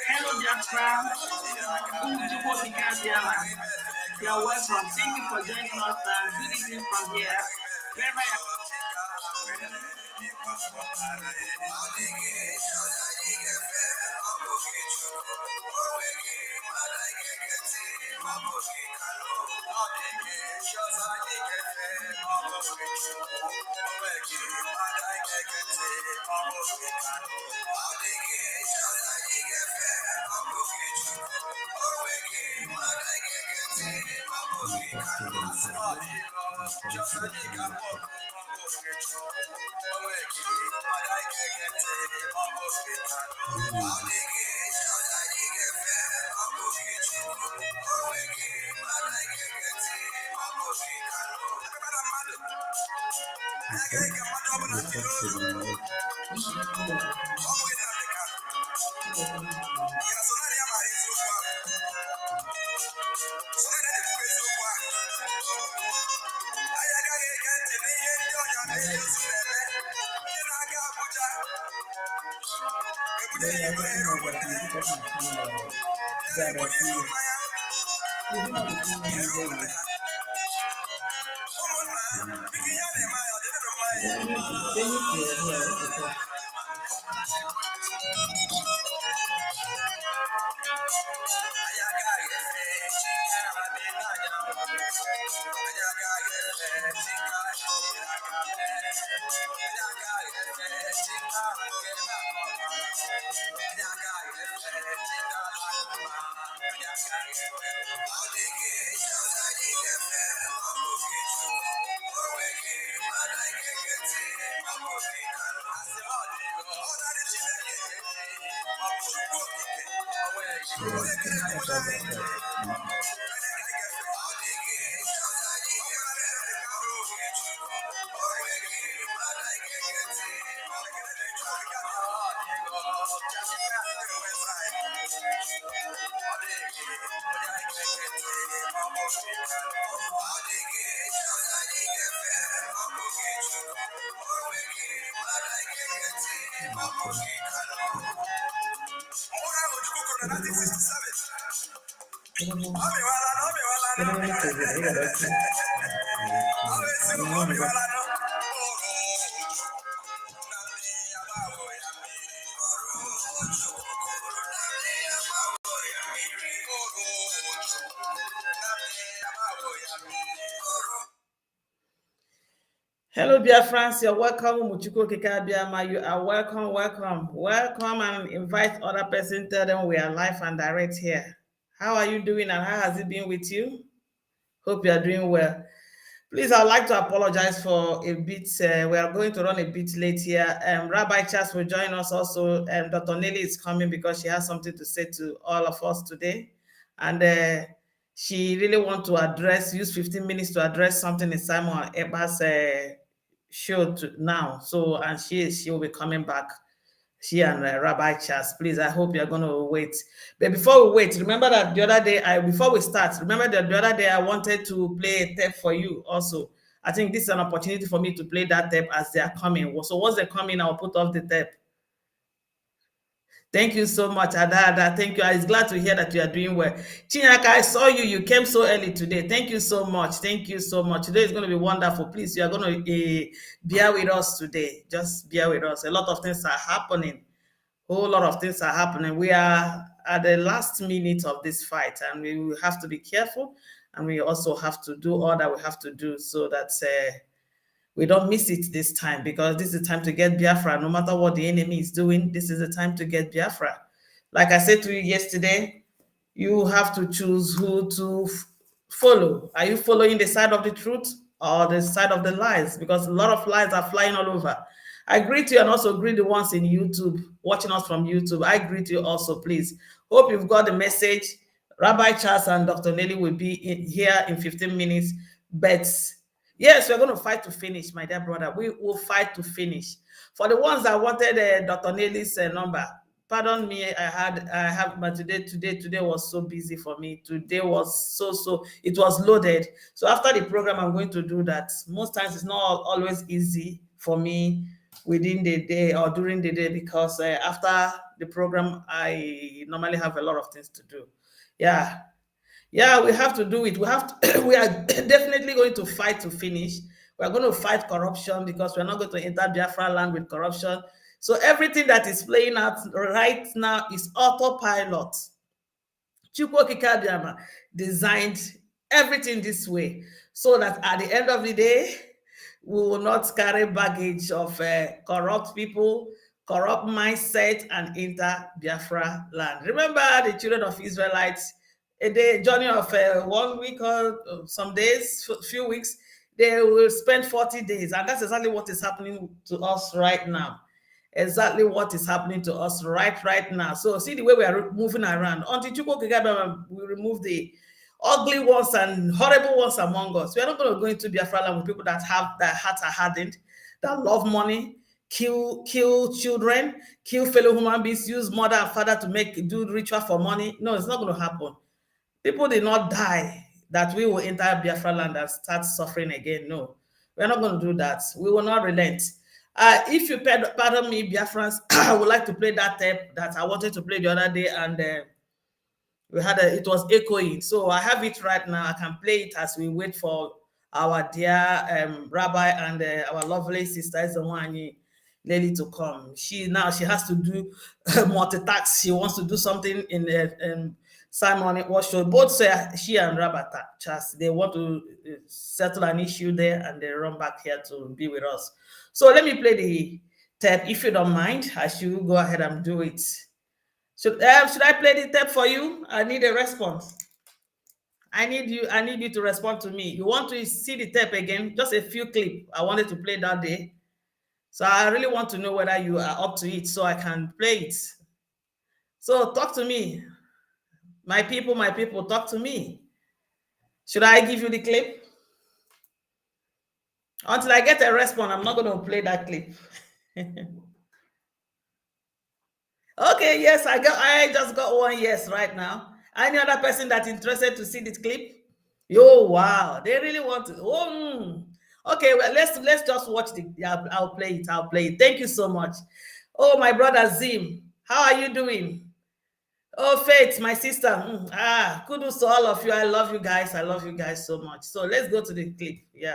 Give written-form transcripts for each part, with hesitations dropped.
Hello, Biafran. You're welcome. Thank you for joining us. Good evening from here. Hello, Biafran. You're welcome. Muchiko Kikabiama. You are welcome, and invite other person. Tell them we are live and direct here. How are you doing, and how has it been with you? Hope you are doing well. Please, I'd like to apologize for a bit. We are going to run a bit late here. Rabbi Charles will join us also. Dr. Nelly is coming because she has something to say to all of us today, and she really wants to use 15 minutes to address something in Simon Eba's show now. So, and she will be coming back. She and Rabbi Charles, please. I hope you're going to wait. But before we wait, remember that the other day, before we start, remember that the other day I wanted to play a tape for you also. I think this is an opportunity for me to play that tape as they are coming. So once they come in, I'll put off the tape. Thank you so much, Ada. Thank you. I was glad to hear that you are doing well. Chinyaka, I saw you. You came so early today. Thank you so much. Thank you so much. Today is going to be wonderful. Please, you are going to bear with us today. Just bear with us. A lot of things are happening. Whole lot of things are happening. We are at the last minute of this fight, and we will have to be careful, and we also have to do all that we have to do so that we don't miss it this time, because this is the time to get Biafra. No matter what the enemy is doing, this is the time to get Biafra. Like I said to you yesterday, you have to choose who to follow. Are you following the side of the truth or the side of the lies? Because a lot of lies are flying all over. I greet you, and also greet the ones in YouTube, watching us from YouTube. I greet you also, please. Hope you've got the message. Rabbi Charles and Dr. Nelly will be here in 15 minutes. But yes, we're going to fight to finish, my dear brother. We will fight to finish. For the ones that wanted Dr. Nelly's number, pardon me, I have, but today was so busy for me. Today was it was loaded. So after the program, I'm going to do that. Most times it's not always easy for me within the day or during the day, because after the program, I normally have a lot of things to do. Yeah. Yeah, we have to do it. We have to, we are definitely going to fight to finish. We are going to fight corruption because we're not going to enter Biafra land with corruption. So everything that is playing out right now is autopilot. Chukwokika designed everything this way so that at the end of the day, we will not carry baggage of corrupt people, corrupt mindset, and enter Biafra land. Remember the children of Israelites, a day journey of 1 week or some days, few weeks, they will spend 40 days, and that's exactly what is happening to us right now. Exactly what is happening to us right now. So see the way we are moving around. Until Chukwu Kigaba will remove the ugly ones and horrible ones among us. We are not going to go into Biafra land with people that have their hearts are hardened, that love money, kill children, kill fellow human beings, use mother and father to do ritual for money. No, it's not going to happen. People did not die that we will enter Biafra land and start suffering again. No, we're not going to do that. We will not relent. If you pardon me, Biafrans, I would like to play that tape that I wanted to play the other day, and it was echoing. So I have it right now. I can play it as we wait for our dear rabbi and our lovely sister Ezewani Nelly to come. She has to do multitask. She wants to do something in Simon workshop. Both say she and Rabbi Chas, they want to settle an issue there, and they run back here to be with us. So let me play the tape if you don't mind. I should go ahead and do it. Should I play the tape for you? I need a response. I need you to respond to me. You want to see the tape again? Just a few clips. I wanted to play that day. So I really want to know whether you are up to it so I can play it. So talk to me. My people, talk to me. Should I give you the clip? Until I get a response, I'm not going to play that clip. Okay, yes, I just got one yes right now. Any other person that's interested to see this clip? Yo, wow, they really want to. Okay, well, let's just watch the. I'll play it. I'll play it. Thank you so much. Oh, my brother Zim, how are you doing? Oh, Faith, my sister. Kudos to all of you. I love you guys. I love you guys so much. So let's go to the clip. Yeah.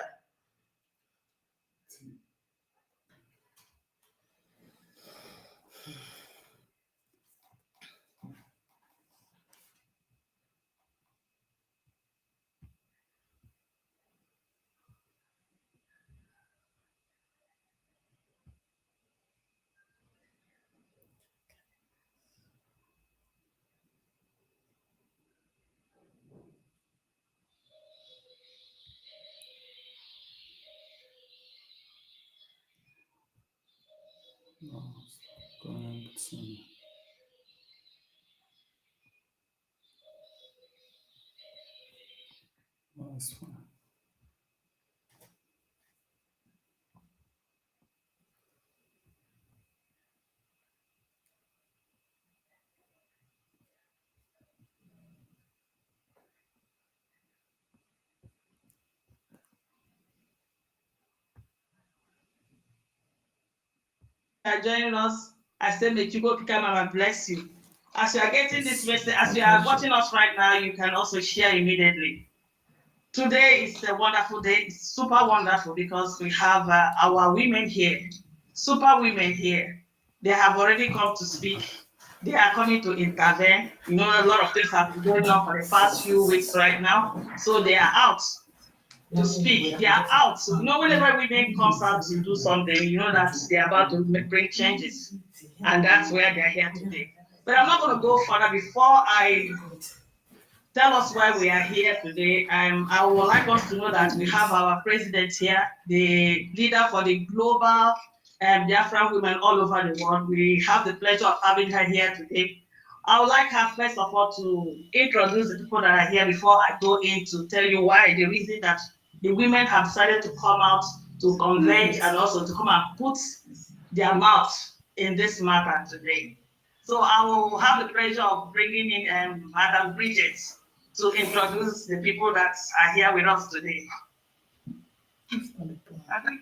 Are joining us. I say, may you go come and bless you. As you are getting this message, as you are watching us right now, you can also share immediately. Today is a wonderful day. It's super wonderful because we have our women here, super women here. They have already come to speak. They are coming to intervene. You know, a lot of things have been going on for the past few weeks right now. So they are out to speak. They are out. So, you know, whenever women comes out to do something, you know that they're about to bring changes. And that's where they're here today. But I'm not going to go further before I tell us why we are here today. I would like us to know that we have our president here, the leader for the global Biafran women all over the world. We have the pleasure of having her here today. I would like her first of all to introduce the people that are here before I go in to tell you why the reason that the women have decided to come out to converge and also to come and put their mouth in this matter today. So I will have the pleasure of bringing in Madam Bridget to introduce the people that are here with us today. I think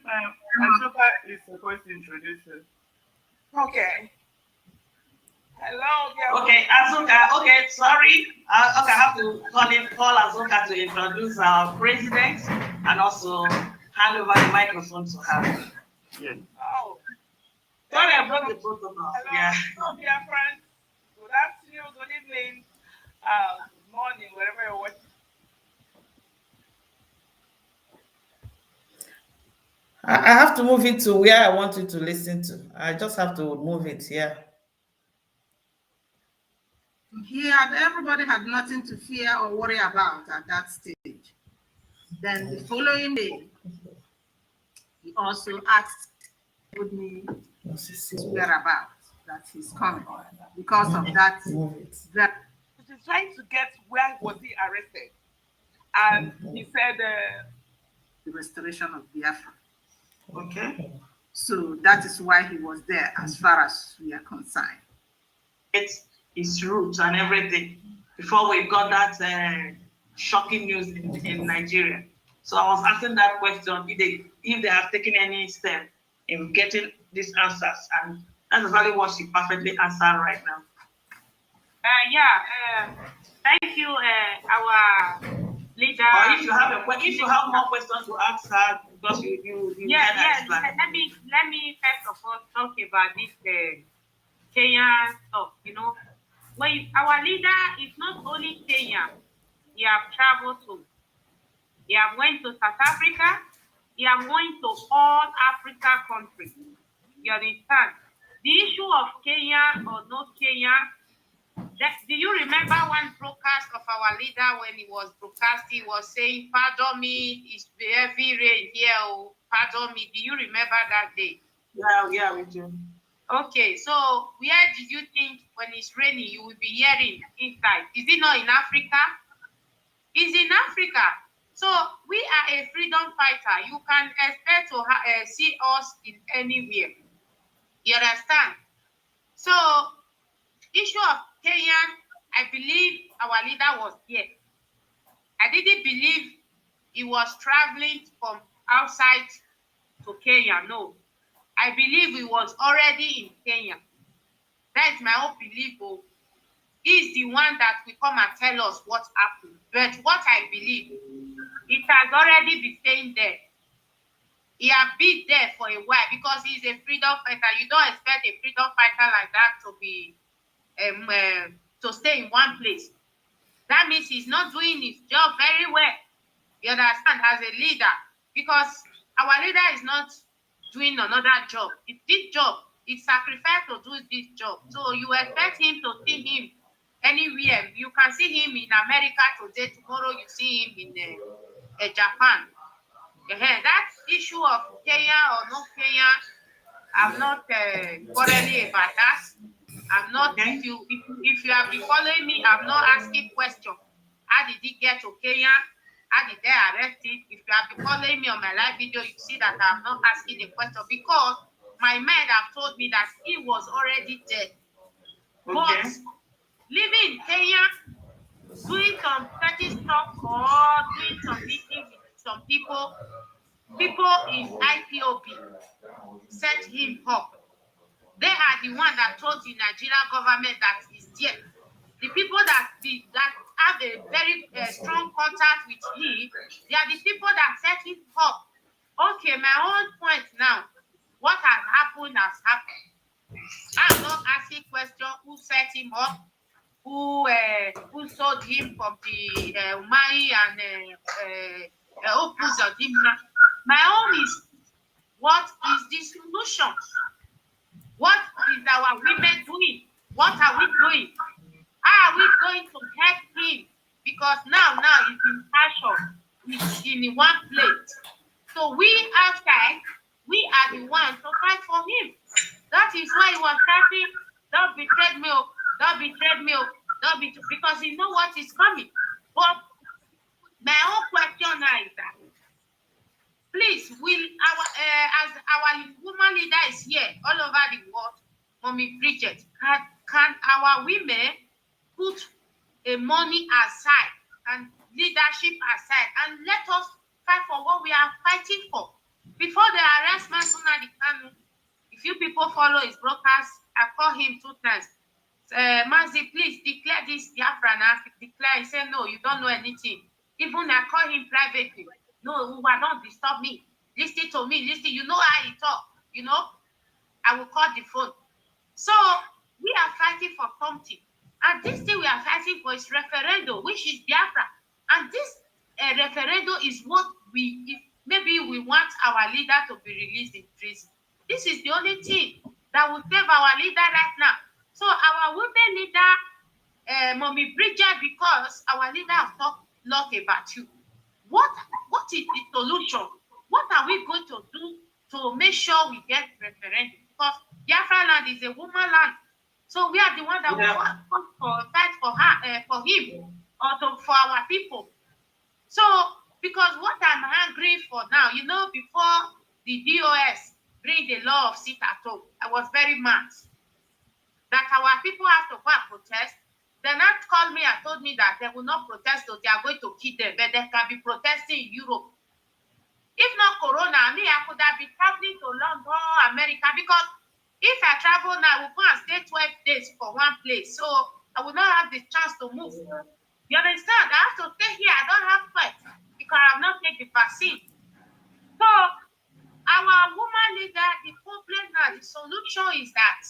Anambra is supposed to introduce us. Okay. Hello. Okay, Azuka. Okay, sorry. Okay, I have to call Azuka to introduce our president and also hand over the microphone to her. Yeah. Oh. Sorry, I broke the protocol. Hello. Yeah. Hello, dear friends. Good afternoon, good evening, good morning, wherever you're watching. I have to move it to where I want you to listen to. I just have to move it here. Everybody had nothing to fear or worry about at that stage. Then the following day, he also asked me his whereabouts, that he's coming because of that. She's trying to get where was he arrested, and he said the restoration of Biafra. Okay. So that is why he was there, as far as we are concerned. It's his roots and everything before we got that shocking news in Nigeria. So I was asking that question if they have taken any step in getting these answers, and that's exactly what she perfectly answered right now. Thank you, our leader. Or if you have more questions to ask her, because you let me first of all talk about this Kenya stuff. When our leader is not only Kenya, he have traveled to. He have went to South Africa. He have went to all Africa countries. You understand? The issue of Kenya or not Kenya. Do you remember one broadcast of our leader when he was broadcasting, was saying, "Pardon me, it's heavy rain here. Oh, pardon me." Do you remember that day? Yeah, we do. Okay, so where did you think when it's raining you will be hearing inside? Is it not in Africa? It's in Africa. So we are a freedom fighter. You can expect to see us in anywhere. You understand? So, issue of Kenyan, I believe our leader was here. I didn't believe he was traveling from outside to Kenya. No. I believe he was already in Kenya. That is my own belief. He's the one that will come and tell us what happened. But what I believe, it has already been staying there. He has been there for a while because he's a freedom fighter. You don't expect a freedom fighter like that to be to stay in one place. That means he's not doing his job very well. You understand, as a leader, because our leader is not doing another job. It's this job. It's sacrificed to do this job. So you expect him to see him anywhere. You can see him in America today. Tomorrow you see him in Japan. That issue of Kenya or no Kenya, I'm not quarreling about that. I'm not. If you have been following me, I'm not asking questions. How did he get to Kenya? How did they arrest him? If you have been following me on my live video, you see that I'm not asking a question because my men have told me that he was already dead. Okay. But living in Kenya, doing some petty stuff or doing some meeting with some people in IPOB set him up. They are the one that told the Nigerian government that he's dead. The people that have a very strong contact with him, they are the people that set him up. Okay, my own point now, what has happened has happened. I'm not asking question who set him up, who sold him from the Umai and Opus of Dimna. My own is, what is the solution? What is our women doing? What are we doing? How are we going to help him? Because now it's in passion. It's in one place. So we outside, we are the ones to fight for him. That is why he was saying, "Don't betray me, don't betray me, don't betray," because he know what is coming. But my own question now is that, please, will as our woman leader is here all over the world, Mommy Bridget, can our women put a money aside and leadership aside and let us fight for what we are fighting for? Before the arrest Nnamdi Kanu, if you people follow his broadcast, I call him 2 times. Mazi, please declare this Biafran. I declare. He said, no, you don't know anything. Even I call him privately. No, don't disturb me. Listen to me. Listen, you know how he talk. You know, I will call the phone. So we are fighting for something. And this thing we are fighting for is referendum, which is Biafra. And this referendum is what maybe we want our leader to be released in prison. This is the only thing that will save our leader right now. So our women leader, Mommy Bridget, because our leader has talked a lot about you. What is the solution? What are we going to do to make sure we get referendum? Because Biafra land is a woman land. So we are the one that will fight for her, for him, or for our people. So, because what I'm angry for now, you know, before the DOS bring the law of sit at home, I was very mad that our people have to go and protest. They not called me and told me that they will not protest, so they are going to kill them, but they can be protesting in Europe. If not Corona, I could have been traveling to London, America, because if I travel now, I will go and stay 12 days for one place. So I will not have the chance to move. You understand? I have to stay here. I don't have fight because I have not taken the vaccine. So our woman leader, the problem now, the solution is that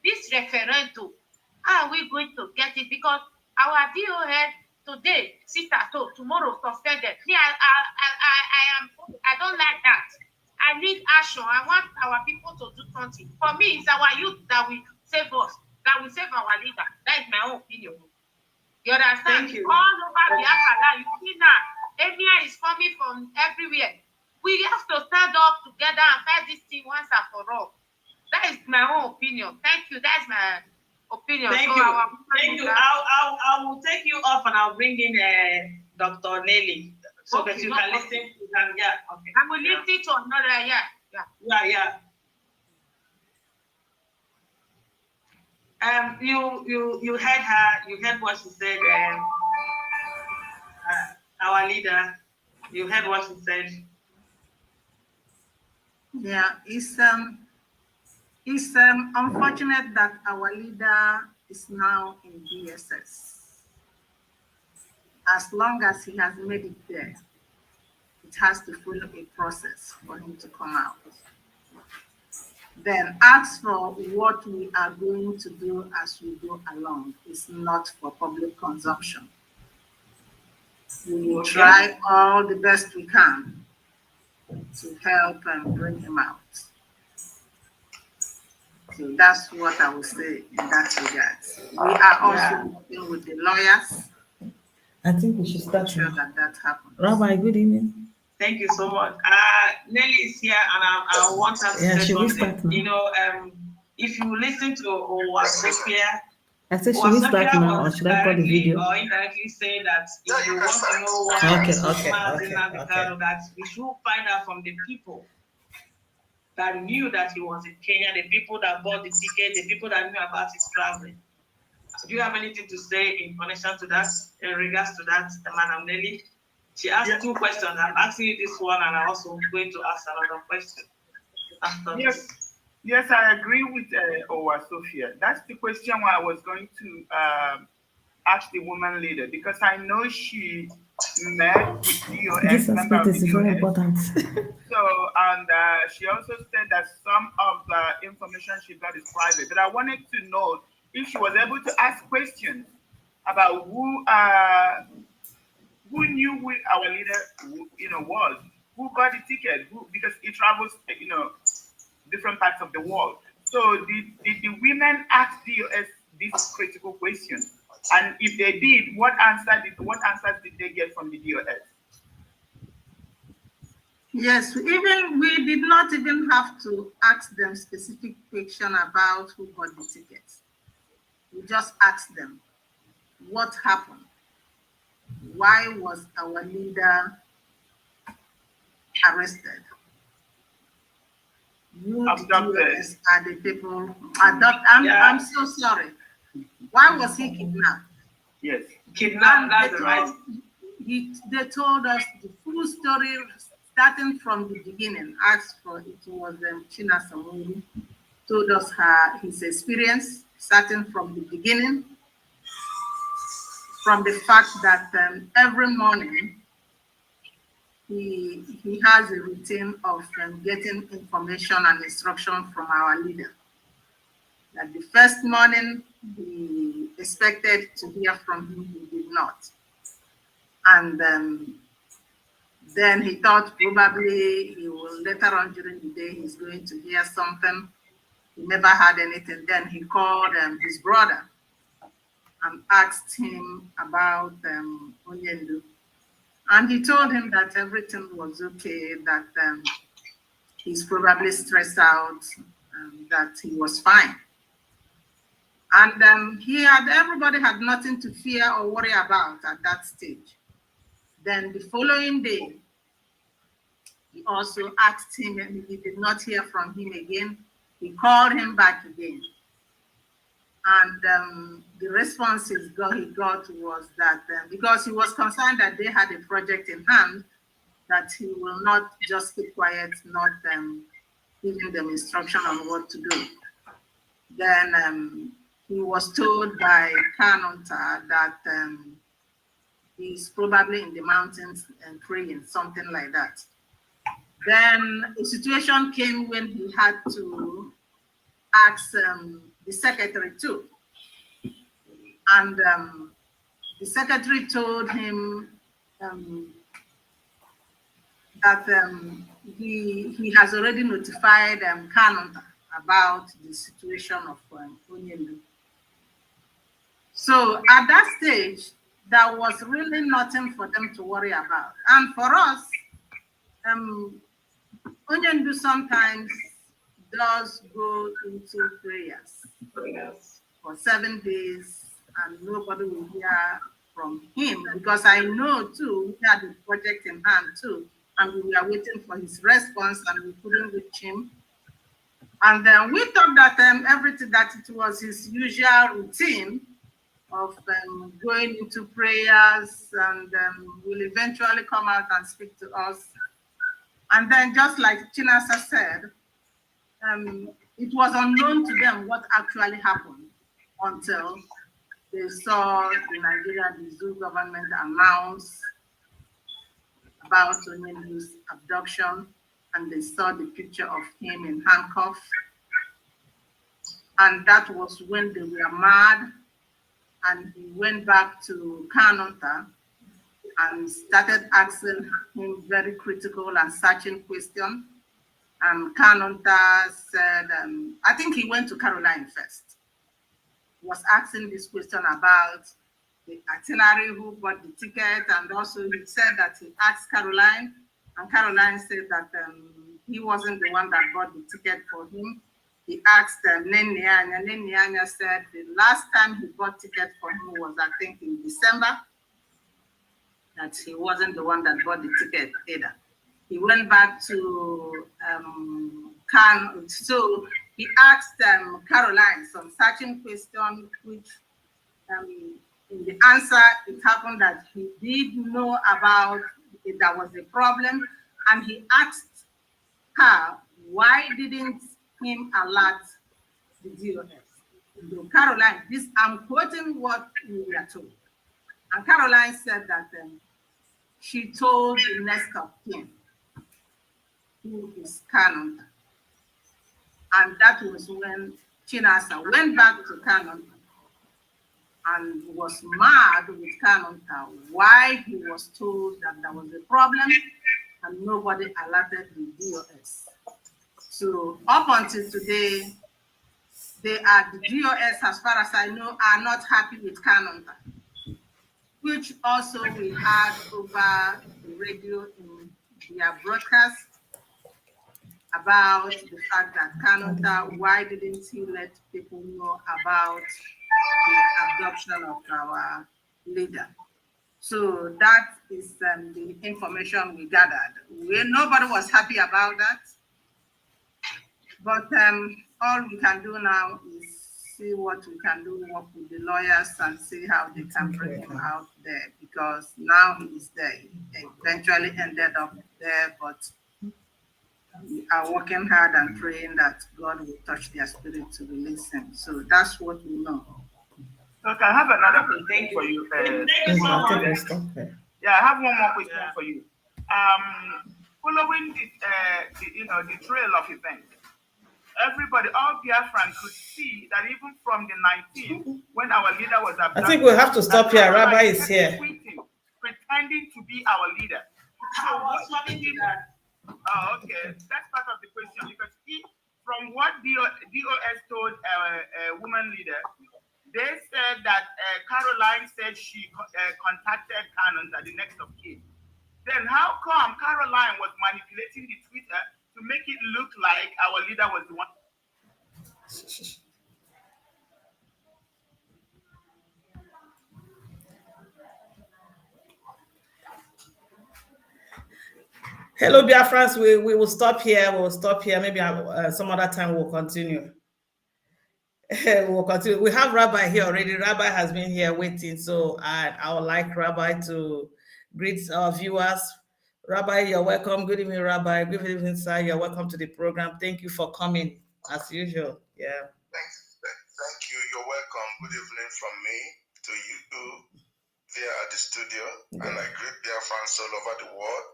this referendum, how are we going to get it? Because our DOS today, sit at home, tomorrow suspended. Me, I don't like that. I need action. I want our people to do something. For me, it's our youth that will save us, that will save our leader. That is my own opinion. You understand? Thank you. All over Biafra, you see now, Emia is coming from everywhere. We have to stand up together and fight this thing once and for all. That is my own opinion. Thank you. That's my opinion. Thank you. Thank you. I will take you off and I'll bring in Dr. Nelly so that you can listen. Yeah. Okay. I will listen to another. Yeah. You heard her. You heard what she said. Our leader. You heard what she said. Yeah, it's unfortunate that our leader is now in DSS. As long as he has made it there, it has to follow a process for him to come out. Then ask for what we are going to do as we go along. It's not for public consumption. We will try all the best we can to help and bring him out. So that's what I will say in that regard. We are also working with the lawyers. I think we should start. Sure that happens. Rabbi, good evening. Thank you so much. Nelly is here, and I want her to say something. You know, if you listen to Sophia, I said, should we start now, or should I call the video? Or indirectly saying that if you want to know what that we should find out from the people that knew that he was in Kenya, the people that bought the ticket, the people that knew about his traveling. Do you have anything to say in connection to that, in regards to that, Madam Nelly? She asked two questions. I'm asking you this one, and I'm also going to ask another question. Yes, I agree with Sophia. That's the question I was going to ask the woman leader, because I know she met with DOS. This aspect is very important. So, and she also said that some of the information she got is private. But I wanted to know if she was able to ask questions about who knew who our leader, was, who got the ticket, because he travels, different parts of the world. So did the women ask DOS this critical question? And if they did, what answers did they get from the DOS? Yes, we did not even have to ask them specific question about who got the tickets. We just asked them what happened. Why was our leader arrested? Who the DOS are the people I'm so sorry. Why was he kidnapped? Yes, kidnapped. That's right. They told us the full story, starting from the beginning. Asked for it was China Samuri, told us his experience, starting from the beginning, from the fact that every morning he has a routine of getting information and instruction from our leader. That the first morning he expected to hear from him, he did not. And then he thought probably he will later on during the day he's going to hear something. He never had anything. Then he called his brother and asked him about Onyendu. And he told him that everything was okay, that he's probably stressed out, that he was fine. And everybody had nothing to fear or worry about at that stage. Then the following day, he also asked him, and he did not hear from him again. He called him back again. And the response he got was that because he was concerned that they had a project in hand, that he will not just keep quiet, not giving them instruction on what to do. Then he was told by Kanonta that he's probably in the mountains and praying, something like that. Then a situation came when he had to ask the secretary too. And the secretary told him that he has already notified Kanonta about the situation of Onyendu. So at that stage, there was really nothing for them to worry about. And for us, Onyendu sometimes does go into prayers for 7 days, and nobody will hear from him, because I know too, we had a project in hand too, and we were waiting for his response and we couldn't reach him. And then we thought that everything, that it was his usual routine of going into prayers, and will eventually come out and speak to us. And then, just like Chinasa said, it was unknown to them what actually happened until they saw the Nigerian Zoo government announce about Onyendu's abduction, and they saw the picture of him in handcuffs. And that was when they were mad, and he went back to Kanonta and started asking him very critical and searching questions. And Kanonta said, I think he went to Caroline first. He was asking this question about the itinerary, who bought the ticket, and also he said that he asked Caroline, and Caroline said that he wasn't the one that bought the ticket for him. He asked Nennianya. Nennianya said the last time he bought ticket for him was, I think, in December, that he wasn't the one that bought the ticket either. He went back to so he asked Caroline some searching question, which in the answer, it happened that he did know about it, there was a problem, and he asked her, why didn't him alert the DOS? So Caroline, I'm quoting what we were told. And Caroline said that she told the next of kin, who is Kanonta. And that was when Chinasa went back to Kanonta and was mad with Kanonta why he was told that there was a problem and nobody alerted the DOS. So up until today, the DOS, as far as I know, are not happy with Kanonta, which also we had over the radio in their broadcast about the fact that Kanonta, why didn't he let people know about the abduction of our leader? So that is the information we gathered. Nobody was happy about that. But all we can do now is see what we can do, work with the lawyers and see how they can bring him out there, because now he is there. He eventually ended up there, but we are working hard and praying that God will touch their spirit to release him. So that's what we know. So can I have another question for you? Yeah, I have one more question for you. Following the trail of events, everybody, all Biafran could see that even from the 19th, when our leader was abducted, I think we'll have to stop here. Rabbi is here. Pretending to be our leader. So what did oh, okay. That's part of the question, because from what DOS told a woman leader, they said that Caroline said she contacted Canons at the next of kin. Then how come Caroline was manipulating the Twitter to make it look like our leader was the one? Hello, Biafrans. We will stop here. We'll stop here. Maybe some other time we'll continue. We'll continue. We have Rabbi here already. Rabbi has been here waiting. So I would like Rabbi to greet our viewers. Rabbi, you're welcome. Good evening, Rabbi. Good evening, sir. You're welcome to the program. Thank you for coming, as usual. Yeah. Thank you. You're welcome. Good evening from me to you there at the studio. Yeah. And I greet Biafrans all over the world.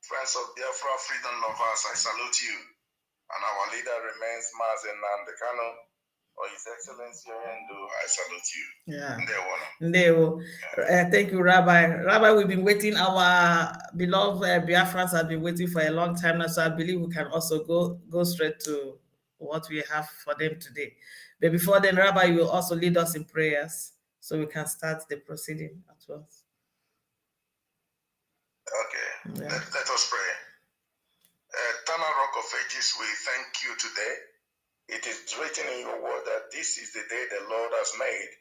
Friends of Biafra, freedom lovers, I salute you. And our leader remains Mazen Nandekano, or His Excellency Oyendo. I salute you. Yeah. Thank you, Rabbi. Rabbi, we've been waiting. Our beloved Biafrans have been waiting for a long time now, so I believe we can also go straight to what we have for them today. But before then, Rabbi, you will also lead us in prayers so we can start the proceeding at once. Okay, yeah. Let us pray. Eternal Rock of Ages, we thank you today. It is written in your word that this is the day the Lord has made,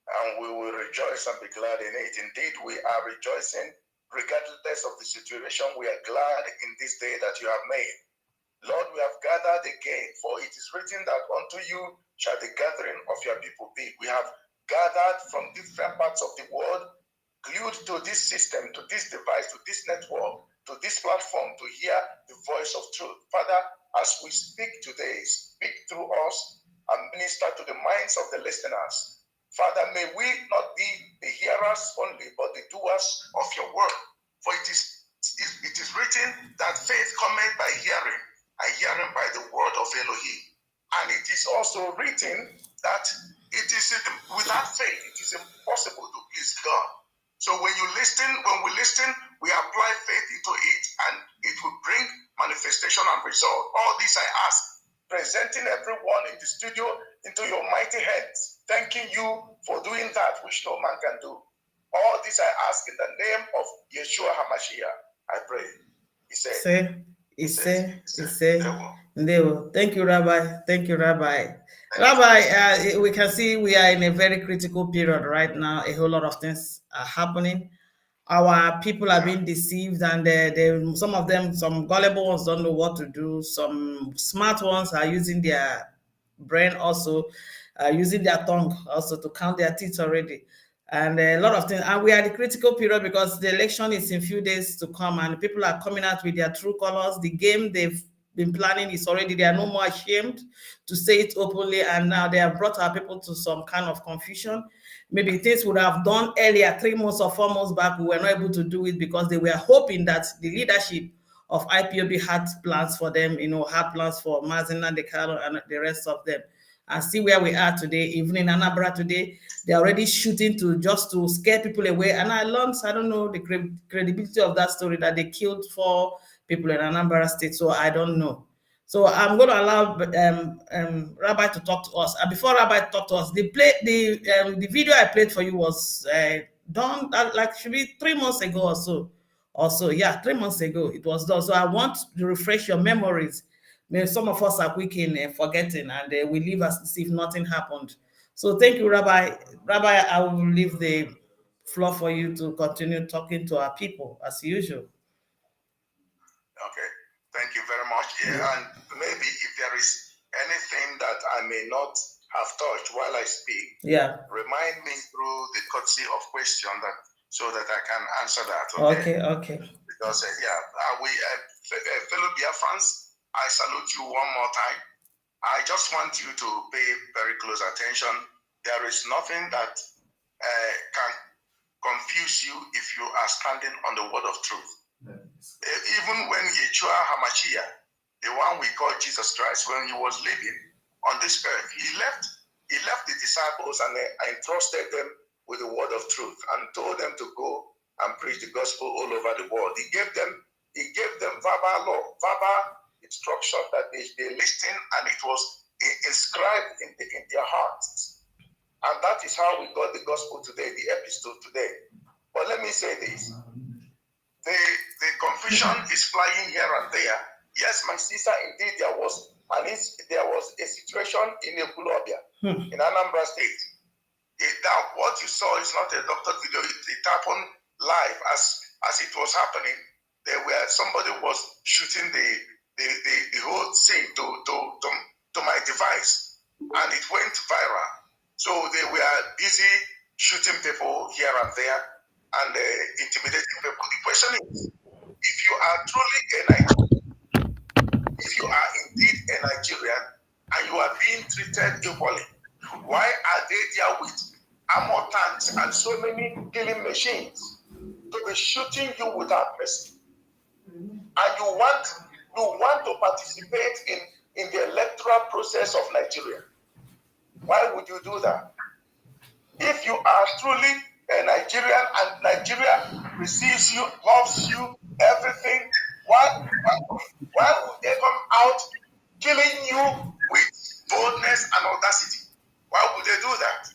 and we will rejoice and be glad in it. Indeed, we are rejoicing regardless of the situation. We are glad in this day that you have made. Lord, we have gathered again, for it is written that unto you shall the gathering of your people be. We have gathered from different parts of the world, glued to this system, to this device, to this network, to this platform, to hear the voice of truth. Father, as we speak today, speak through us and minister to the minds of the listeners. Father, may we not be the hearers only, but the doers of your word. For it is written that faith cometh by hearing, and hearing by the word of Elohim. And it is also written that it is without faith, it is impossible to please God. So when we listen, we apply faith into it, and it will bring manifestation and result. All this I ask, presenting everyone in the studio into your mighty hands, thanking you for doing that which no man can do. All this I ask in the name of Yeshua HaMashiach, I pray. He said. Thank you, Rabbi. Thank you, Rabbi. Rabbi, we can see we are in a very critical period right now. A whole lot of things are happening. Our people are being deceived, and some of them, some gullible ones, don't know what to do. Some smart ones are using their brain also, using their tongue also to count their teeth already. And a lot of things. And we are in the critical period because the election is in a few days to come, and people are coming out with their true colors. The game they've been planning is already, they are no more ashamed to say it openly, and now they have brought our people to some kind of confusion. Maybe things would have done earlier, 3 months or 4 months back. We were not able to do it because they were hoping that the leadership of IPOB had plans for them, had plans for Mazina, Decaro, and the rest of them. And see where we are today. Even in Anambra today, they're already shooting just to scare people away. And I learned, I don't know the credibility of that story, that they killed 4 people in Anambra State. So I don't know. So I'm going to allow Rabbi to talk to us. And before Rabbi talk to us, the video I played for you was done like should be 3 months ago or so. Yeah, 3 months ago it was done. So I want to refresh your memories. Maybe some of us are quick in forgetting, and we leave as if nothing happened. So thank you, Rabbi. Rabbi, I will leave the floor for you to continue talking to our people as usual. Okay, thank you very much. Yeah, and maybe if there is anything that I may not have touched while I speak, remind me through the courtesy of question so that I can answer that. Okay. Because we fellow Biafrans, I salute you one more time. I just want you to pay very close attention. There is nothing that can confuse you if you are standing on the word of truth. Even when Yeshua HaMashiach, the one we call Jesus Christ, when he was living on this earth, he left the disciples and entrusted them with the word of truth and told them to go and preach the gospel all over the world. He gave them verbal law, verbal instruction that they listen, and it was inscribed in their hearts. And that is how we got the gospel today, the epistle today. But let me say this. The confusion is flying here and there. Yes, my sister, indeed, there was a situation in Ekulobia, in Anambra State. Now, what you saw is not a doctor video. It happened live as it was happening. Somebody was shooting the whole scene to my device, and it went viral. So they were busy shooting people here and there and intimidating people. The question is, if you are truly a Nigerian, if you are indeed a Nigerian and you are being treated equally, why are they there with armor tanks and so many killing machines to be shooting you without mercy? And you want to participate in the electoral process of Nigeria. Why would you do that? If you are truly a Nigerian and Nigeria receives you, loves you, everything, why would they come out killing you with boldness and audacity? Why would they do that?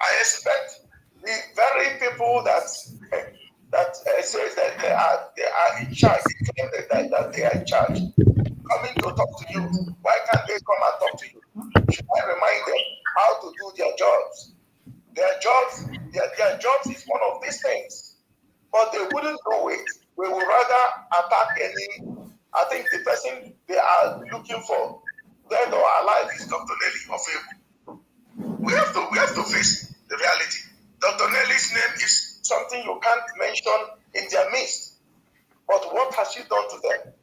I expect the very people that says that they are in charge, that they are in charge, coming to talk to you. Why can't they come and talk to you? Should I remind them how to do their jobs? Their jobs is one of these things, but they wouldn't do it. We would rather attack I think the person they are looking for, dead or alive, is Dr. Nelly of Ebu. We have to face the reality. Dr. Nelly's name is something you can't mention in their midst. But what has she done to them?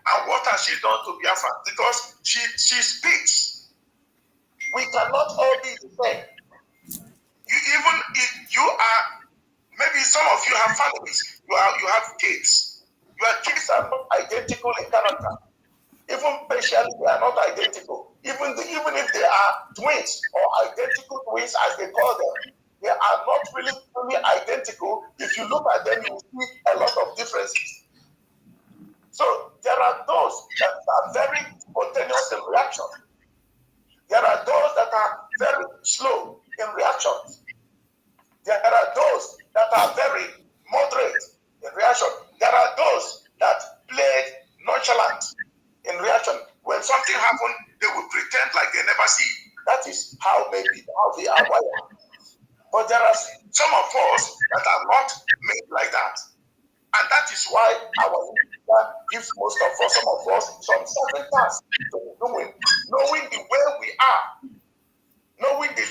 And what has she done to Biafran? Because she speaks. We cannot all be the same. Even if you are, maybe some of you have families, you have kids. Your kids are not identical in character. Even facially, they are not identical. Even if they are twins or identical twins, as they call them, they are not really fully identical. If you look at them, you see a lot of differences. So there are those that are very spontaneous in reaction. There are those that are very slow in reactions. There are those that are very moderate in reaction. There are those that played nonchalant in reaction. When something happened, they will pretend like they never see. That is how they are wired. But there are some of us that are not made like that. And that is why our leader gives most of us, some of us, some certain tasks to be doing, knowing the way we are, knowing the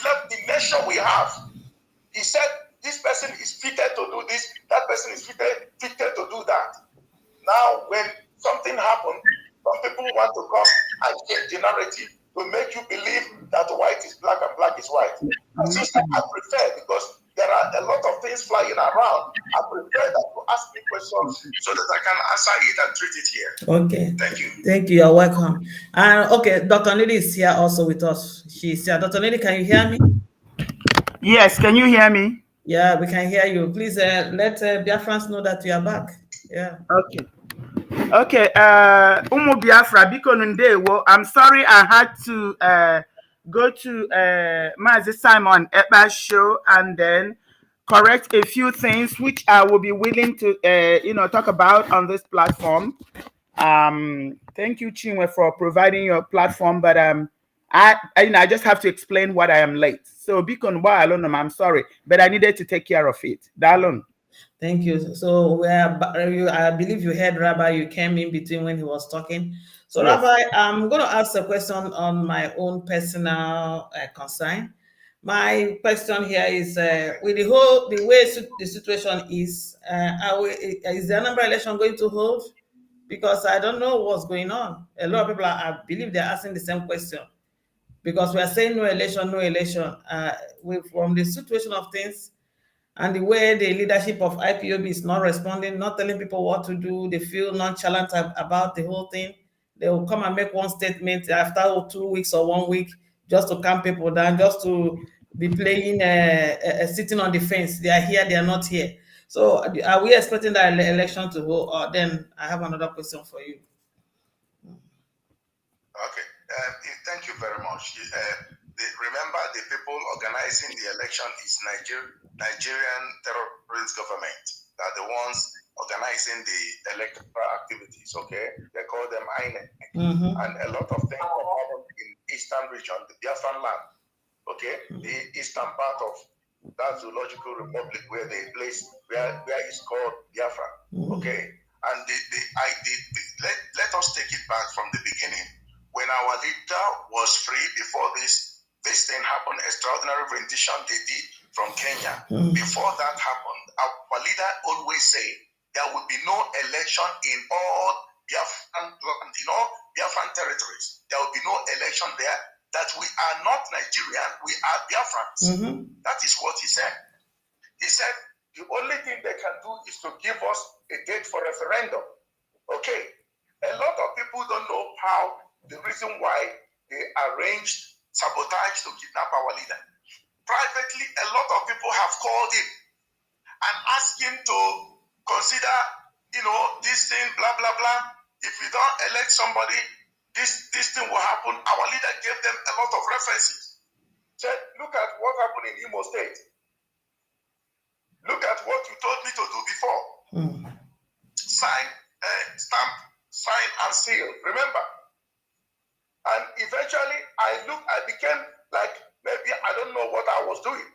nature we have. He said, this person is fitted to do this, that person is fitted to do that. Now, when something happens, some people want to come and change the narrative to make you believe that white is black and black is white. Sister, I prefer, because there are a lot of things flying around. I prefer that you ask me questions so that I can answer it and treat it here. Okay. Thank you. Thank you. You're welcome. And okay, Dr. Nelly is here also with us. She's here. Dr. Nelly, can you hear me? Yes, can you hear me? Yeah, we can hear you. Please let Biafrans know that we are back. Yeah. Okay. Umu Biafra, biko ndewo. I'm sorry I had to go to Mazi Simon Ekpa's show and then correct a few things which I will be willing to talk about on this platform. Thank you, Chinwe, for providing your platform, but I just have to explain what I am late. So biko alone, I'm sorry, but I needed to take care of it. Dalon. Thank you. So I believe you heard Rabbi, you came in between when he was talking. So yes. Rabbi, I'm going to ask a question on my own personal concern. My question here is, with the way the situation is the Anambra election going to hold? because I don't know what's going on. A lot of people I believe they're asking the same question because we are saying no election, no election. From the situation of things and the way the leadership of IPOB is not responding, not telling people what to do, they feel nonchalant about the whole thing. They will come and make one statement after 2 weeks or 1 week just to calm people down, just to be playing, sitting on the fence. They are here, they are not here. So are we expecting that election to hold? Or then I have another question for you. Okay, thank you very much. Remember, the people organizing the election is Nigerian terrorist government. They're the ones organizing the electoral activities, okay? They call them INEC. And a lot of things have happened in eastern region, the Biafran land, okay? The eastern part of that zoological republic where they place, where it's called Biafra, okay? And let us take it back from the beginning. When our leader was free before this thing happened, extraordinary rendition they did from Kenya. Before that happened, our leader always said there would be no election in all Biafran, Biafran territories. There will be no election there. That we are not Nigerian, we are Biafrans. That is what he said. He said the only thing they can do is to give us a date for referendum. Okay. A lot of people don't know how the reason why they arranged sabotage to kidnap our leader. Privately, a lot of people have called him and asked him to consider, this thing, blah, blah, blah. If we don't elect somebody, this thing will happen. Our leader gave them a lot of references. Said, look at what happened in Imo State. Look at what you told me to do before. Sign, stamp, sign and seal. Remember? And eventually, I became like, maybe I don't know what I was doing.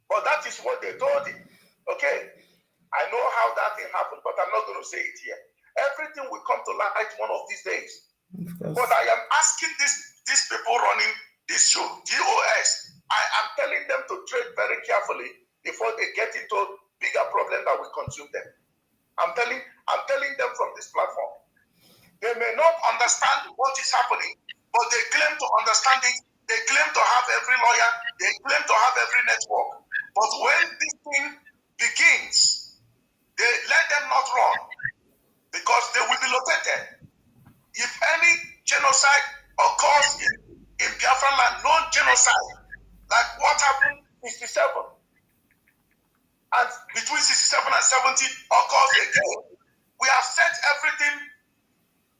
But that is what they told him. Okay? I know how that thing happened, but I'm not going to say it here. Everything will come to light one of these days. But I am asking these people running this show, DOS, I am telling them to tread very carefully before they get into bigger problem that will consume them. I'm telling them from this platform. They may not understand what is happening, but they claim to understand it. They claim to have every lawyer. They claim to have every network. But when this thing begins, they let them not run because they will be located. If any genocide occurs in Biafran land, no genocide, like what happened in 67, and between 67 and 70 occurs again, we have set everything,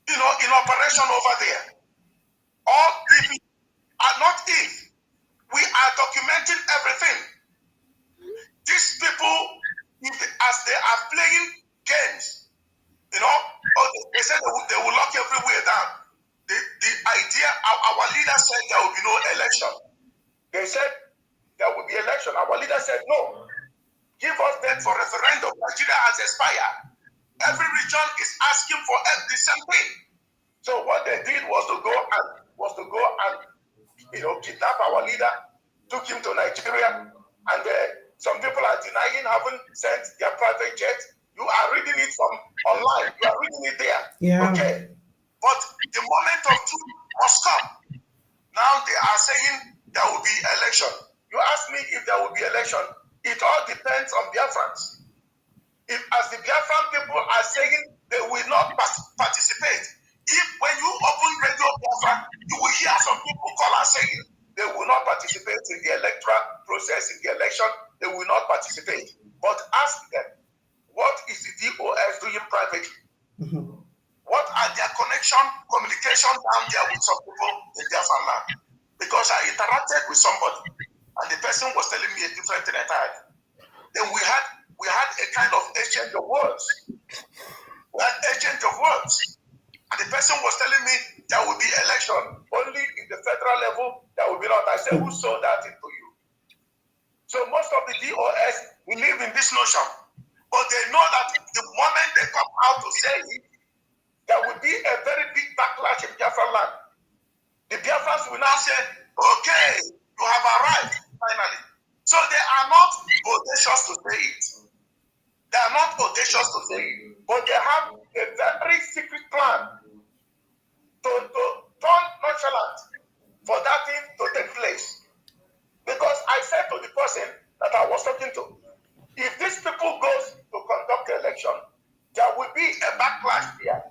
in operation over there. All people are not if. We are documenting everything. These people, as they are playing games, they said they will lock everywhere down. The idea, our leader said there will be no election. They said there will be election. Our leader said no. Give us date for referendum. Nigeria has expired. Every region is asking for the same thing. So what they did was to go and kidnap our leader, took him to Nigeria, and some people are denying having sent their private jet. You are reading it from online. You are reading it there. Yeah. Okay. But the moment of truth must come. Now they are saying there will be election. You ask me if there will be election. It all depends on Biafrans. If, as the Biafran people are saying, they will not participate. If when you open Radio Biafra, you will hear some people call and saying they will not participate in the electoral process, in the election. They will not participate. But ask them, what is the DOS doing privately? What are their communication down there with some people in Biafran land? Because I interacted with somebody, and the person was telling me a different thing entirely. Then we had a kind of exchange of words. And the person was telling me there will be election only in the federal level. There will be not. I said, who sold that into you? So most of the DOS believe in this notion, but they know that the moment they come out to say it, there will be a very big backlash in Biafran land. The Biafrans will now say, okay, you have arrived, finally. So they are not audacious to say it. They are not audacious to say it. but they have a very secret plan to turn nonchalant for that thing to take place. Because I said to the person that I was talking to, if these people goes to conduct the election, there will be a backlash here.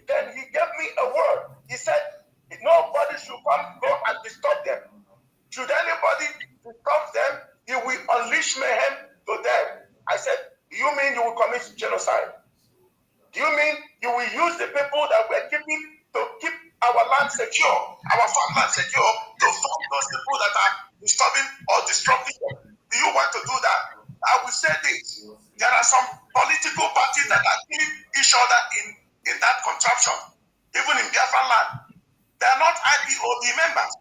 Then he gave me a word. He said, nobody should go and disturb them. Should anybody disturb them, he will unleash mayhem to them. I said, do you mean you will commit genocide? Do you mean you will use the people that we're keeping to keep our land secure, our farmland secure, to fight those people that are disturbing or disrupting them? Do you want to do that? I will say this. There are some political parties that are killing each other in that contraption, even in Biafran land. They are not IPOB members.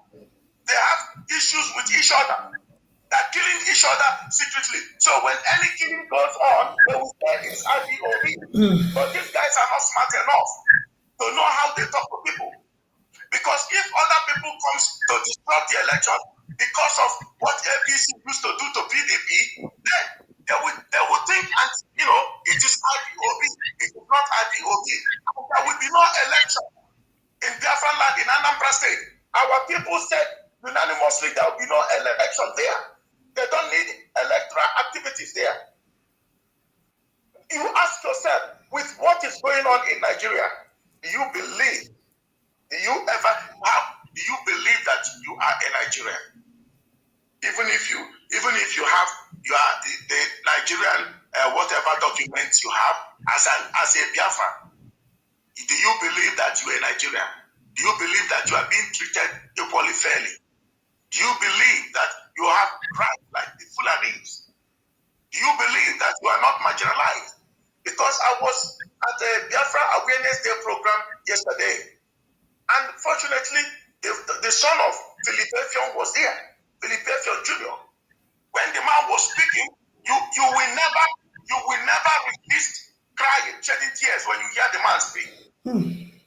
They have issues with each other. They're killing each other secretly. So when any killing goes on, they will say it's IPOB. But these guys are not smart enough to know how they talk to people. Because if other people comes to disrupt the election because of what APC used to do to PDP, then they will think, and it is IPOB. It is not IPOB. There will be no election in Biafran land, in Anambra State. Our people said unanimously there will be no election there. They don't need electoral activities there. You ask yourself, with what is going on in Nigeria, do you believe that you are a Nigerian? Even if you are the Nigerian whatever documents you have as a Biafran, do you believe that you are a Nigerian? Do you believe that you are being treated equally fairly? Do you believe that you have rights like the Fulanis? Do you believe that you are not marginalized? Because I was at the Biafra Awareness Day program yesterday, and fortunately, the son of Philippe Fion was there, Philippe Fion Jr. When the man was speaking, you will never resist crying, shedding tears when you hear the man speak.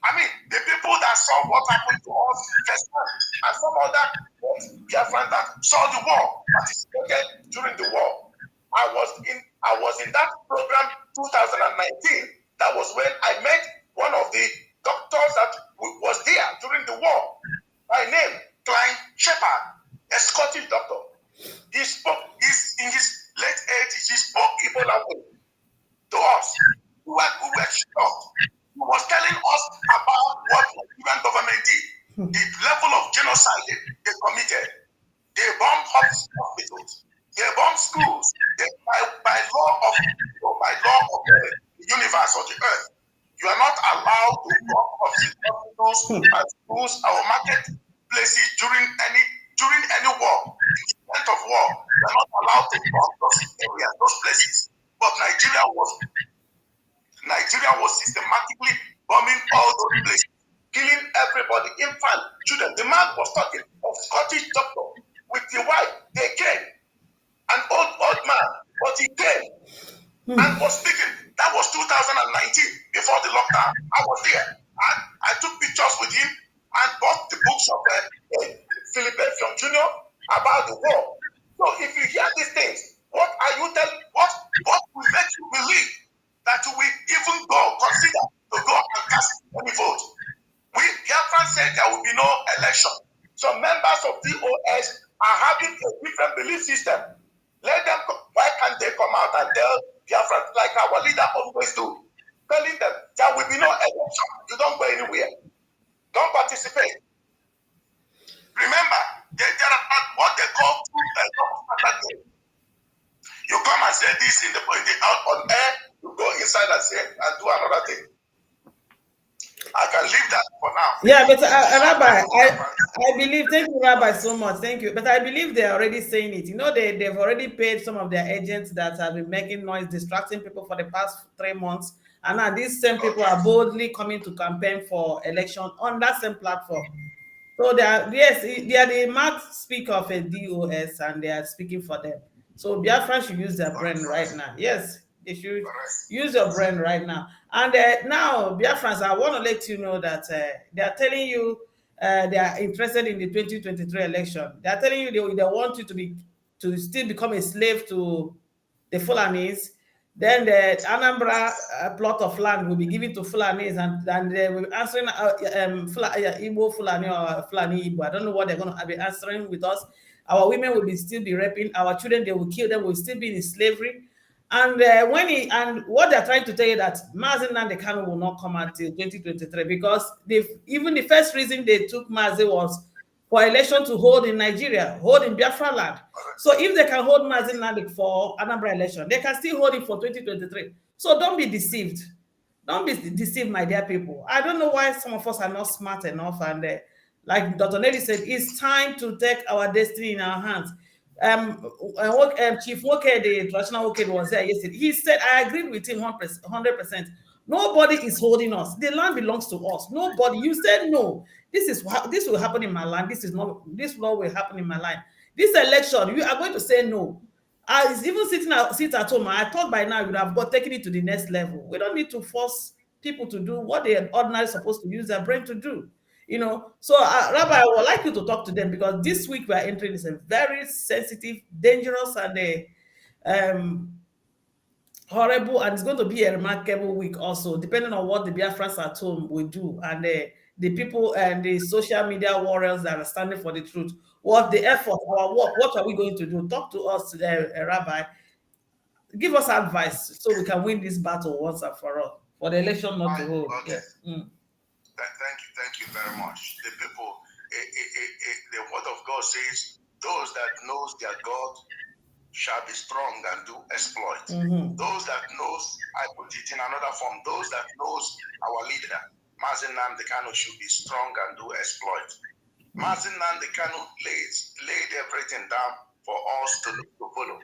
I mean, the people that saw what happened to us first time, and some other Biafran that saw the war, participated during the war. I was in that program 2019. That was when I met one of the doctors that was there during the war, by name Klein Shepard, a Scottish doctor. He spoke. He's in his late 80s. He spoke Igbo language to us. We were shocked. He was telling us about what the Cuban government did, the level of genocide they committed. They bombed hospitals, they bombed schools. By law of the universe or the earth, you are not allowed to bomb hospitals and schools or marketplaces during any war. In the event of war, you are not allowed to bomb those areas, those places. But Nigeria was systematically bombing all those places, killing everybody, infant, children. The man was talking of Scottish doctor with the wife. They came, an old man, but he came and was speaking. That was 2019, before the lockdown. I was there, and I took pictures with him and bought the books of Philippe Fion Jr. about the war. So if you hear these things, what are you telling? What will make you believe that you will even consider to go and cast any vote? Biafran said there will be no election. Some members of DOS are having a different belief system. Let them. Why can't they come out and tell Biafran, like our leader always do, telling them there will be no election. You don't go anywhere. Don't participate. Remember, there are what they call two. You come and say this out on air. You go inside and say and do another thing. I can leave that for now. Yeah, but Rabbi, I believe, thank you, Rabbi, so much. Thank you. But I believe they're already saying it. They've already paid some of their agents that have been making noise, distracting people for the past 3 months. And now these same people are boldly coming to campaign for election on that same platform. So they are the mouthpiece of a DOS, and they are speaking for them. So Biafran should use their brain right now. Yes, they should use your brain right now. And now, Biafrans, I want to let you know that they are telling you they are interested in the 2023 election. They are telling you they want you to still become a slave to the Fulanis. Then the Anambra plot of land will be given to Fulanis, and they will be answering Igbo Fulani or Fulani Igbo. I don't know what they're going to be answering with us. Our women will be still be raping. Our children, they will kill them. Will still be in slavery. And what they're trying to tell you that Mazi Nnamdi Kanu will not come until 2023 because even the first reason they took Mazi was for election to hold in Nigeria, hold in Biafra land. So if they can hold Mazi Nnamdi for Anambra election, they can still hold it for 2023. So don't be deceived. Don't be deceived, my dear people. I don't know why some of us are not smart enough. And like Dr. Nelly said, it's time to take our destiny in our hands. Chief Woke, the traditional Woke, was there yesterday. He said, I agreed with him 100%. Nobody is holding us. The land belongs to us. Nobody. You said no. This will happen in my land. This will happen in my land. This election, you are going to say no. It's even sit at home. I thought by now you would have taken it to the next level. We don't need to force people to do what they are ordinarily supposed to use their brain to do. So Rabbi, I would like you to talk to them because this week we are entering is a very sensitive, dangerous, and horrible, and it's going to be a remarkable week also, depending on what the Biafrans at home will do, and the people and the social media warriors that are standing for the truth. What the effort, our work, what are we going to do? Talk to us today, Rabbi. Give us advice so we can win this battle once and for all, for the election not to hold. Okay. Yeah. Thank you very much. The people, the word of God says, those that knows their God shall be strong and do exploit. Those that knows, I put it in another form, those that knows our leader, Mazi Nnamdi Kanu, should be strong and do exploit. Mazi Nnamdi Kanu laid everything down for us to follow.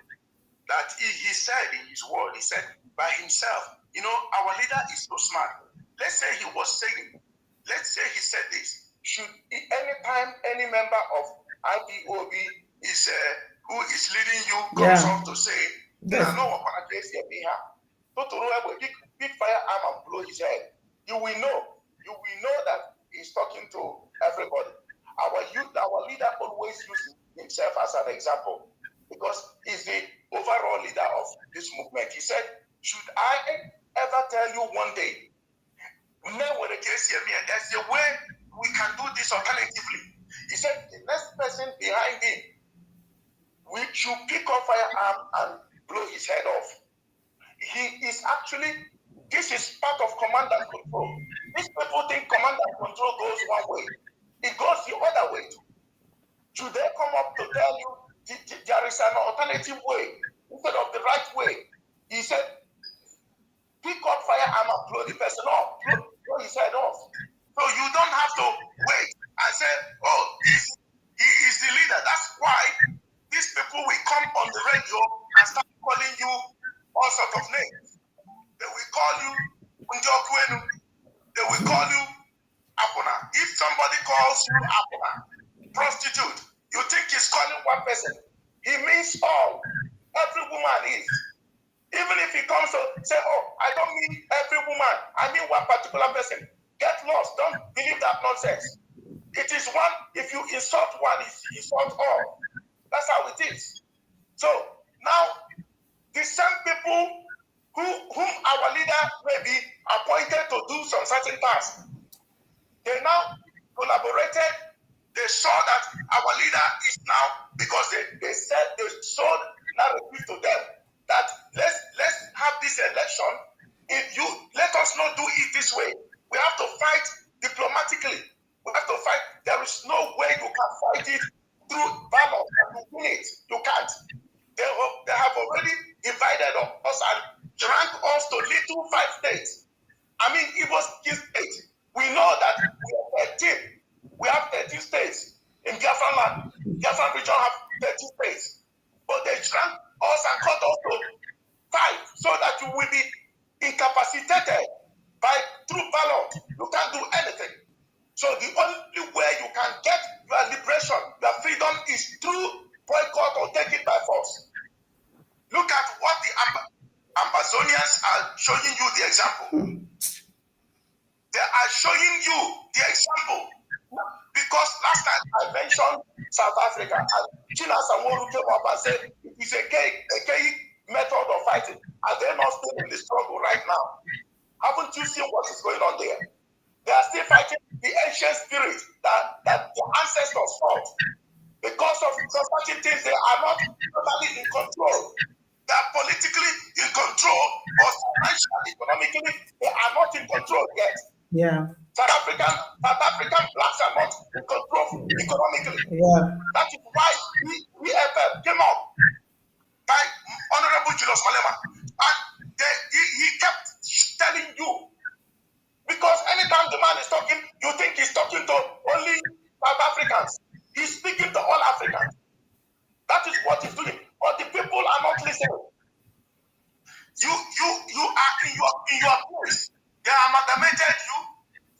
That he said in his word, he said by himself, our leader is so smart. Let's say he said this, should anytime any member of IPOB is who is leading you comes up to say, there are no opportunities here. Big firearm and blow his head. You will know that he's talking to everybody. Our leader always uses himself as an example because he's the overall leader of this movement. He said, should I ever tell you one day, there's a way we can do this alternatively. He said, the next person behind him, we should pick up firearm and blow his head off. He is actually, this is part of command and control. These people think command and control goes one way. It goes the other way. Should they come up to tell you there is an alternative way instead of the right way? He said, pick up firearm and blow the person off, blow his head off. So you don't have to wait and say, oh, he is the leader. That's why these people will come on the radio and start calling you all sorts of names. They will call you Unjokwenu. They will call you Apuna. If somebody calls you Apuna, prostitute, you think he's calling one person. He means all. Every woman is. Even if he comes to say, oh, I don't mean every woman, I mean one particular person. Get lost. Don't believe that nonsense. It is one, if you insult one, you insult all. That's how it is. So now, the same people whom our leader may be appointed to do some certain tasks, they now collaborated. They saw that our leader is now, because they said they sold narrative to them that let's have this election. If you let us not do it this way, we have to fight diplomatically. We have to fight. There is no way you can fight it through ballot and win it. You can't. They have already divided us and drank us to little 5 states. I mean, it was this state. We know that we have 13. We have 13 states in Biafran land. Biafran region have 13 states. But they drank us and cut us to 5 so that you will be incapacitated through ballot. You can't do anything. So the only way you can get your liberation, your freedom is through boycott or take it by force. Look at what the Amazonians are showing you the example. They are showing you the example. Because last time I mentioned South Africa, and China Samoru came up and said it is a gay method of fighting? Are they not still in the struggle right now? Haven't you seen what is going on there? They are still fighting the ancient spirit that the ancestors fought. Because of certain things, they are not totally in control. They are politically in control, but financially, economically, they are not in control yet. Yeah. South African blacks are not in control economically. Yeah. That is why EFF came up by Honorable Julius Malema, and he kept telling you, because anytime the man is talking, you think he's talking to only South Africans. He's speaking to all Africans. That is what he's doing. But the people are not listening. You are in your place. They amalgamated you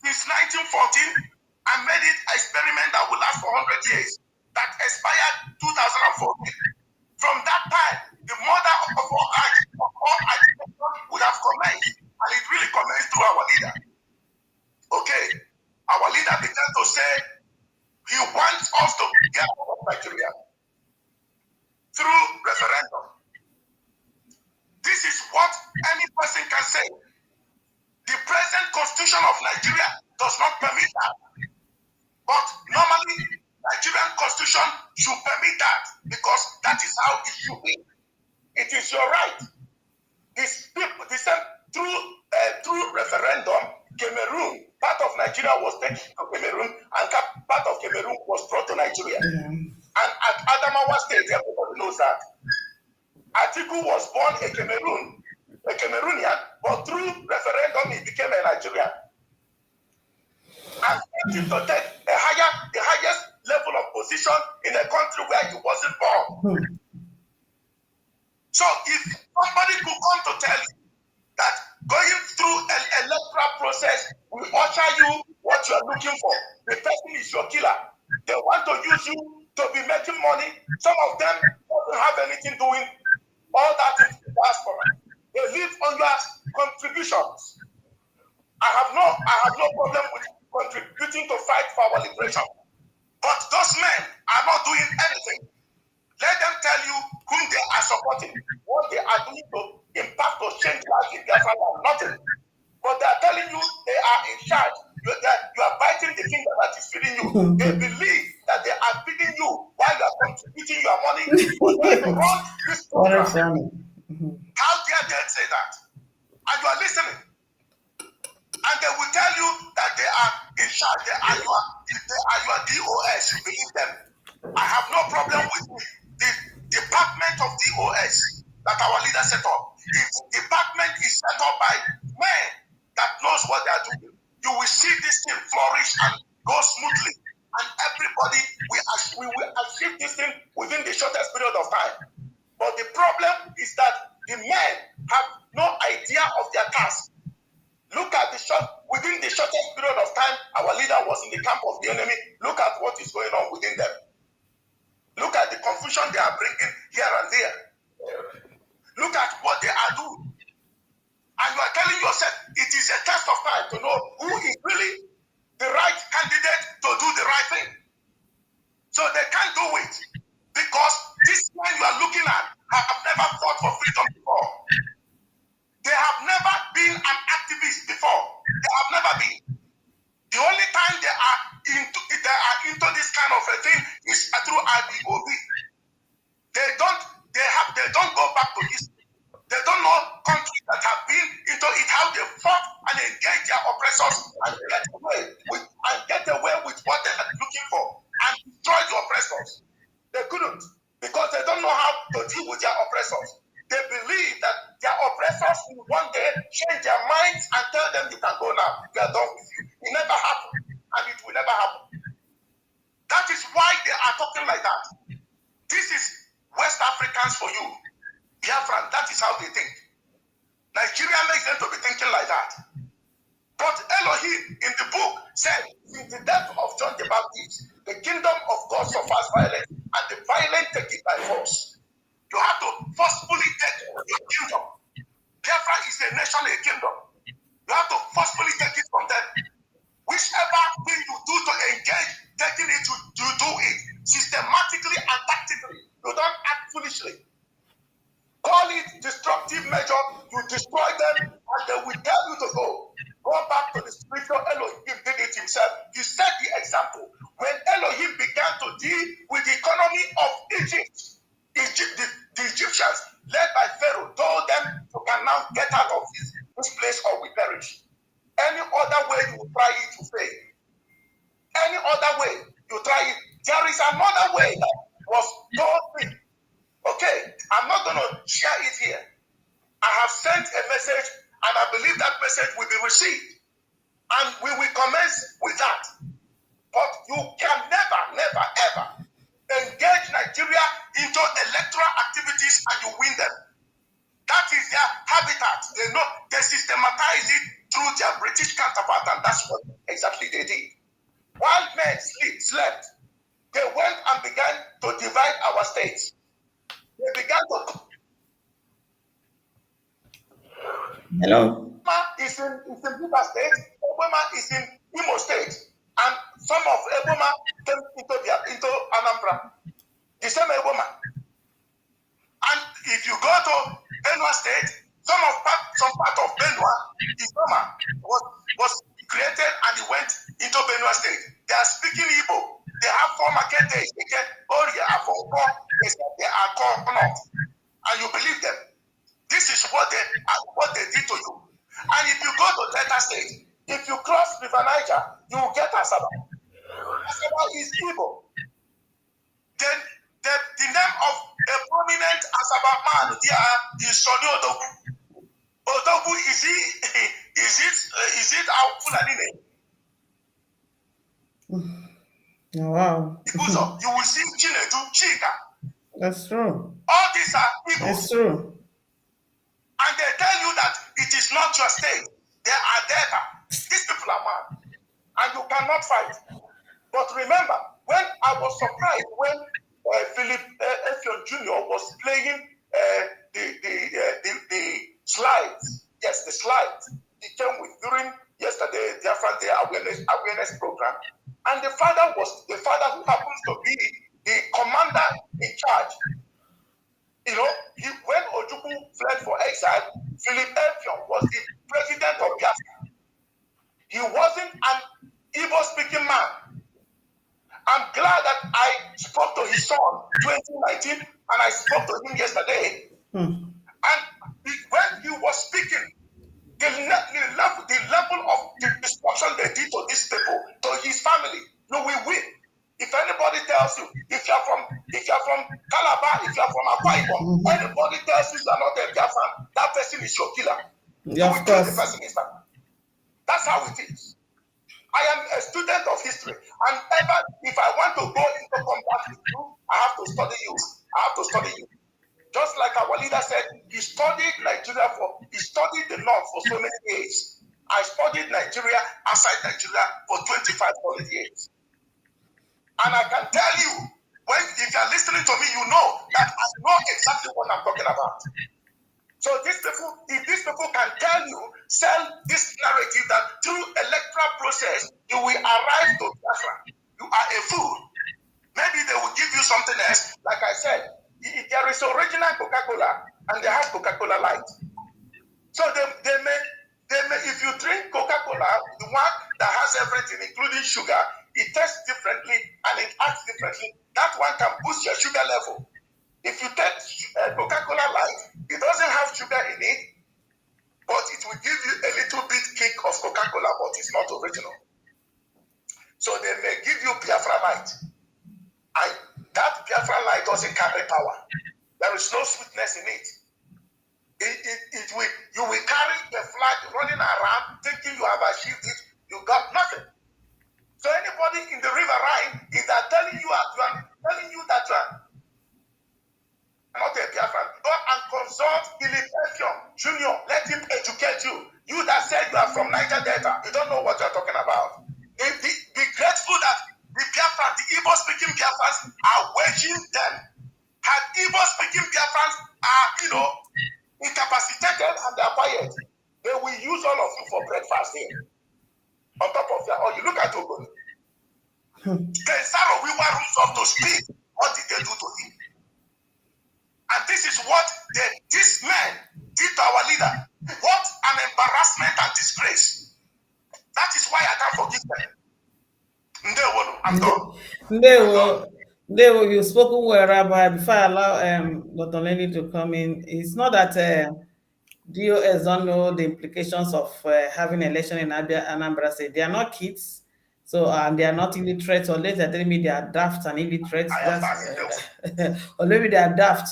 since 1914 and made it an experiment that will last for 100 years. That expired 2014. From that time, the mother of all agitation would have commenced, and it really commenced through our leader. Okay, our leader began to say he wants us to get out of Nigeria through referendum. This is what any person can say. The present constitution of Nigeria does not permit that. But normally, Nigerian constitution should permit that because that is how it should be. It is your right. Through referendum, Cameroon, part of Nigeria was taken to Cameroon, and part of Cameroon was brought to Nigeria. Yeah. And at Anambra State, everybody knows that. Atiku was born a Cameroonian, but through referendum, he became a Nigerian. And he to take the highest level of position in a country where he wasn't born. So if somebody could come to tell you that going through an electoral process will usher you what you are looking for, the person is your killer. They want to use you to be making money. Some of them don't have anything doing. All that is diaspora. They live on your contributions. I have no problem with contributing to fight for our liberation. But those men are not doing anything. Let them tell you whom they are supporting, what they are doing to impact or change life in Biafran, nothing. But they are telling you they are in charge. You are biting the finger that is feeding you. They believe that they are feeding you while you are contributing your money for them to run this program. How dare they say that? And you are listening. And they will tell you that they are in charge. They are your DOS. You believe them. I have no problem with the department of DOS that our leader set up. If the department is set up by men that knows what they are doing, you will see this thing flourish and go smoothly. And everybody will achieve this thing within the shortest period of time. But the problem is that the men have no idea of their task. Look at within the shortest period of time, our leader was in the camp of the enemy. Look at what is going on within them. Look at the confusion they are bringing here and there. Look at what they are doing. And you are telling yourself, it is a test of time to know who is really the right candidate to do the right thing. So they can't do it. Because these men you are looking at have never fought for freedom before. They have never been an activist before. They have never been. The only time they are into this kind of a thing is through IBOB. They don't go back to history. They don't know countries that have been into it, how they fought and engaged their oppressors and get away with what they are looking for and destroy the oppressors. They couldn't, because they don't know how to deal with their oppressors. They believe that their oppressors will one day change their minds and tell them you can go now. We are done with you. It never happened, and it will never happen. That is why they are talking like that. This is West Africans for you. Biafran, that is how they think. Nigeria makes them to be thinking like that. But Elohim in the book said, since the death of John the Baptist, the kingdom of God suffers violence, and the violent take it by force. You have to forcefully take your kingdom. Biafra is a nation, a kingdom. You have to forcefully take it from them. Whichever thing you do to engage, taking it to do it systematically and tactically. You don't act foolishly. Call it the way you try it to fail. Any other way you try it. There is another way that was told me. Okay, I'm not going to share it here. I have sent a message, and I believe that message will be received. And we will commence with that. But you can never, ever engage Nigeria into electoral activities and you win them. That is their habitat. They systematize it through their British counterpart, and that's what exactly they did. While men slept, they went and began to divide our states. They began to. Hello. Obama is in Biafra State. Obama is in Imo State, and some of Obama came into Anambra. The same Obama. And if you go to Benue State, some part of Benue, Obama was created and he went into Benue State. They are speaking Igbo. They have 4 market days. They get Oria, Afonko. They say they are corrupt, and you believe them. This is what they did to you. And if you go to Delta State, if you cross River Niger, you will get Asaba. Asaba is Igbo. Then the name of a prominent Asaba man there is Soni Odogu. Odogu is it our Fulani name? Oh, wow. You will see Chinedu, Chika. That's true. All these are Igbo. That's true. And they tell you that it is not your state. They are data. These people are mad. And you cannot fight. But remember, when I was surprised when Philip Effiong Jr. was playing the slides. Yes, the slides. He came with during yesterday Biafran Day awareness program. And the father who happens to be the commander in charge. You know, when Ojukwu fled for exile, Philip Effiong was the president of Biafra. He wasn't an Igbo-speaking man. I'm glad that I spoke to his son 2019, and I spoke to him yesterday. And when he was speaking, the level of the destruction they did to these people, to his family, you will win. If anybody tells you, if you're from Calabar, if you're from Akwa Ibom, anybody tells you are not a Biafran, that person is your killer. Yeah, of course. The person is back. That's how it is. I am a student of history, and if I want to go into combat with you, I have to study you. Just like our leader said, he studied the North for so many years. I studied Nigeria outside Nigeria for 25 solid years. And I can tell you, if you're listening to me, you know that I know exactly what I'm talking about. So if these people can sell this narrative that through electoral process, you will arrive to Biafra, you are a fool. Maybe they will give you something else. Like I said, there is original Coca-Cola and they have Coca-Cola Light. So they may, if you drink Coca-Cola, the one that has everything, including sugar, it tastes differently and it acts differently. That one can boost your sugar level. If you take Coca-Cola Light, it doesn't have sugar in it, but it will give you a little bit kick of Coca-Cola, but it's not original. So they may give you Biafra Light. And that Biafra Light doesn't carry power. There is no sweetness in it. You will carry the flag running around thinking you have achieved it. You got nothing. So anybody in the River Rhine is telling you that you are not a Biafran. Go and consult Philip Effiong Jr. Let him educate you. You that said you are from Niger Delta, you don't know what you're talking about. Be grateful that the Biafran, the Igbo-speaking Biafrans are waging them. Had Igbo-speaking Biafrans are, incapacitated and they are quiet, they will use all of you for breakfast here. On top of that, or you look at Ogun. Kensaro, we were roots up to speak. What did they do to him? And this is what this man did to our leader. What an embarrassment and disgrace. That is why I can't forgive them. I'm done. Ndewo, you've spoken well, Rabbi. Before I allow Dr. Nelly to come in, it's not that DOS don't know the implications of having election in Anambra State. They are not kids, so and they are not illiterate. Unless they're telling me they are daft and illiterate. That's or maybe they are daft.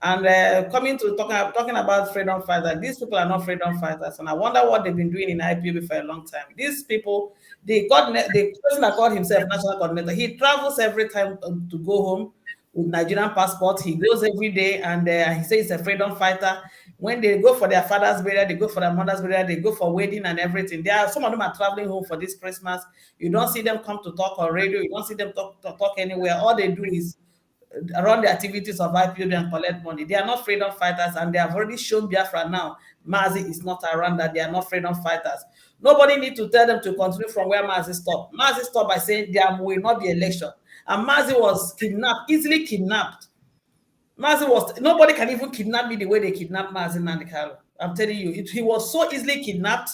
And coming to talking about freedom fighters, these people are not freedom fighters, and I wonder what they've been doing in IPOB for a long time. These people, the person that called himself national coordinator, he travels every time to go home with Nigerian passport. He goes every day, and he says he's a freedom fighter. When they go for their father's burial, they go for their mother's burial, they go for wedding and everything. Some of them are traveling home for this Christmas. You don't see them come to talk on radio. You don't see them talk anywhere. All they do is run the activities of IPOB and collect money. They are not freedom fighters, and they have already shown Biafra now. Mazi is not around, that they are not freedom fighters. Nobody need to tell them to continue from where Mazi stopped. Mazi stopped by saying there will not be election. And Mazi was kidnapped, easily kidnapped. Nobody can even kidnap me the way they kidnapped Mazi Nandikaro. I'm telling you, he was so easily kidnapped.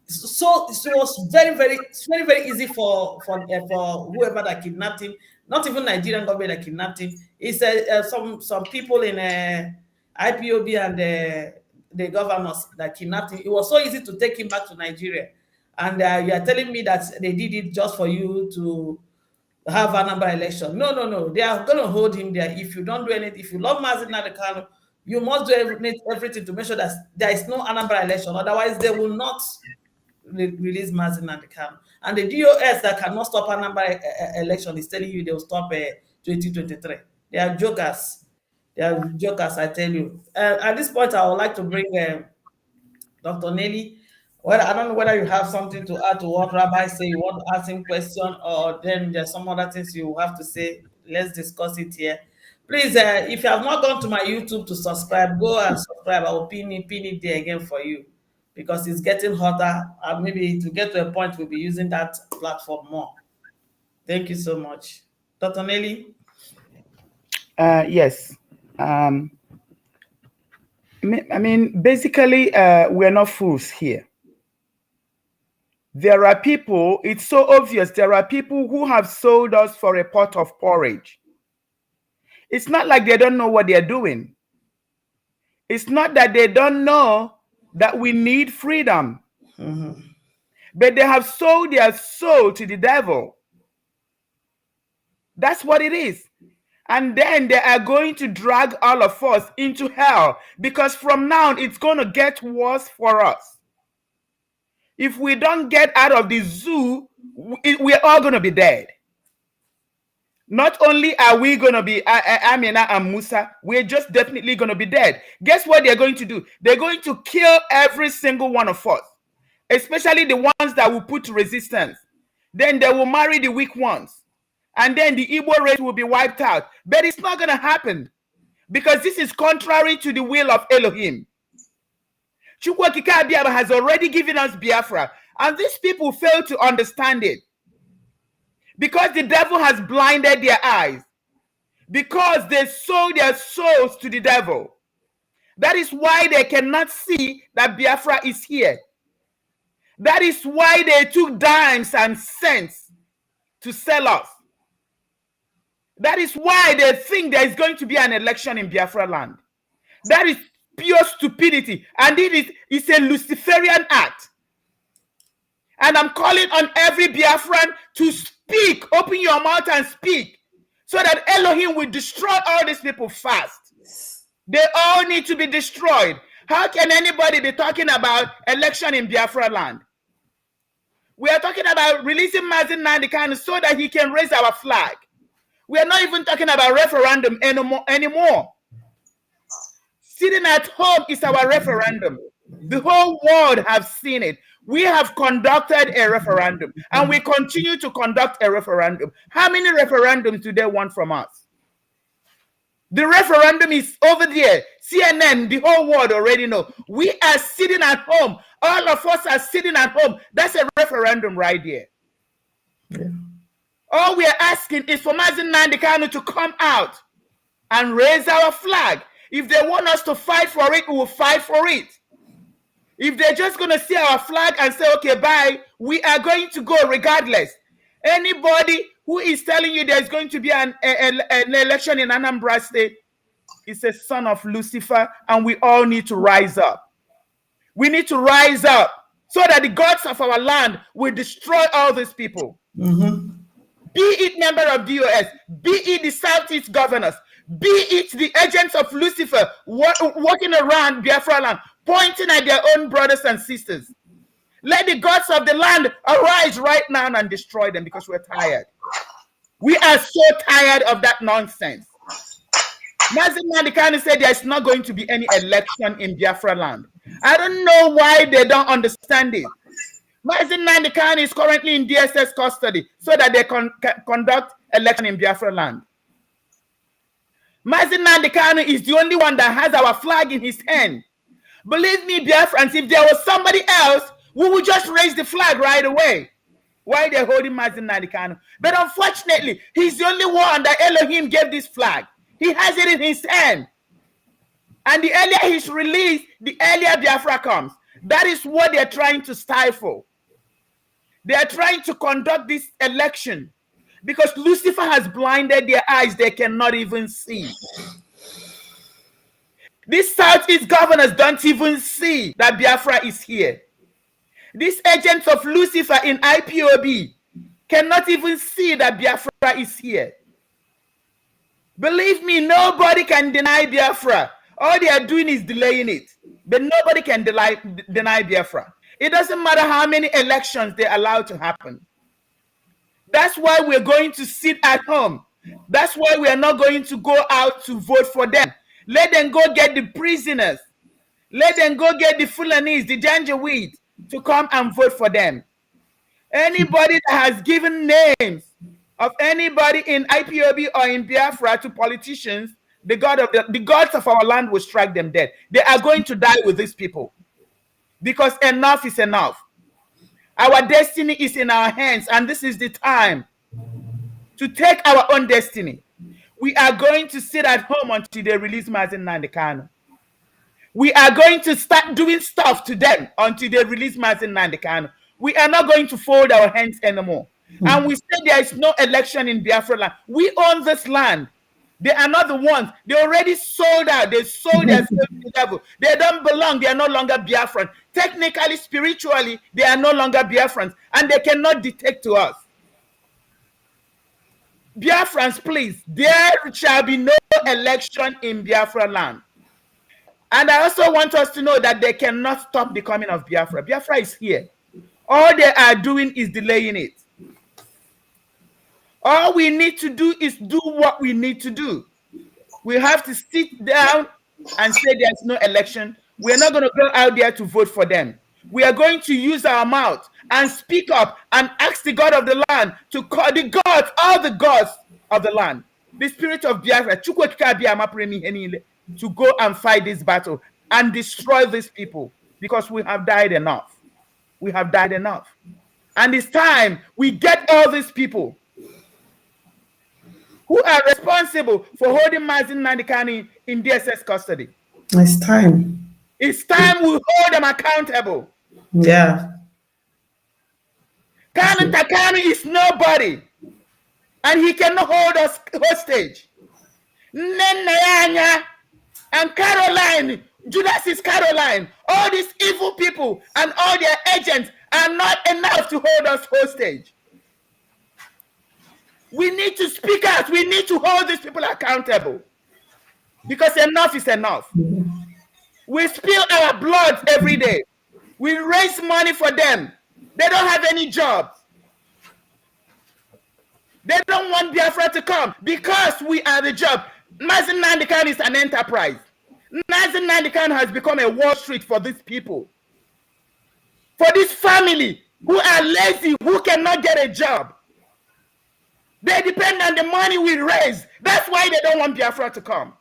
So it was very easy for whoever that kidnapped him. Not even Nigerian government that kidnapped him. It's some people in IPOB and the governors that kidnapped him. It was so easy to take him back to Nigeria. And you are telling me that they did it just for you to have Anambra election. No. They are going to hold him there. If you don't do anything, if you love Mazi Nandikaro, you must do everything to make sure that there is no Anambra election. Otherwise, they will not release Mazi Nandikaro. And the DOS that cannot stop Anambra election is telling you they will stop 2023. They are jokers. They are jokers, I tell you. At this point, I would like to bring Dr. Nelly. Well, I don't know whether you have something to add to what Rabbi say. You want to ask him question, or then there's some other things you have to say. Let's discuss it here. Please, if you have not gone to my YouTube to subscribe, go and subscribe. I will pin it there again for you, because it's getting hotter, and maybe to get to a point we'll be using that platform more. Thank you so much. Dr. Nelly? Yes. I mean, basically, we're not fools here. There are people, it's so obvious, there are people who have sold us for a pot of porridge. It's not like they don't know what they're doing. It's not that they don't know that we need freedom. But they have sold their soul to the devil. That's what it is. And then they are going to drag all of us into hell, because from now it's going to get worse for us. If we don't get out of the zoo, we're all going to be dead. Not only are we going to be Amina and Musa, we're just definitely going to be dead. Guess what they're going to do? They're going to kill every single one of us, especially the ones that will put resistance. Then they will marry the weak ones. And then the Igbo race will be wiped out. But it's not going to happen, because this is contrary to the will of Elohim. Chukwokika Abiyama has already given us Biafra, and these people fail to understand it, because the devil has blinded their eyes, because they sold their souls to the devil. That is why they cannot see that Biafra is here. That is why they took dimes and cents to sell us. That is why they think there is going to be an election in Biafra land. That is pure stupidity, and it's a Luciferian act. And I'm calling on every Biafran to speak. Open your mouth and speak, so that Elohim will destroy all these people fast. They all need to be destroyed. How can anybody be talking about election in Biafra land? We are talking about releasing Mazi Nandikaro so that he can raise our flag. We are not even talking about referendum anymore. Sitting at home is our referendum. The whole world have seen it. We have conducted a referendum, and we continue to conduct a referendum. How many referendums do they want from us? The referendum is over there. CNN, the whole world already know. We are sitting at home. All of us are sitting at home. That's a referendum right there. Yeah. All we are asking is for Mazi Nandikaro to come out and raise our flag. If they want us to fight for it, we will fight for it. If they're just going to see our flag and say, okay, bye, we are going to go regardless. Anybody who is telling you there's going to be an election in Anambra State is a son of Lucifer, and we all need to rise up. We need to rise up so that the gods of our land will destroy all these people. Be it member of DOS, be it the Southeast governors, be it the agents of Lucifer walking around Biafra land, pointing at their own brothers and sisters. Let the gods of the land arise right now and destroy them, because we're tired. We are so tired of that nonsense. Mazi Nnamdi Kanu said there's not going to be any election in Biafra land. I don't know why they don't understand it. Mazi Nnamdi Kanu is currently in DSS custody so that they can conduct election in Biafra land. Mazi Nnamdi Kanu is the only one that has our flag in his hand. Believe me, Biafrans, if there was somebody else, we would just raise the flag right away. Why they're holding Mazi Nnamdi Kanu? But unfortunately, he's the only one that Elohim gave this flag. He has it in his hand. And the earlier he's released, the earlier Biafra comes. That is what they're trying to stifle. They are trying to conduct this election because Lucifer has blinded their eyes. They cannot even see. These Southeast governors don't even see that Biafra is here. These agents of Lucifer in IPOB cannot even see that Biafra is here. Believe me, nobody can deny Biafra. All they are doing is delaying it. But nobody can deny Biafra. It doesn't matter how many elections they allow to happen. That's why we're going to sit at home. That's why we are not going to go out to vote for them. Let them go get the prisoners. Let them go get the Fulanese, the Janjaweed, to come and vote for them. Anybody that has given names of anybody in IPOB or in Biafra to politicians, the gods of our land will strike them dead. They are going to die with these people because enough is enough. Our destiny is in our hands, and this is the time to take our own destiny. We are going to sit at home until they release Mazi Nnamdi Kanu. We are going to start doing stuff to them until they release Mazi Nnamdi Kanu. We are not going to fold our hands anymore. And we say there is no election in Biafra land. We own this land. They are not the ones. They already sold out. They sold their to the devil. They don't belong. They are no longer Biafran. Technically, spiritually, they are no longer Biafrans. And they cannot dictate to us. Biafrans, please, there shall be no election in Biafra land. And I also want us to know that they cannot stop the coming of Biafra. Biafra is here. All they are doing is delaying it. All we need to do is do what we need to do. We have to sit down and say there's no election. We're not going to go out there to vote for them. We are going to use our mouth and speak up and ask the God of the land to call the gods, all the gods of the land, the spirit of Biafra, to go and fight this battle and destroy these people, because we have died enough. We have died enough. And it's time we get all these people who are responsible for holding Mazi Nnamdi Kanu in DSS custody. It's time. It's time we hold them accountable. Yeah. Kanu Takanu is nobody. And he cannot hold us hostage. Nenayanya and Caroline, Judas is Caroline. All these evil people and all their agents are not enough to hold us hostage. We need to speak out. We need to hold these people accountable. Because enough is enough. We spill our blood every day. We raise money for them. They don't have any jobs. They don't want Biafra to come because we are the job. Mazi Nnamdi Kanu is an enterprise. Mazi Nnamdi Kanu has become a Wall Street for these people. For this family who are lazy, who cannot get a job. They depend on the money we raise. That's why they don't want Biafra to come.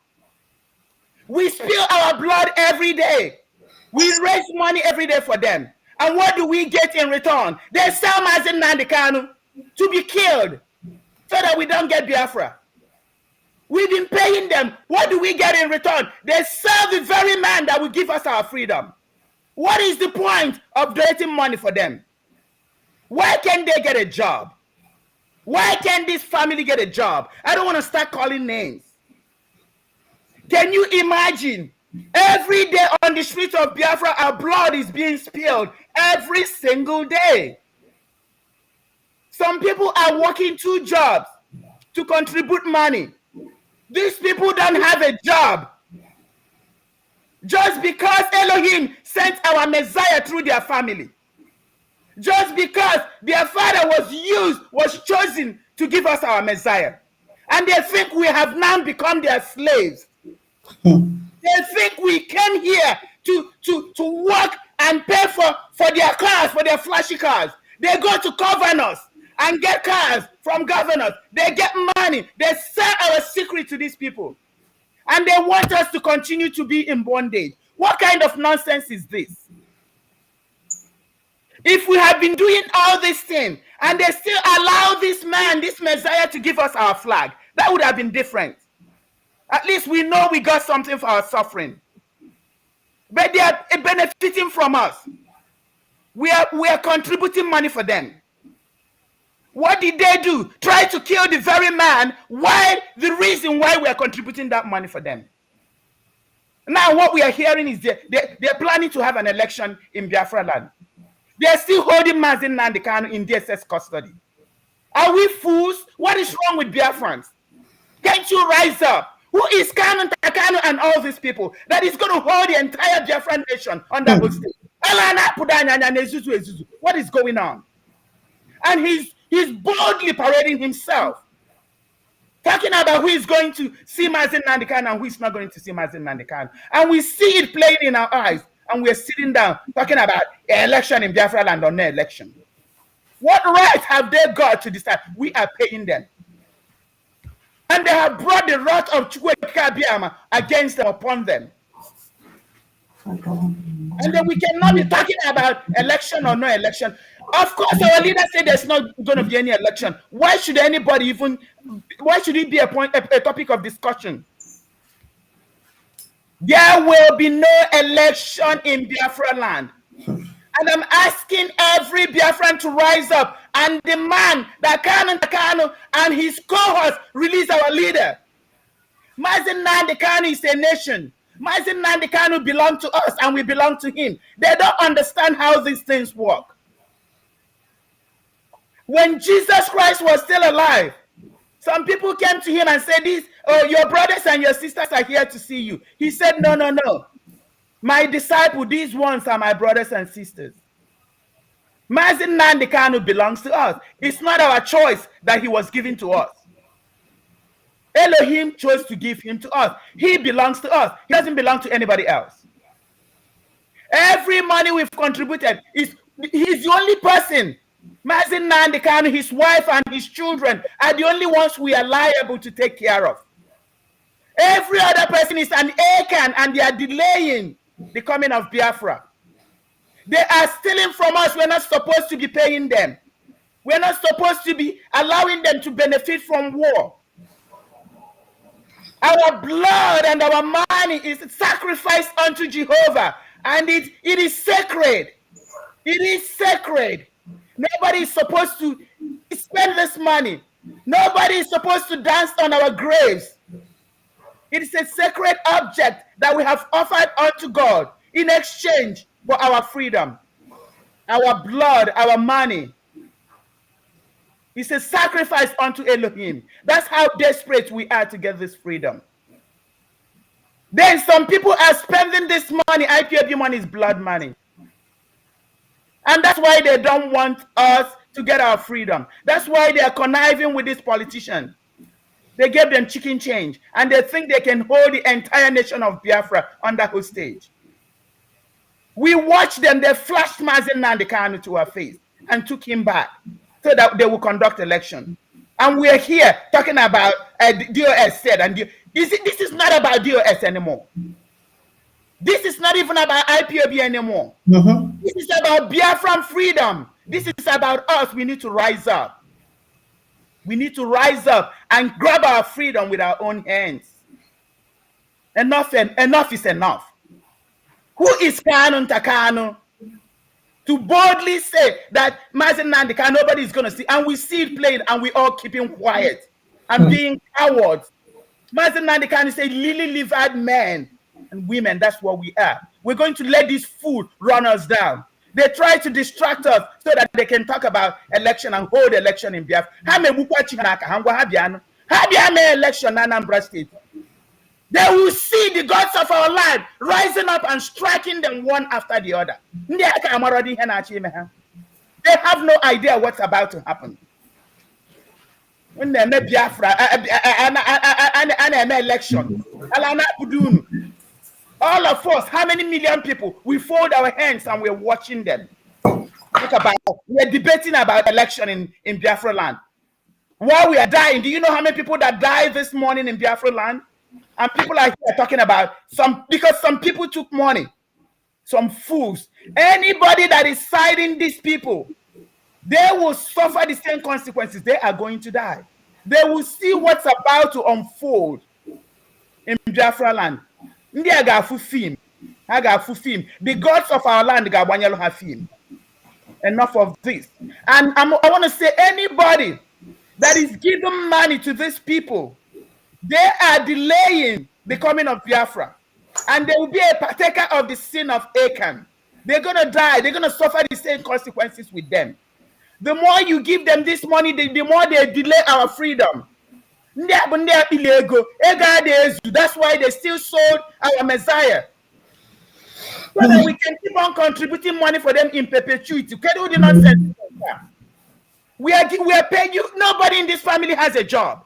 We spill our blood every day. We raise money every day for them. And what do we get in return? They sell Mazi Nnamdi Kanu to be killed so that we don't get Biafra. We've been paying them. What do we get in return? They sell the very man that will give us our freedom. What is the point of donating money for them? Why can't they get a job? Why can't this family get a job? I don't want to start calling names. Can you imagine Every day on the streets of Biafra, our blood is being spilled every single day. Some people are working 2 jobs to contribute money. These people don't have a job. Just because Elohim sent our Messiah through their family. Just because their father was chosen to give us our Messiah. And they think we have now become their slaves. They think we came here to work and pay for their cars, for their flashy cars. They go to governors and get cars from governors. They get money. They sell our secret to these people. And they want us to continue to be in bondage. What kind of nonsense is this? If we have been doing all this thing and they still allow this man, this Messiah, to give us our flag, that would have been different. At least we know we got something for our suffering. But they are benefiting from us. We are contributing money for them. What did they do? Try to kill the very man, while the reason why we are contributing that money for them. Now what we are hearing is they're planning to have an election in Biafra land. They're still holding Mazen Nnamdi Kanu in DSS custody. Are we fools? What is wrong with Biafrans? Can't you rise up? Who is Kanu Takanu and all these people that is going to hold the entire Biafran nation under hostage? What is going on? And he's boldly parading himself, talking about who is going to see Mazen Nnamdi Kanu and who is not going to see Mazen Nnamdi Kanu. And we see it playing in our eyes, and we're sitting down talking about an election in Biafra land or no election. What right have they got to decide? We are paying them. And they have brought the wrath of Chukwuemeka Abiyama against them upon them. And then we cannot be talking about election or no election. Of course, our leader said there's not going to be any election. Why should anybody even, why should it be a topic of discussion? There will be no election in Biafra land. And I'm asking every Biafran to rise up and demand that Kanu and his cohorts release our leader. Mazen Nnamdi Kanu is a nation. Mazen Nnamdi Kanu belongs to us and we belong to him. They don't understand how these things work. When Jesus Christ was still alive, some people came to him and said, your brothers and your sisters are here to see you. He said, no. My disciple, these ones are my brothers and sisters. Mazen Nnamdi Kanu belongs to us. It's not our choice that he was given to us. Elohim chose to give him to us. He belongs to us. He doesn't belong to anybody else. Every money we've contributed, he's the only person. Mazen Nnamdi Kanu, his wife and his children are the only ones we are liable to take care of. Every other person is an Akan and they are delaying the coming of Biafra. They are stealing from us. We're not supposed to be paying them. We're not supposed to be allowing them to benefit from war. Our blood and our money is sacrificed unto Jehovah, and it is sacred. It is sacred. Nobody is supposed to spend this money. Nobody is supposed to dance on our graves. It is a sacred object that we have offered unto God in exchange for our freedom, our blood, our money. It's a sacrifice unto Elohim. That's how desperate we are to get this freedom. Then some people are spending this money. IPOB money is blood money. And that's why they don't want us to get our freedom. That's why they are conniving with these politicians. They gave them chicken change, and they think they can hold the entire nation of Biafra under hostage. We watched them. They flashed Mazen Nnamdi Kanu to our face and took him back so that they will conduct election. And we're here talking about DOS said, and this is not about DOS anymore. This is not even about IPOB anymore. This is about Biafran freedom. This is about us. We need to rise up. We need to rise up and grab our freedom with our own hands. Enough is enough. Who is Kanu Takanu to boldly say that Mazen Nnamdi Kanu nobody is going to see, and we see it playing and we all keeping quiet and being cowards? Mazen Nnamdi Kanu is a lily-livered man. and women, that's what we are. We're going to let this fool run us down. They try to distract us so that they can talk about election and hold election in Biafra. Election in Anambra State. They will see the gods of our life rising up and striking them one after the other. They have no idea what's about to happen. When they make Biafra an election, all of us, how many million people, we fold our hands and we're watching them. We're debating about election in Biafra land. While we are dying, do you know how many people that died this morning in Biafra land? And people are here talking about because some people took money, some fools. Anybody that is siding these people, they will suffer the same consequences. They are going to die. They will see what's about to unfold in Biafra land. The gods of our land have film. Enough of this. And I want to say, anybody that is giving money to these people, they are delaying the coming of Biafra. And they will be a partaker of the sin of Achan. They're going to die. They're going to suffer the same consequences with them. The more you give them this money, the more they delay our freedom. That's why they still sold our Messiah. So that we can keep on contributing money for them in perpetuity. We are paying you. Nobody in this family has a job.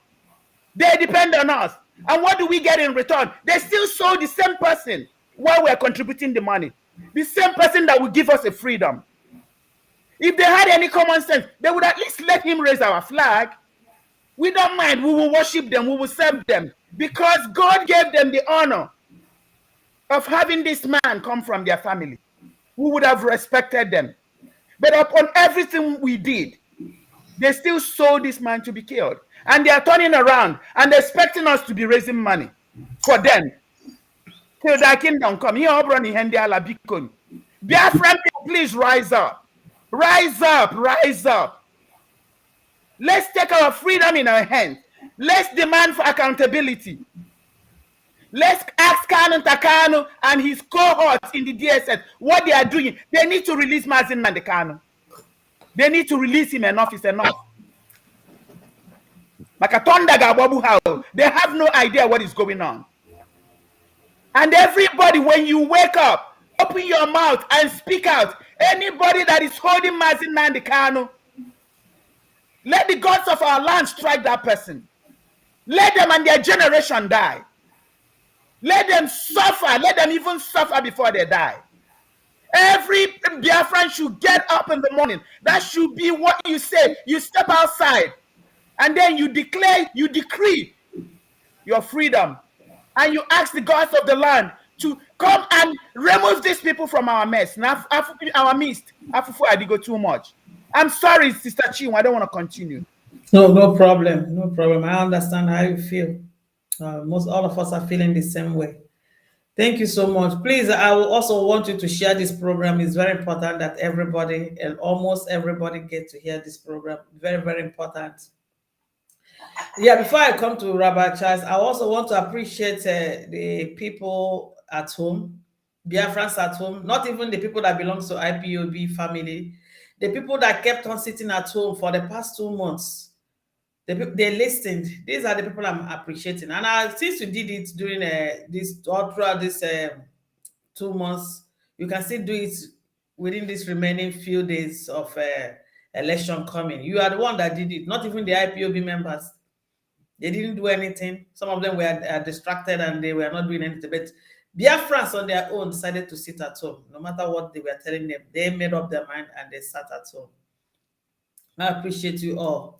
They depend on us. And what do we get in return? They still sold the same person while we're contributing the money. The same person that will give us a freedom. If they had any common sense, they would at least let him raise our flag. We don't mind. We will worship them. We will serve them. Because God gave them the honor of having this man come from their family. We would have respected them. But upon everything we did, they still sold this man to be killed. And they are turning around and expecting us to be raising money for them. Till their kingdom come. Biafran people, please rise up. Rise up, rise up. Let's take our freedom in our hands. Let's demand for accountability. Let's ask Kanu Takano and his cohorts in the DSS what they are doing. They need to release Mazin Mandekano. They need to release him. Enough is enough. They have no idea what is going on. And everybody, when you wake up, open your mouth and speak out. Anybody that is holding Mazin Mandekano, let the gods of our land strike that person. Let them and their generation die. Let them suffer. Let them even suffer before they die. Every Biafran should get up in the morning. That should be what you say. You step outside and then you declare, you decree your freedom. And you ask the gods of the land to come and remove these people from our mess. Now, our midst. I go too much. I'm sorry, Sister Chinwe. I don't want to continue. No problem. No problem. I understand how you feel. All of us are feeling the same way. Thank you so much. Please, I will also want you to share this program. It's very important that everybody and almost everybody get to hear this program. Very, very important. Yeah, before I come to Rabbi Charles, I also want to appreciate the people at home, Biafrans at home, not even the people that belong to IPOB family, the people that kept on sitting at home for the past 2 months. They listened. These are the people I'm appreciating. And since you did it during throughout this 2 months, you can still do it within this remaining few days of election coming. You are the one that did it, not even the IPOB members. They didn't do anything. Some of them were distracted and they were not doing anything. But Biafrans on their own decided to sit at home. No matter what they were telling them, they made up their mind and they sat at home. I appreciate you all.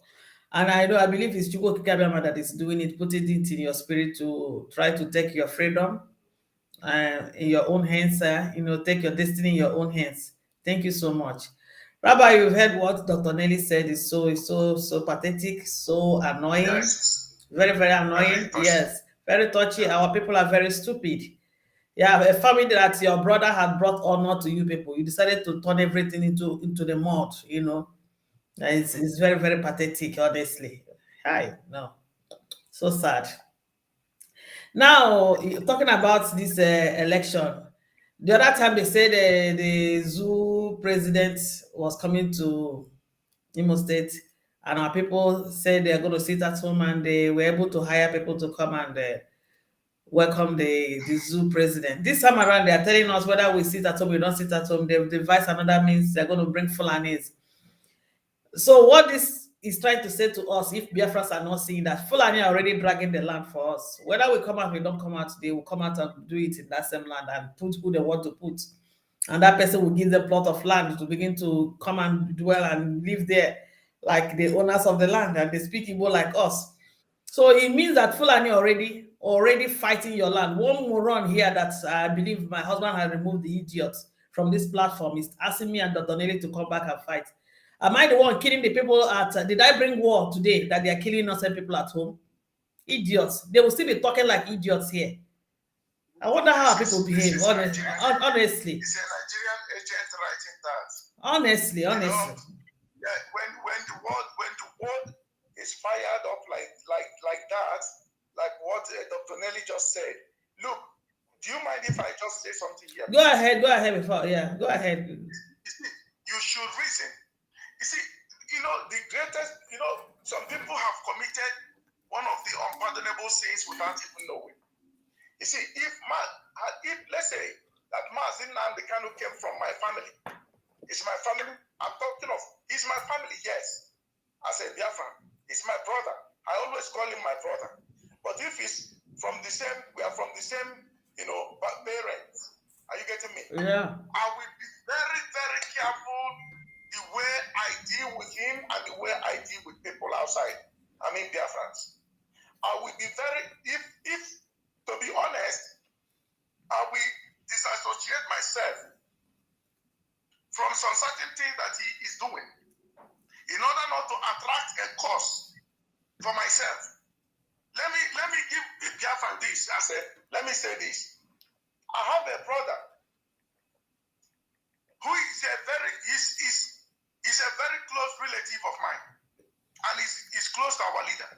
And I believe it's Chukwu Kikabiyama that is doing it, putting it in your spirit to try to take your freedom in your own hands, take your destiny in your own hands. Thank you so much. Rabbi, you've heard what Dr. Nelly said is so pathetic, so annoying. Yes. Very, very annoying. Yes. Very touchy. Our people are very stupid. Yeah, a family that your brother had brought honor to you people. You decided to turn everything into the mud, It's very, very pathetic, honestly. No. So sad. Now, talking about this election, the other time they said the zoo president was coming to Imo State, and our people said they're going to sit at home, and they were able to hire people to come and welcome the zoo president. This time around, they are telling us whether we sit at home, we don't sit at home. They've devised another means. They're going to bring Fulanis. So what this is trying to say to us, if Biafrans are not seeing that Fulani are already dragging the land for us, whether we come out, we don't come out, they will come out and do it in that same land and put who they want to put. And that person will give them plot of land to begin to come and dwell and live there like the owners of the land, and they speak Igbo like us. So it means that Fulani already fighting your land. One moron here that I believe my husband had removed the idiot from this platform is asking me and Dr. Nelly to come back and fight. Am I the one killing the people at? Did I bring war today that they are killing innocent people at home? Idiots. They will still be talking like idiots here. I wonder how people behave. Honestly. It's a Nigerian agent writing that. Honestly. Yeah, when the word is fired up like that, like what Dr. Nelly just said. Look, do you mind if I just say something here? Go ahead before. Yeah, go ahead. You should reason. You see, the greatest, some people have committed one of the unpardonable sins without even knowing. You see, if let's say that Mazin Nandekanu came from my family, it's my family. I'm talking of, he's my family, yes. As a Biafran, he's my brother. I always call him my brother. But if he's from the same, we are from the same, parents. Are you getting me? Yeah. I will be very, very careful the way I deal with him and the way I deal with people outside. I mean, Biafrans. I will be very, if to be honest, I will disassociate myself from some certain things that he is doing in order not to attract a cause for myself. Let me give Biafran this. Let me say this. I have a brother who is a very close relative of mine, and is close to our leader.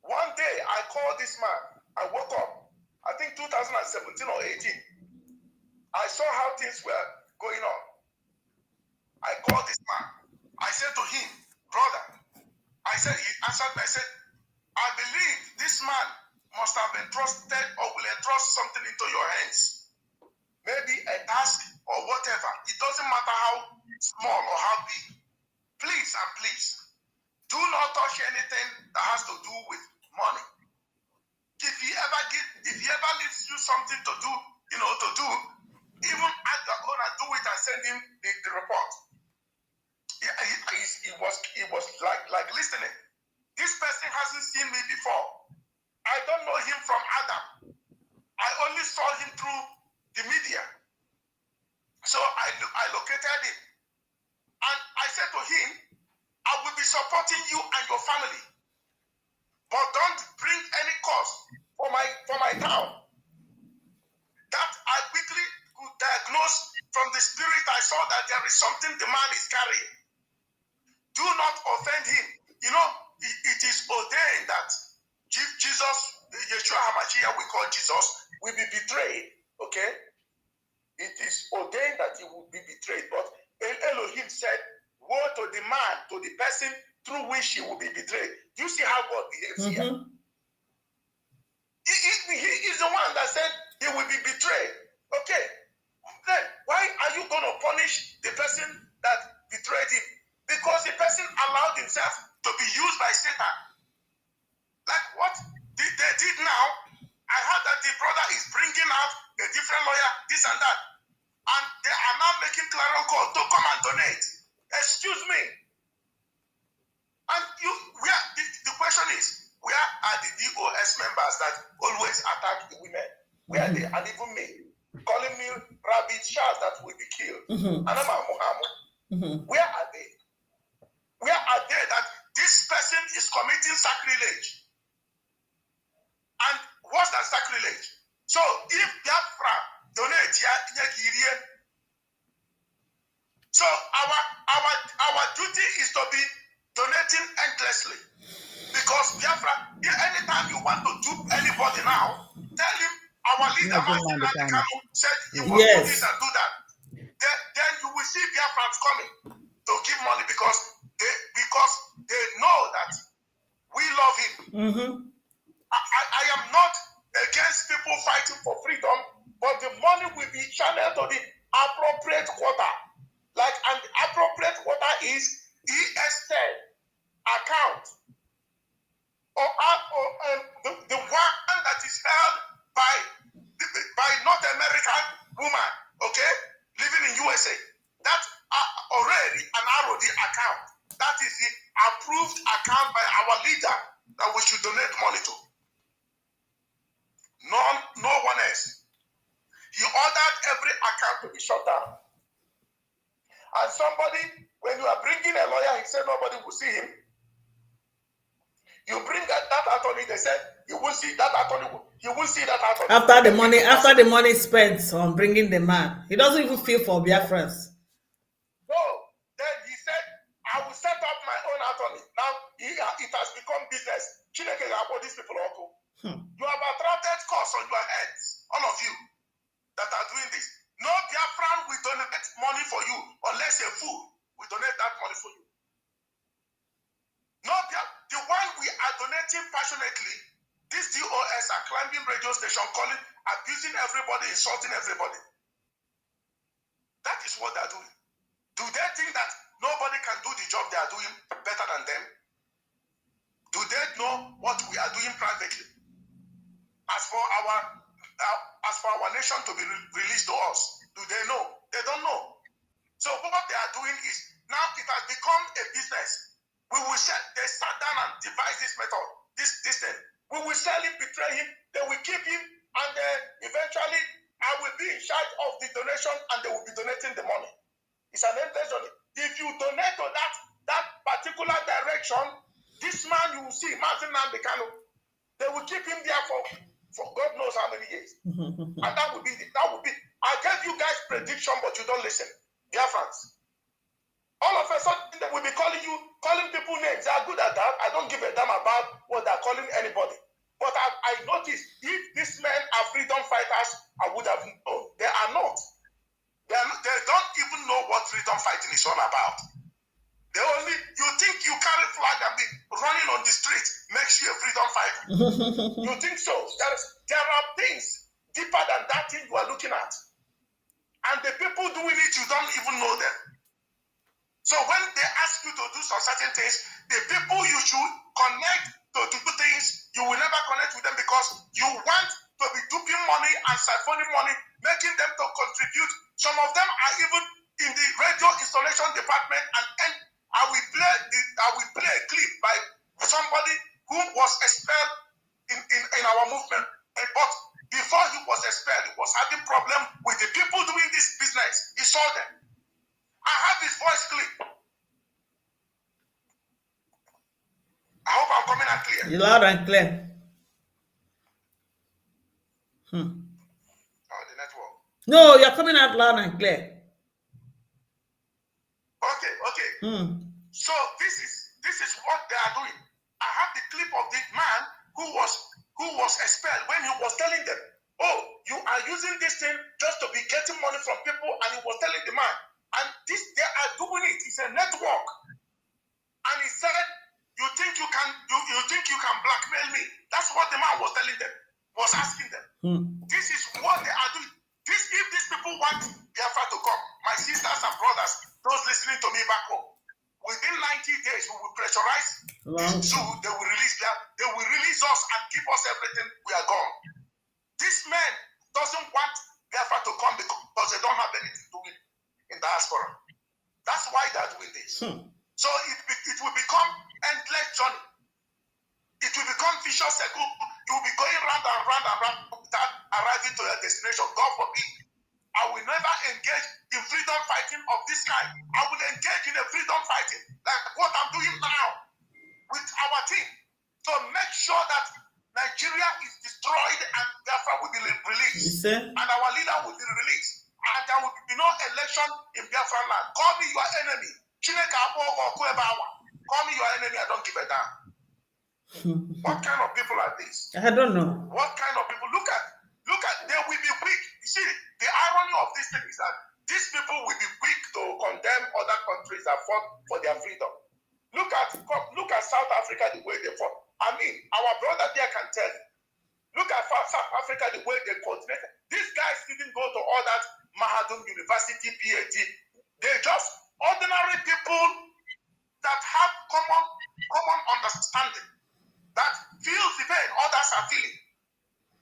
One day I called this man. I woke up, I think 2017 or 18. I saw how things were going on. I called this man. I said to him, brother, he answered me, I said, I believe this man must have entrusted or will entrust something into your hands. Maybe a task or whatever. It doesn't matter how small or how big. Please and please, do not touch anything that has to do with money. If he ever leaves you something to do, even at the owner, do it and send him the report. He was like listening. This person hasn't seen me before. I don't know him from Adam. I only saw him through the media. So I located him. And I said to him, I will be supporting you and your family. But don't bring any cost for my town. That I quickly could diagnose from the spirit. I saw that there is something the man is carrying. Do not offend him. It is ordained that Jesus, Yeshua HaMashiach, we call Jesus, will be betrayed. Okay? It is ordained that he will be betrayed. But Elohim said, woe to the man, to the person through which he will be betrayed. Do you see how God behaves here? He is the one that said he will be betrayed. Okay. Then why are you going to punish the person that betrayed him? Because the person allowed himself to be used by Satan. Like what they did now. I heard that the brother is bringing out a different lawyer, this and that. And they are now making clarion call to come and donate. Excuse me. And the question is, where are the DOS members that always attack the women? Where are they? And even me, calling me rabbit sharks that will be killed. Where are they? Where are they that this person is committing sacrilege? And what's that sacrilege? So if Biafra donate, so our duty is to be donating endlessly. Because Biafra, anytime you want to dupe anybody now, tell him our leader, Martin Nandekano, said he will do this and do that. Then you will see Biafrans coming to give money because they know that we love him. I am not against people fighting for freedom, but the money will be channeled to the appropriate quota. Like an appropriate quota is ES10 account, or the one that is held by North American woman, okay, living in USA. That's already an ROD account. That is the approved account by our leader that we should donate money to. No one else. He ordered every account to be shut down. And somebody, when you are bringing a lawyer, he said nobody will see him. You bring that attorney, they said you will see that attorney. You will see that attorney. After the money spent on bringing the man, he doesn't even feel for Biafrans. No, then he said, I will set up my own attorney. Now it has become business. Chineke about these people also. You have attracted costs on your heads, all of you that are doing this. No Biafran will donate money for you unless a fool will donate that money for you. No, the one we are donating passionately, these DOS are climbing radio station, calling, abusing everybody, insulting everybody. That is what they're doing. Do they think that nobody can do the job they are doing better than them? Do they know what we are doing privately? As for our nation to be released to us, do they know? They don't know. So what they are doing is, now it has become a business. They sat down and devised this method, this thing. We will sell him, betray him, they will keep him, and eventually I will be in charge of the donation and they will be donating the money. It's an endless journey. If you donate to that particular direction, this man you will see, Martin Nandekano, they will keep him there for God knows how many years. And that will be. I gave you guys prediction, but you don't listen. Biafrans. All of a sudden, they will be calling people names. They are good at that. I don't give a damn about what they're calling anybody. But I noticed, if these men are freedom fighters, I would have known. They are not. They don't even know what freedom fighting is all about. You think you carry flag and be running on the street makes you a freedom fighter. You think so? There are things deeper than that thing you are looking at. And the people doing it, you don't even know them. So when they ask you to do some certain things, the people you should connect to do things, you will never connect with them because you want to be duping money and siphoning money, making them to contribute. Some of them are even in the radio installation department, and I will play a clip by somebody who was expelled in our movement. But before he was expelled, he was having problem with the people doing this business. He saw them. I have his voice clip. I hope I'm coming out clear. You're loud and clear. Oh, the network. No, you're coming out loud and clear. Okay. So this is what they are doing. I have the clip of the man who was expelled when he was telling them, "Oh, you are using this thing just to be getting money from people," and he was telling the man. And they are doing it. It's a network. And he said, you think you can blackmail me? That's what the man was telling them, was asking them. This is what they are doing. If these people want Biafra to come, my sisters and brothers, those listening to me back home, within 90 days we will pressurize the zoo. They will release us and give us everything. We are gone. This man doesn't want Biafra to come because they don't have anything to win in diaspora. That's why they're doing this. So it will become endless journey. It will become vicious cycle. You will be going round and round and round without arriving to your destination. God forbid. I will never engage in freedom fighting of this kind. I will engage in a freedom fighting like what I'm doing now with our team to make sure that Nigeria is destroyed and Biafra will be released. And our leader will be released. And there will be no election in Biafran land. Call me your enemy. Call me your enemy. I don't give a damn. What kind of people are these? I don't know. What kind of people? Look at, they will be quick. You see, the irony of this thing is that these people will be quick to condemn other countries that fought for their freedom. Look at South Africa, the way they fought. I mean, our brother there can tell you. Look at South Africa, the way they coordinated. These guys didn't go to all that Mahadum University, PhD. They're just ordinary people that have common understanding, that feels the pain others are feeling.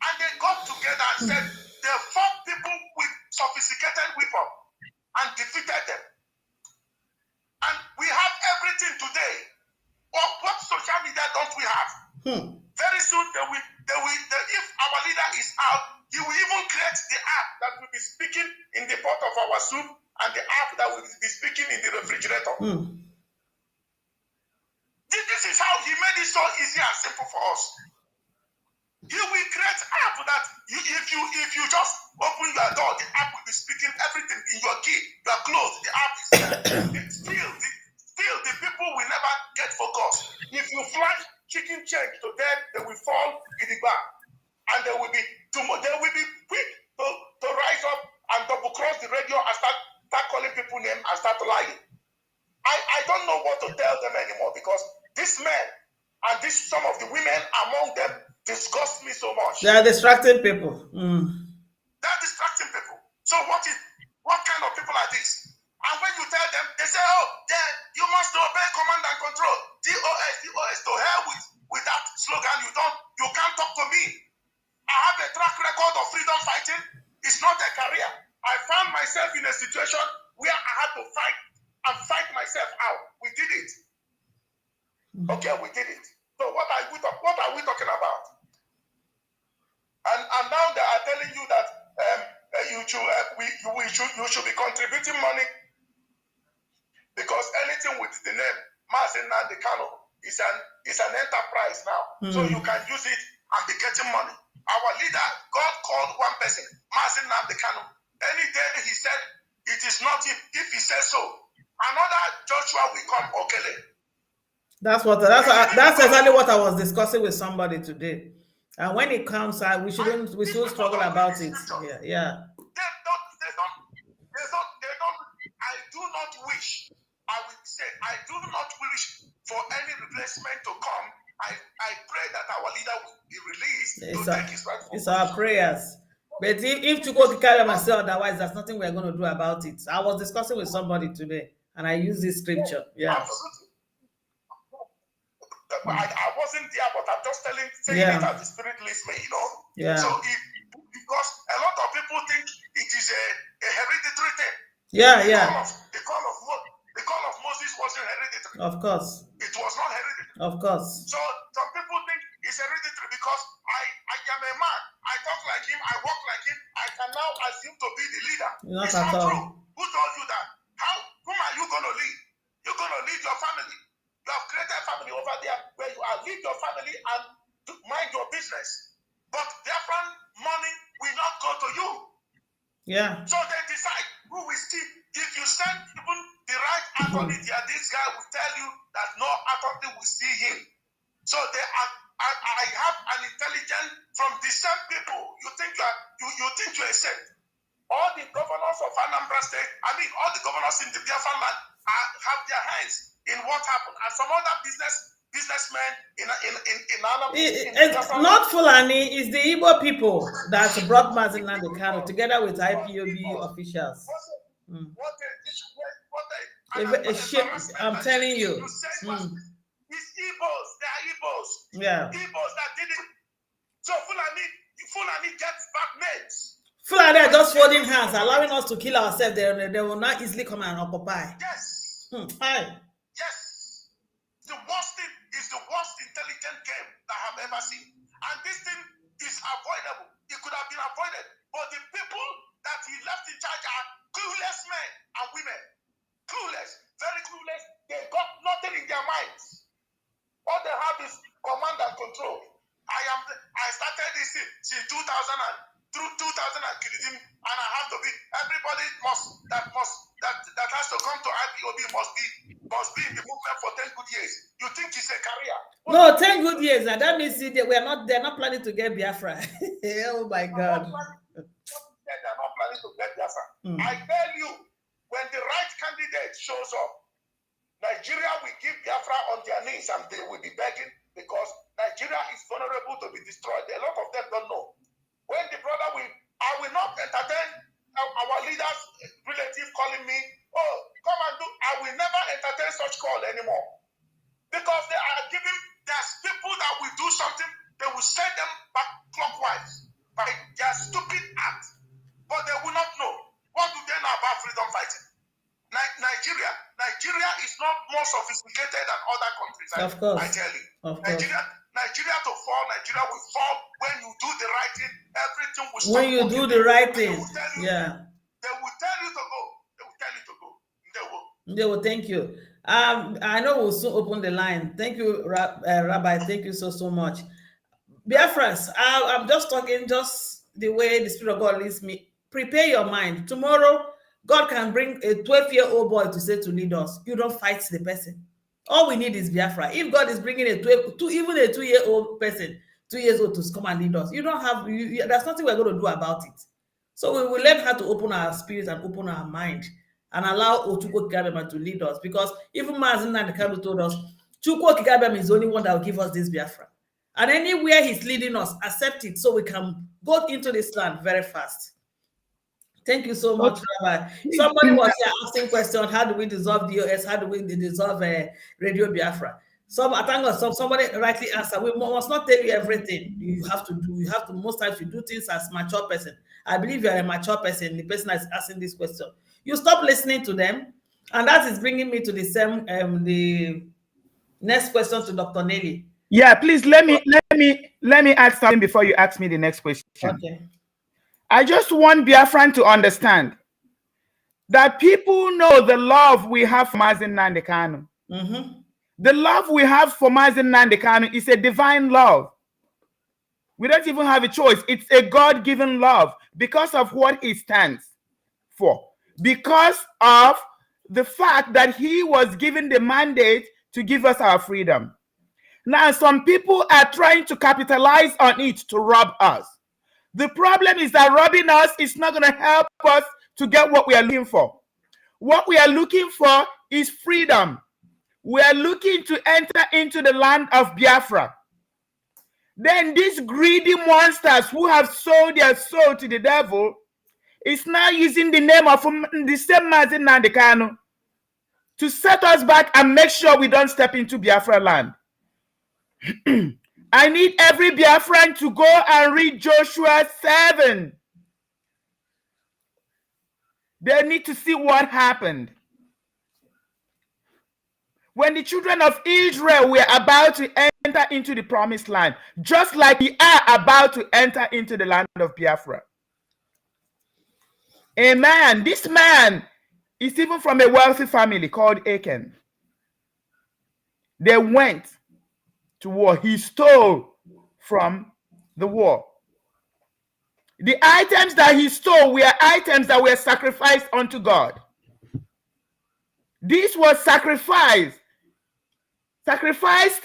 And they got together and said they fought people with sophisticated weapons and defeated them. And we have everything today. What social media don't we have? Very soon, if our leader is out, he will even create the app that will be speaking in the pot of our soup and the app that will be speaking in the refrigerator. This is how he made it so easy and simple for us. He will create app that if you just open your door, the app will be speaking everything in your key, your clothes, the app is there. Still, the people will never get focused. If you flash chicken change to them, they will fall in the back. And they will be quick to rise up and double cross the radio and start calling people names and start lying. I don't know what to tell them anymore, because these men and some of the women among them disgust me so much. They are distracting people. They're distracting people. So what kind of people are these? And when you tell them, they say, oh, then you must obey command and control. DOS, to hell with that slogan. You can't talk to me. I have a track record of freedom fighting. It's not a career. I found myself in a situation where I had to fight myself out. We did it. Okay, we did it. So what are we talking about? And now they are telling you that you should be contributing money, because anything with the name Mazin Nnamdi Kanu is an enterprise now. So you can use it and be getting money. Our leader, God called one person, Mazin Nnamdi Kanu. Any day he said, it is not him. If he says so, another Joshua will come, Okele. That's exactly what I was discussing with somebody today. And when it comes out, we should struggle about it. Yeah. I do not wish for any replacement to come. I pray that our leader will be released to take his rightful It's our prayers. But if to go to carry myself, otherwise there's nothing we're going to do about it. I was discussing with somebody today, and I used this scripture. Yeah. Absolutely. I wasn't there, but I'm just saying it as the Spirit leads me, Yeah. So because a lot of people think it is a hereditary thing. Yeah. The call of Moses wasn't hereditary. Of course. It was not hereditary. Of course. So some people think it's hereditary because I am a man. I talk like him. I walk like him. I can now assume to be the leader. Not it's at not all. true. Who told you that? Whom are you going to lead? You're going to lead your family. You have created a family over there where you are lead your family and mind your business. But Biafran money will not go to you. Yeah. So they decide who will see. If you send even the right attorney there, this guy will tell you that no attorney will see him. So I have an intelligence from the same people. You think you're a saint. All the governors of Anambra State, all the governors in the Biafran land have their hands in what happened, and some other businessmen in Anambra. It's not Fulani, it's the Igbo people that brought Mazin Nnamdi Kanu together with IPOB officials. I'm telling you. It's Igbos, they are Igbos. Yeah. Igbos that did it. So Fulani gets back names. Fulani are just folding hands, allowing us to kill ourselves. They will not easily come and occupy. Yes. Hi. Yes. The worst thing is the worst intelligent game that I have ever seen. And this thing is avoidable. It could have been avoided. But the people that he left in charge are clueless men and women. Clueless. Very clueless. They got nothing in their minds. All they have is command and control. I started this since 2000 and I have to be. Everybody that has to come to IPOB must be in the movement for 10 good years. You think think it's a career? No, 10 good years. And that means they're not planning to get Biafra. Oh my God. They're not planning to get Biafra. I tell you, when the right candidate shows up, Nigeria will give Biafra on their knees and they will be begging because Nigeria is vulnerable to be destroyed. A lot of them don't know. When the brother I will not entertain our leaders, relative calling me, oh, come and do. I will never entertain such call anymore. Because there's people that will do something, they will send them back clockwise by their stupid act. But they will not know. What do they know about freedom fighting? Nigeria is not more sophisticated than other countries. Of course. I tell you. Of course. Nigeria will fall when you do the right thing. Everything will stop. When you do the right thing, yeah. They will tell you to go. They will tell you to go. They will. They will. Thank you. I know we'll soon open the line. Thank you, Rabbi. Thank you so much. Biafrans, I'm just talking just the way the Spirit of God leads me. Prepare your mind. Tomorrow, God can bring a 12-year-old boy to say to lead us. You don't fight the person. All we need is Biafra. If God is bringing even a 2-year-old person, 2 years old to come and lead us, you don't have. There's nothing we're going to do about it. So we will learn how to open our spirit and open our mind and allow Ochukwu Kikabema to lead us. Because even Mazen Nandekano told us, Chukwu Kikabema is the only one that will give us this Biafra. And anywhere he's leading us, accept it so we can go into this land very fast. Thank you so much, Rabbi. Somebody was here asking questions, how do we dissolve DOS? How do we dissolve Radio Biafra? Somebody rightly answered, we must not tell you everything you have to do. Most times you do things as mature person. I believe you're a mature person, the person that's asking this question. You stop listening to them, and that is bringing me to the next question to Dr. Nelly. Yeah, please let me add something before you ask me the next question. Okay. I just want Biafran to understand that people know the love we have for Mazen Nandekano. The love we have for Mazen Nandekano is a divine love. We don't even have a choice. It's a God-given love because of what he stands for. Because of the fact that he was given the mandate to give us our freedom. Now, some people are trying to capitalize on it to rob us. The problem is that robbing us is not going to help us to get what we are looking for. What we are looking for is freedom. We are looking to enter into the land of Biafra. Then these greedy monsters who have sold their soul to the devil is now using the name of the same Mazen Nandekano to set us back and make sure we don't step into Biafra land. I need every Biafran to go and read Joshua 7. They need to see what happened. When the children of Israel were about to enter into the promised land, just like we are about to enter into the land of Biafra. A man, this man is even from a wealthy family called Achan. They went to war. He stole from the war. The items that he stole were items that were sacrificed unto God. This was sacrificed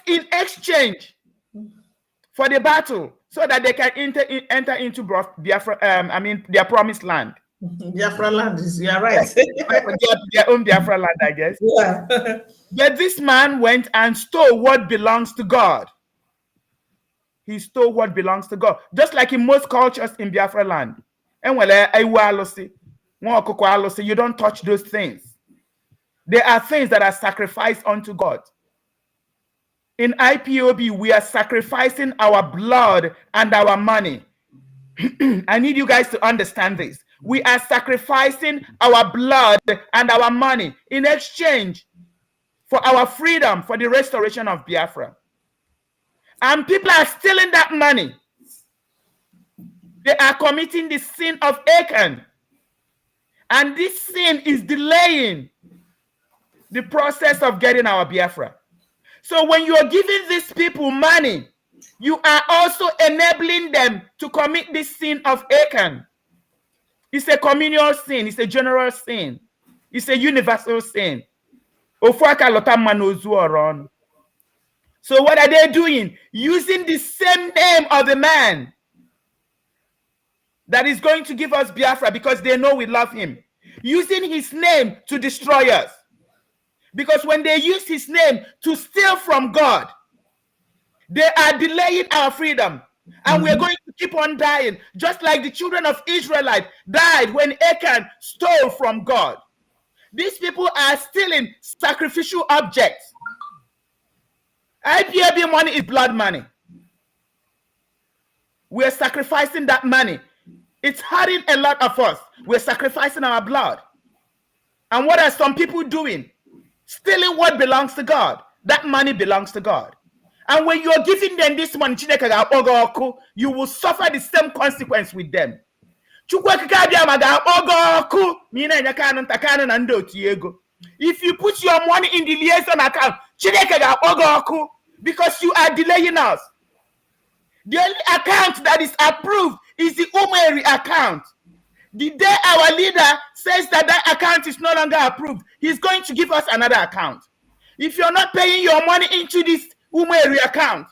in exchange for the battle so that they can enter into Biafra, their promised land. Biafra land, you are right. Their own Biafra land, I guess. Yeah. But this man went and stole what belongs to God. He stole what belongs to God. Just like in most cultures in Biafra land. And you don't touch those things. There are things that are sacrificed unto God. In IPOB, we are sacrificing our blood and our money. I need you guys to understand this. We are sacrificing our blood and our money in exchange for our freedom, for the restoration of Biafra. And people are stealing that money. They are committing the sin of Achan. And this sin is delaying the process of getting our Biafra. So when you are giving these people money, you are also enabling them to commit this sin of Achan. It's a communal sin. It's a general sin. It's a universal sin. So what are they doing? Using the same name of the man that is going to give us Biafra, because they know we love him. Using his name to destroy us. Because when they use his name to steal from God, they are delaying our freedom. And we're going to keep on dying, just like the children of Israelite died when Achan stole from God. These people are stealing sacrificial objects. IPAB money is blood money. We're sacrificing that money. It's hurting a lot of us. We're sacrificing our blood. And what are some people doing? Stealing what belongs to God. That money belongs to God. And when you're giving them this money, you will suffer the same consequence with them. If you put your money in the liaison account, because you are delaying us. The only account that is approved is the Umeri account. The day our leader says that that account is no longer approved, he's going to give us another account. If you're not paying your money into this Umeri account,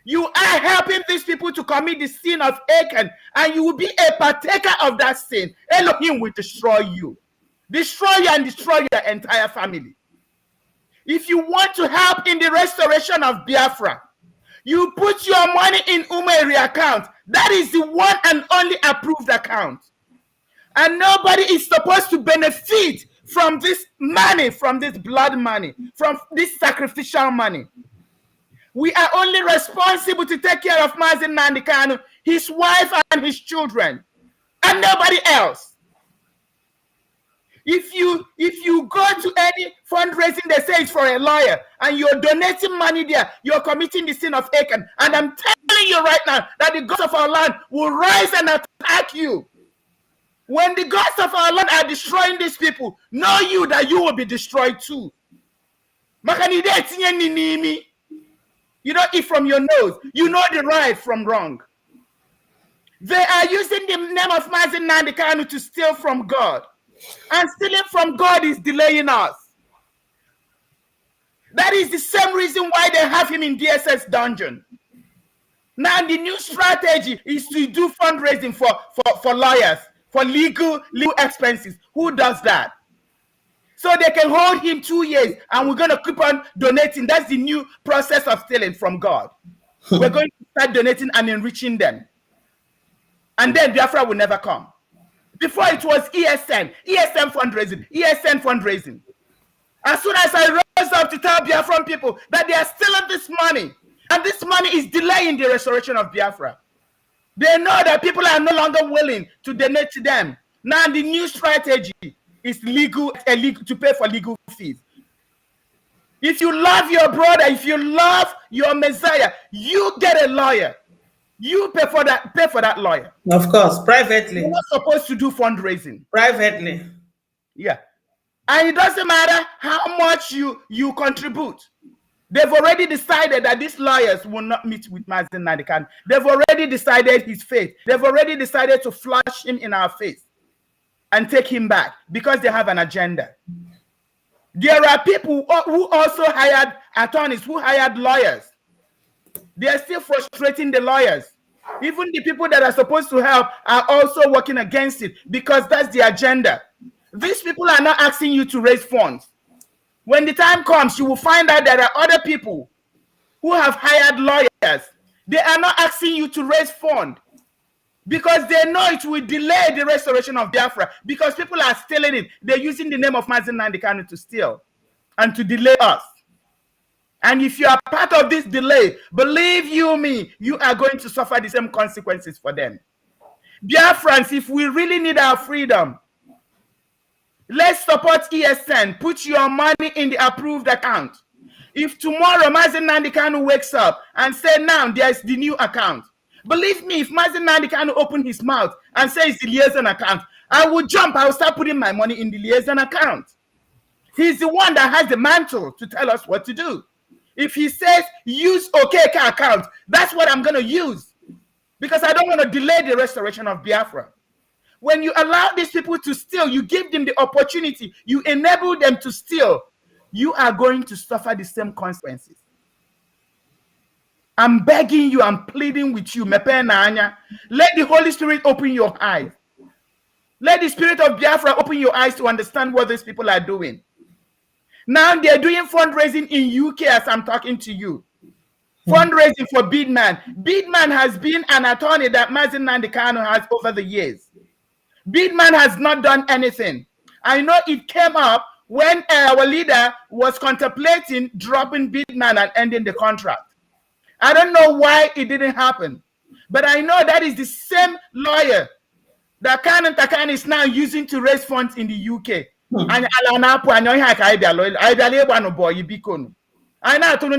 you are helping these people to commit the sin of Achan, and you will be a partaker of that sin. Elohim will destroy you. Destroy you and destroy your entire family. If you want to help in the restoration of Biafra, you put your money in Umeri account. That is the one and only approved account. And nobody is supposed to benefit from this money, from this blood money, from this sacrificial money. We are only responsible to take care of Mazen Nandikanu, his wife and his children, and nobody else. If you go to any fundraising, they say it's for a lawyer, and you're donating money there, you're committing the sin of Achan. And I'm telling you right now that the gods of our land will rise and attack you. When the gods of our land are destroying these people, know you that you will be destroyed too. You don't eat from your nose. You know the right from wrong. They are using the name of Mazen Nandikanu to steal from God. And stealing from God is delaying us. That is the same reason why they have him in DSS dungeon. Now the new strategy is to do fundraising for lawyers, for legal expenses. Who does that? So they can hold him 2 years, and we're going to keep on donating. That's the new process of stealing from God. We're going to start donating and enriching them. And then Biafra will never come. Before it was ESN fundraising. As soon as I rose up to tell Biafran people that they are stealing this money, and this money is delaying the restoration of Biafra, they know that people are no longer willing to donate to them. Now the new strategy is illegal to pay for legal fees. If you love your brother, if you love your Messiah, you get a lawyer. You pay for that lawyer. Of course, privately. You're not supposed to do fundraising. Privately. Yeah. And it doesn't matter how much you contribute. They've already decided that these lawyers will not meet with Mazen Nandikanu. They've already decided his fate. They've already decided to flash him in our face and take him back because they have an agenda. There are people who also hired attorneys, who hired lawyers. They are still frustrating the lawyers. Even the people that are supposed to help are also working against it because that's the agenda. These people are not asking you to raise funds. When the time comes, you will find out there are other people who have hired lawyers. They are not asking you to raise funds because they know it will delay the restoration of Biafra because people are stealing it. They're using the name of Mazen Nandikanu to steal and to delay us. And if you are part of this delay, believe you me, you are going to suffer the same consequences for them. Biafrans, if we really need our freedom, let's support ESN. Put your money in the approved account. If tomorrow Mazen Nandikanu wakes up and say, now there's the new account, believe me, if Mazen Nandikanu open his mouth and says the liaison account, I will jump. I will start putting my money in the liaison account. He's the one that has the mantle to tell us what to do. If he says use OKK account, that's what I'm going to use because I don't want to delay the restoration of Biafra. When you allow these people to steal, you give them the opportunity, you enable them to steal, you are going to suffer the same consequences. I'm begging you, I'm pleading with you. Let the Holy Spirit open your eyes. Let the Spirit of Biafra open your eyes to understand what these people are doing. Now they're doing fundraising in UK as I'm talking to you. Fundraising for Bidman. Bidman has been an attorney that Mazen Nandekano has over the years. Bidman has not done anything. I know it came up when our leader was contemplating dropping Bidman and ending the contract. I don't know why it didn't happen, but I know that is the same lawyer that Kanan Takan is now using to raise funds in the UK. And I now told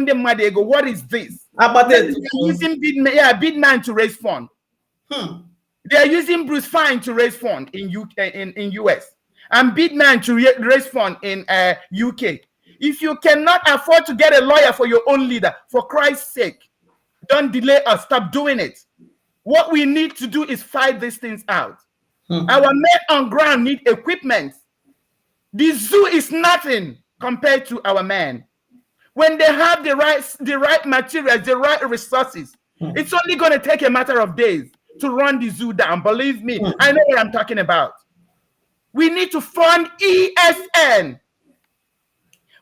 them, what is this? They're using Bidman to raise funds. They're using Bruce Fine to raise funds in US, and Bidman to raise funds in UK. If you cannot afford to get a lawyer for your own leader, for Christ's sake, don't delay us. Stop doing it. What we need to do is fight these things out. Our men on ground need equipment. The zoo is nothing compared to our men. When they have the right materials, the right resources, it's only going to take a matter of days to run the zoo down. Believe me, I know what I'm talking about. We need to fund ESN.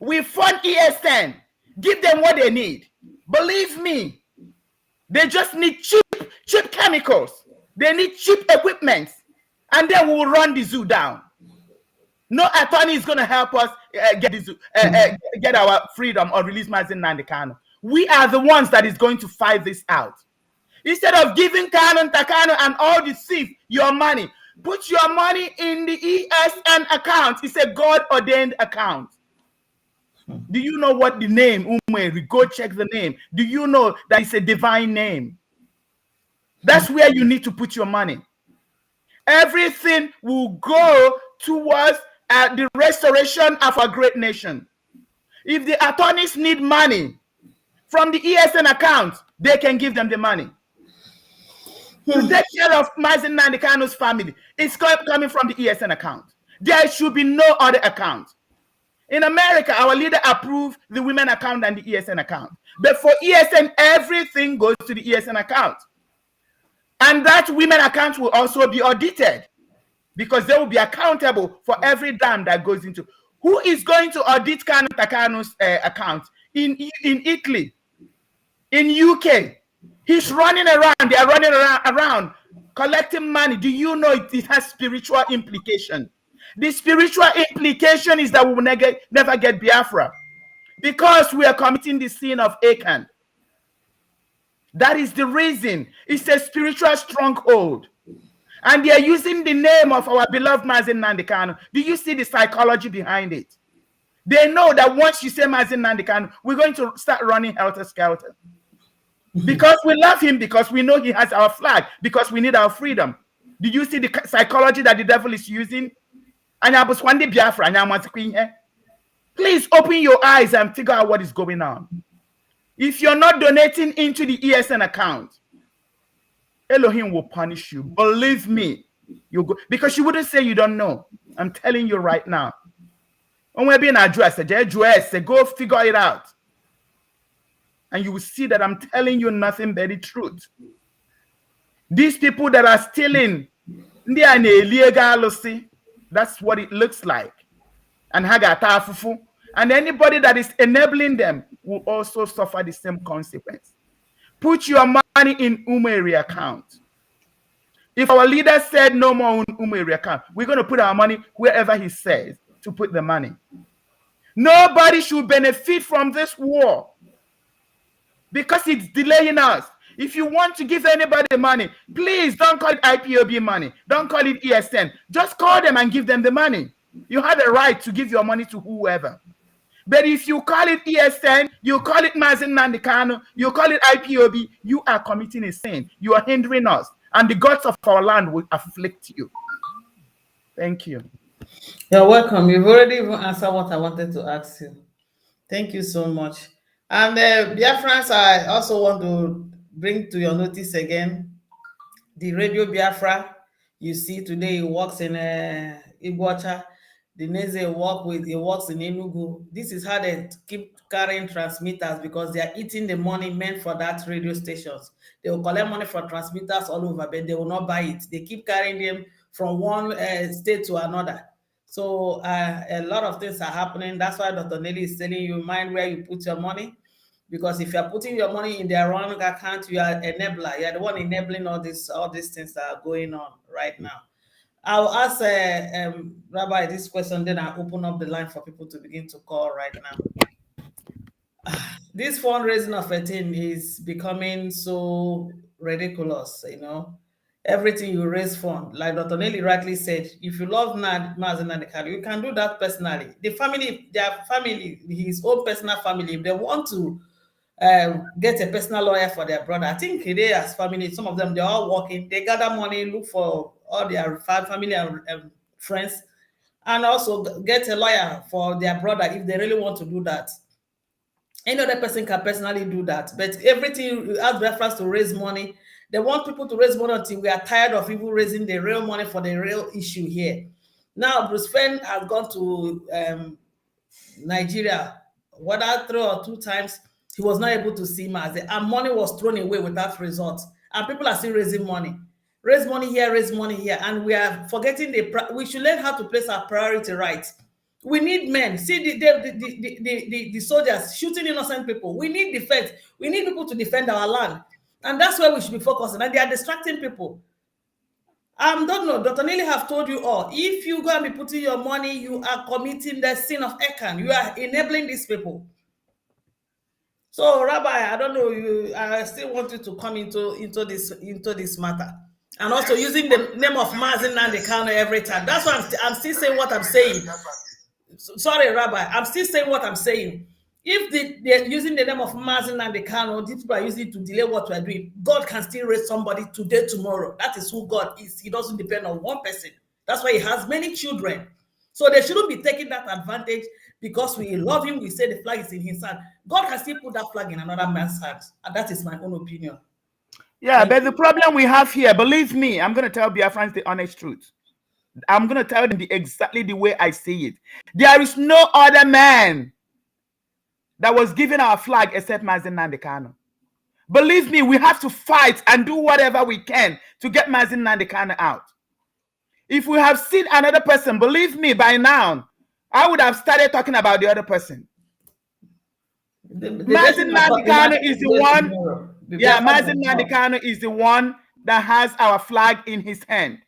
We fund ESN. Give them what they need. Believe me, they just need cheap chemicals. They need cheap equipment. And then we will run the zoo down. No attorney is going to help us get our freedom or release Mazen Nandekano. We are the ones that is going to fight this out. Instead of giving Kanon Takano and all the thieves your money, put your money in the ESN account. It's a God-ordained account. Do you know what the name, Umeri? Go check the name. Do you know that it's a divine name? That's where you need to put your money. Everything will go towards the restoration of a great nation. If the attorneys need money from the ESN account, they can give them the money. To take care of Mazen Nandekano's family, it's coming from the ESN account. There should be no other account. In America, our leader approved the women account and the ESN account. But for ESN, everything goes to the ESN account. And that women account will also be audited because they will be accountable for every dime that goes into. Who is going to audit Kanon Takano's account? In Italy, in UK. He's running around. They are running around collecting money. Do you know it has spiritual implication? The spiritual implication is that we will never get Biafra because we are committing the sin of Achan. That is the reason. It's a spiritual stronghold. And they are using the name of our beloved Mazen Nandekano. Do you see the psychology behind it? They know that once you say Mazen Nandekano, we're going to start running helter-skelter. Because we love him, because we know he has our flag, because we need our freedom. Do you see the psychology that the devil is using? Please open your eyes and figure out what is going on. If you're not donating into the ESN account, Elohim will punish you. Believe me. You go, because you wouldn't say you don't know. I'm telling you right now. When we're being addressed, go figure it out. And you will see that I'm telling you nothing but the truth. These people that are stealing, they are illegal. That's what it looks like. And anybody that is enabling them will also suffer the same consequence. Put your money in Umeri account. If our leader said no more in Umeri account, we're going to put our money wherever he says to put the money. Nobody should benefit from this war because it's delaying us. If you want to give anybody money, please don't call it IPOB money. Don't call it ESN. Just call them and give them the money. You have a right to give your money to whoever. But if you call it ESN, you call it Mazen Nandekano, you call it IPOB, you are committing a sin. You are hindering us. And the gods of our land will afflict you. Thank you. You're welcome. You've already even answered what I wanted to ask you. Thank you so much. And Biafrans, I also want to bring to your notice again the Radio Biafra. You see, today he works in Iguacha. The next day he works in Enugu. This is how they keep carrying transmitters, because they are eating the money meant for that radio stations. They will collect money for transmitters all over, but they will not buy it. They keep carrying them from one state to another. So a lot of things are happening. That's why Dr. Nelly is telling you, mind where you put your money. Because if you're putting your money in their wrong account, you are enabler. You are the one enabling all these things that are going on right now. I'll ask Rabbi this question, then I'll open up the line for people to begin to call right now. This fundraising of a thing is becoming so ridiculous, you know. Everything you raise fund, like Dr. Nelly rightly said, if you love Mazen and the Kali, you can do that personally. The family, their family, his own personal family, if they want to get a personal lawyer for their brother. I think they as family, some of them, they're all working. They gather money, look for all their family and friends, and also get a lawyer for their brother if they really want to do that. Any other person can personally do that. But everything has reference to raise money. They want people to raise money until we are tired of people raising the real money for the real issue here. Now, Bruce Fenn has gone to Nigeria, whether 3 or 2 times. He was not able to see Mazi, and money was thrown away without results. And people are still raising money. Raise money here, and we are forgetting we should learn how to place our priority right. We need men. See the soldiers shooting innocent people. We need defense. We need people to defend our land. And that's where we should be focusing. And they are distracting people. Don't know, Dr. Nelly have told you all, if you go and be putting your money, you are committing the sin of Achan. You are enabling these people. So, Rabbi, I don't know, I still want you to come into this matter. And also using the name of Mazen Nandekano every time. That's why I'm still saying what I'm saying. Sorry, Rabbi, I'm still saying what I'm saying. If they're using the name of Mazen Nandekano, these people are using it to delay what we're doing. God can still raise somebody today, tomorrow. That is who God is. He doesn't depend on one person. That's why he has many children. So they shouldn't be taking that advantage because we love him. We say the flag is in his hand. God can still put that flag in another man's hands. And that is my own opinion. Yeah, but the problem we have here, believe me, I'm going to tell Biafrans the honest truth. I'm going to tell them exactly the way I see it. There is no other man that was given our flag except Mazen Nandekano. Believe me, we have to fight and do whatever we can to get Mazen Nandekano out. If we have seen another person, believe me, by now, I would have started talking about the other person. Mazen Nandekano is the one. Yeah, Mazen Nandekano is the one that has our flag in his hand.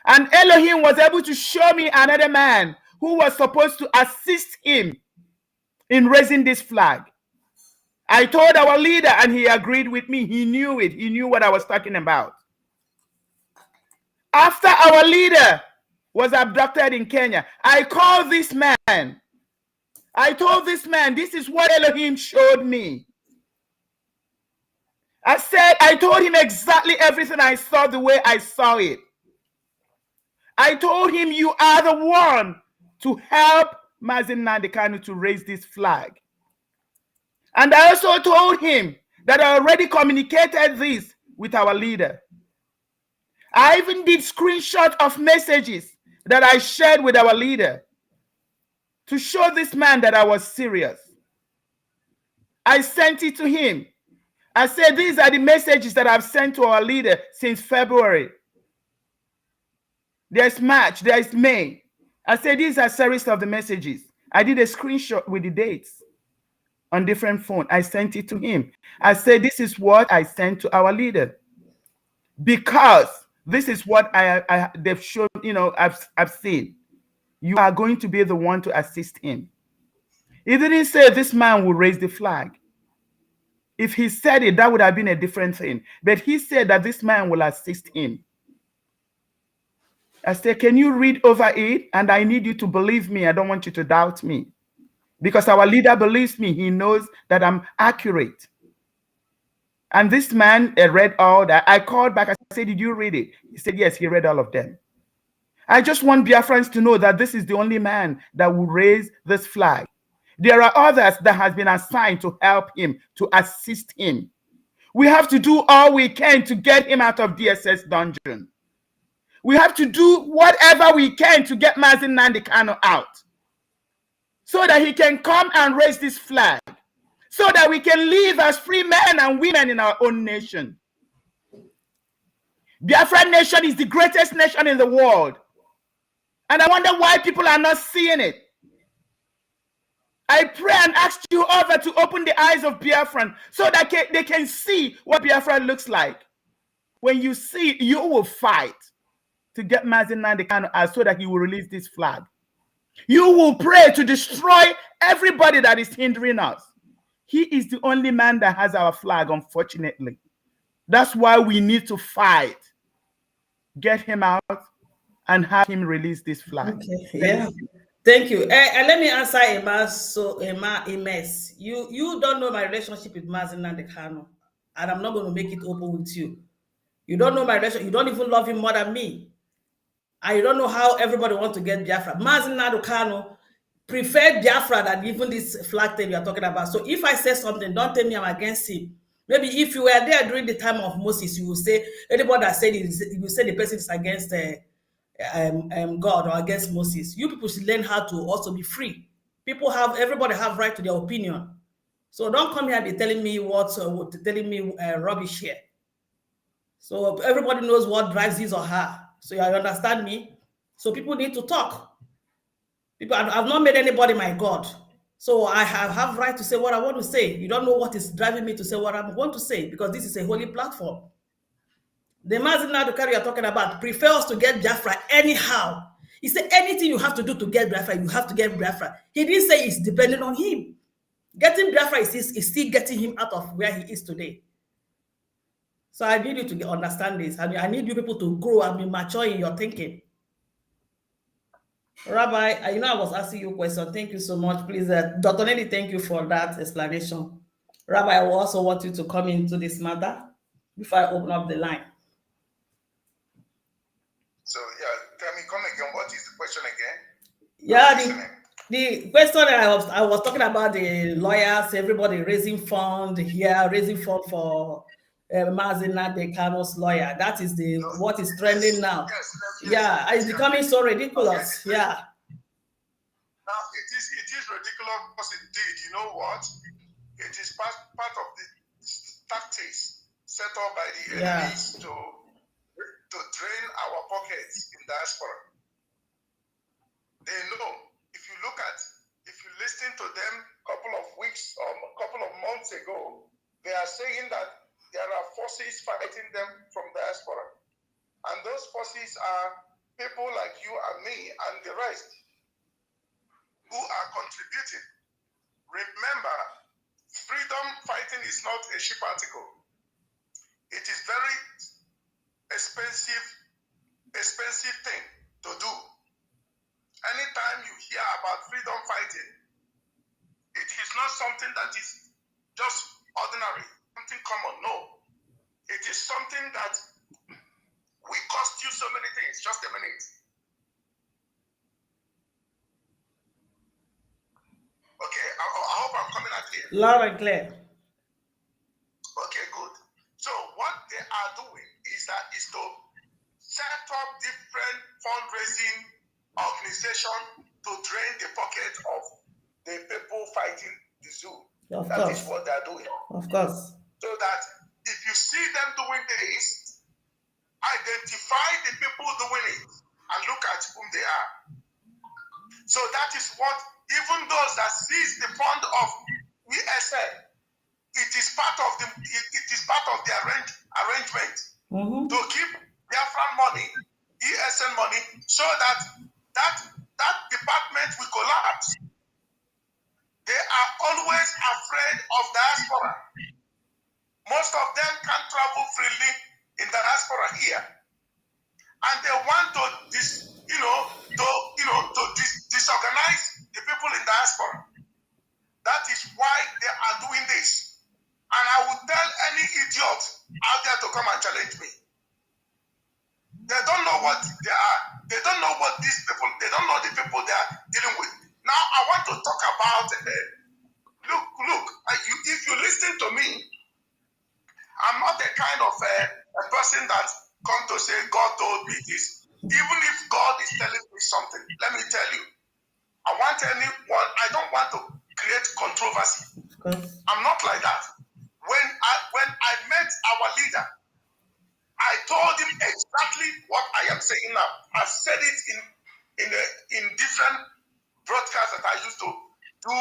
And Elohim was able to show me another man who was supposed to assist him in raising this flag. I told our leader and he agreed with me. He knew it. He knew what I was talking about. After our leader was abducted in Kenya, I called this man. I told this man, this is what Elohim showed me. I told him exactly everything I saw the way I saw it. I told him, you are the one to help Mazen Nandekano to raise this flag. And I also told him that I already communicated this with our leader. I even did screenshots of messages that I shared with our leader to show this man that I was serious. I sent it to him. I said, these are the messages that I've sent to our leader since February. There's March, there's May. I said, these are series of the messages. I did a screenshot with the dates on different phones. I sent it to him. I said, this is what I sent to our leader. Because this is what they've shown, you know, I've seen. You are going to be the one to assist him. He didn't say this man will raise the flag. If he said it, that would have been a different thing. But he said that this man will assist him. I said, can you read over it? And I need you to believe me. I don't want you to doubt me. Because our leader believes me. He knows that I'm accurate. And this man read all that. I called back. I said, did you read it? He said, yes, he read all of them. I just want Biafrans to know that this is the only man that will raise this flag. There are others that has been assigned to help him, to assist him. We have to do all we can to get him out of DSS dungeon. We have to do whatever we can to get Mazi Nnamdi Kanu out, so that he can come and raise this flag, so that we can live as free men and women in our own nation. Biafran nation is the greatest nation in the world. And I wonder why people are not seeing it. I pray and ask you over to open the eyes of Biafran so that they can see what Biafran looks like. When you see, you will fight to get Mazi Nnamdi Kanu out so that he will release this flag. You will pray to destroy everybody that is hindering us. He is the only man that has our flag, unfortunately. That's why we need to fight. Get him out and have him release this flag. Okay. Yeah. Thank you. Let me answer Emas. You don't know my relationship with Mazi Nnamdi Kanu, and I'm not going to make it open with you. You don't know my relationship. You don't even love him more than me. And you don't know how everybody wants to get Biafra. Mazi Nnamdi Kanu preferred Biafra than even this flag thing you are talking about. So if I say something, don't tell me I'm against him. Maybe if you were there during the time of Moses, you will say anybody that said it, you will say the person is against God or against Moses. You people should learn how to also be free. Everybody have right to their opinion. So don't come here and be telling me rubbish here. So everybody knows what drives his or her. So you understand me? So people need to talk. I've not made anybody my God. So I have right to say what I want to say. You don't know what is driving me to say what I want to say, because this is a holy platform. The Mazi Nnamdi Kanu you're talking about prefers to get Biafra anyhow. He said anything you have to do to get Biafra, you have to get Biafra. He didn't say it's dependent on him. Getting Biafra is still getting him out of where he is today. So I need you to understand this. I need you people to grow and be mature in your thinking. Rabbi, I was asking you a question. Thank you so much. Please, Dr. Nelly, thank you for that explanation. Rabbi, I will also want you to come into this matter before I open up the line. So, tell me, come again. What is the question again? Yeah, the question I was talking about the lawyers, everybody raising fund here, raising fund for Mazi Nnamdi Kanu's lawyer. That is what is trending now. Yes, it's becoming so ridiculous. Okay. Yeah. Now it is ridiculous indeed. You know what? It is part of the tactics set up by the enemies to drain our pockets in diaspora. They know. If you listen to them a couple of weeks or a couple of months ago, they are saying that there are forces fighting them from diaspora. And those forces are people like you and me and the rest who are contributing. Remember, freedom fighting is not a cheap article. It is very expensive thing to do. Anytime you hear about freedom fighting, it is not something that is just ordinary, something common. No. It is something that will cost you so many things. Just a minute. Okay, I hope I'm coming out here. Loud and clear. Okay, good. So what they are doing is to set up different fundraising organization to drain the pocket of the people fighting the zoo. That is what they're doing. Of course. So that if you see them doing this, identify the people doing it and look at whom they are. So that is what, even those that seize the fund of ESL, it is part of the arrangement to keep Biafran money, ESN money, so that department will collapse. They are always afraid of diaspora. Most of them can't travel freely in diaspora here, and they want to disorganize the people in diaspora. That is why they are doing this. And I would tell any idiot out there to come and challenge me. They don't know what they are. They don't know what these people, they don't know the people they are dealing with. Now, I want to talk about, if you listen to me, I'm not a kind of a person that come to say, God told me this. Even if God is telling me something, let me tell you, I don't want to create controversy. I'm not like that. When I met our leader, I told him exactly what I am saying now. I've said it in different broadcasts that I used to do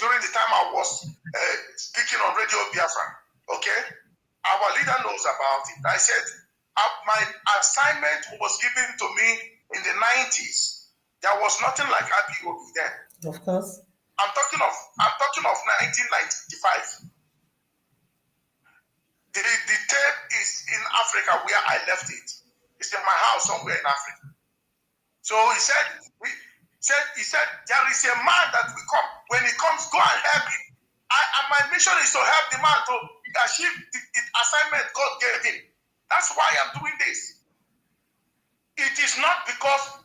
during the time I was speaking on Radio Biafran. Okay? Our leader knows about it. I said, my assignment was given to me in the 90s. There was nothing like IPOB then. Of course. I'm talking of 1995. The tape is in Africa where I left it. It's in my house somewhere in Africa. So he said, there is a man that will come. When he comes, go and help him. And my mission is to help the man to achieve the assignment God gave him. That's why I'm doing this. It is not because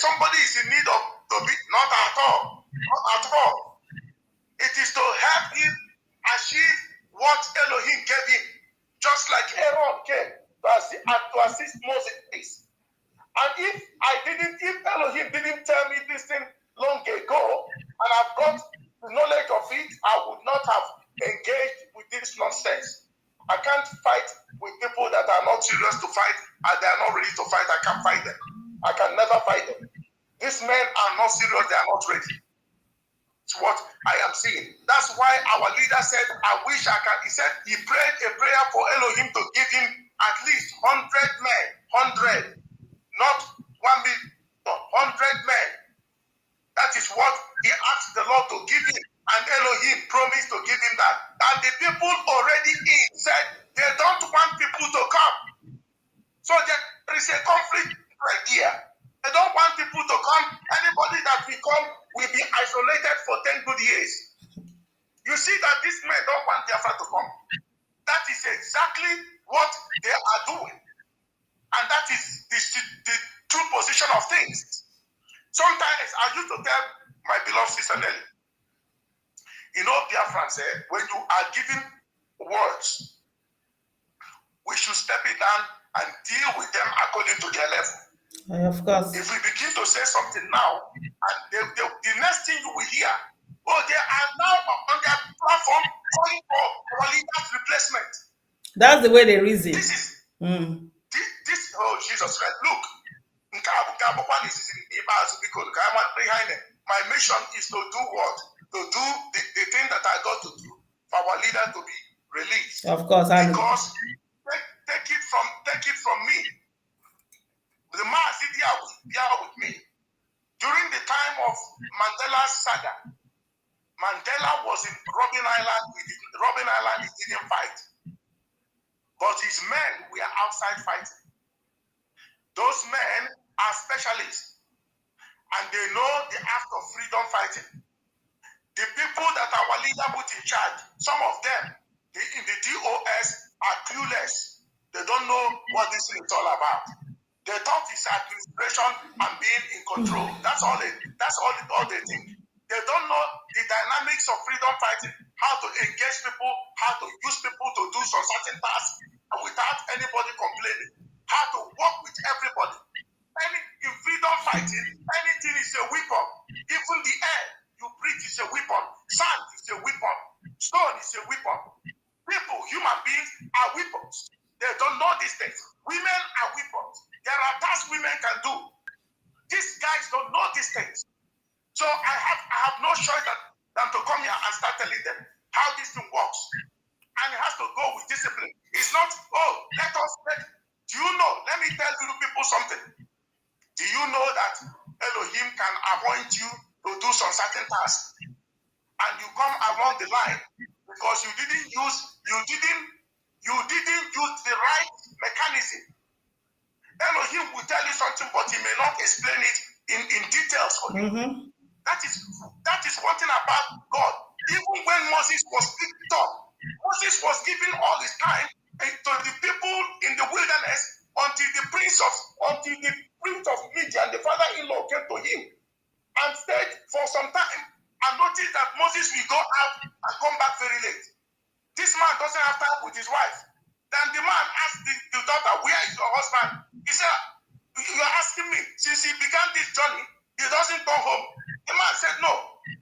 somebody is in need of not at all. Not at all. It is to help him achieve what Elohim gave him. Just like Aaron came to assist Moses. And if Elohim didn't tell me this thing long ago, and I've got the knowledge of it, I would not have engaged with this nonsense. I can't fight with people that are not serious to fight, and they are not ready to fight. I can't fight them. I can never fight them. These men are not serious, they are not ready. It's what I am seeing. That's why our leader said, I wish I can. He said he prayed a prayer for Elohim to give him at least 100 men. 100. Not 1 million, 100 men. That is what he asked the Lord to give him. And Elohim promised to give him that. And the people already said they don't want people to come. So there is a conflict right here. They don't want people to come. Anybody that will come will be isolated for 10 good years. You see that these men don't want Biafra to come. That is exactly what they are doing. And that is the true position of things. Sometimes I used to tell my beloved sister Nelly, Biafran said, when you are giving words, we should step it down and deal with them according to their level. Of course. If we begin to say something now, and the next thing you will hear, they are now on their platform calling for our leader's replacement. That's the way they reason. This is oh Jesus Christ, look. My mission is to do what? To do the thing that I got to do for our leader to be released. Of course. Because take it from me. The man sitting here with me. During the time of Mandela's saga, Mandela was in Robben Island. Robben Island, he didn't fight. But his men were outside fighting. Those men are specialists. And they know the act of freedom fighting. The people that our leader put in charge, some of them, in the DOS, are clueless. They don't know what this is all about. They thought it's administration and being in control. That's all they think. They don't know the dynamics of freedom fighting, how to engage people, how to use people to do some certain tasks without anybody complaining, how to work with everybody. In freedom fighting, anything is a weapon. Even the air you breathe is a weapon. Sand is a weapon. Stone is a weapon. People, human beings, are weapons. They don't know these things. Women are weapons. There are tasks women can do. These guys don't know these things. So I have no choice than to come here and start telling them how this thing works. And it has to go with discipline. It's not, do you know, let me tell you people something. Do you know that Elohim can appoint you to do some certain tasks? And you come along the line because you didn't use the right mechanism. Elohim will tell you something, but he may not explain it in details for you. Mm-hmm. That is one thing about God. Even when Moses was picked up, Moses was given all his time to the people in the wilderness until the prince of Midian, the father-in-law, came to him and stayed for some time and noticed that Moses will go out and come back very late. This man doesn't have time with his wife. Then the man asked the daughter, where is your husband? He said, you are asking me, since he began this journey, he doesn't come home. The man said, no.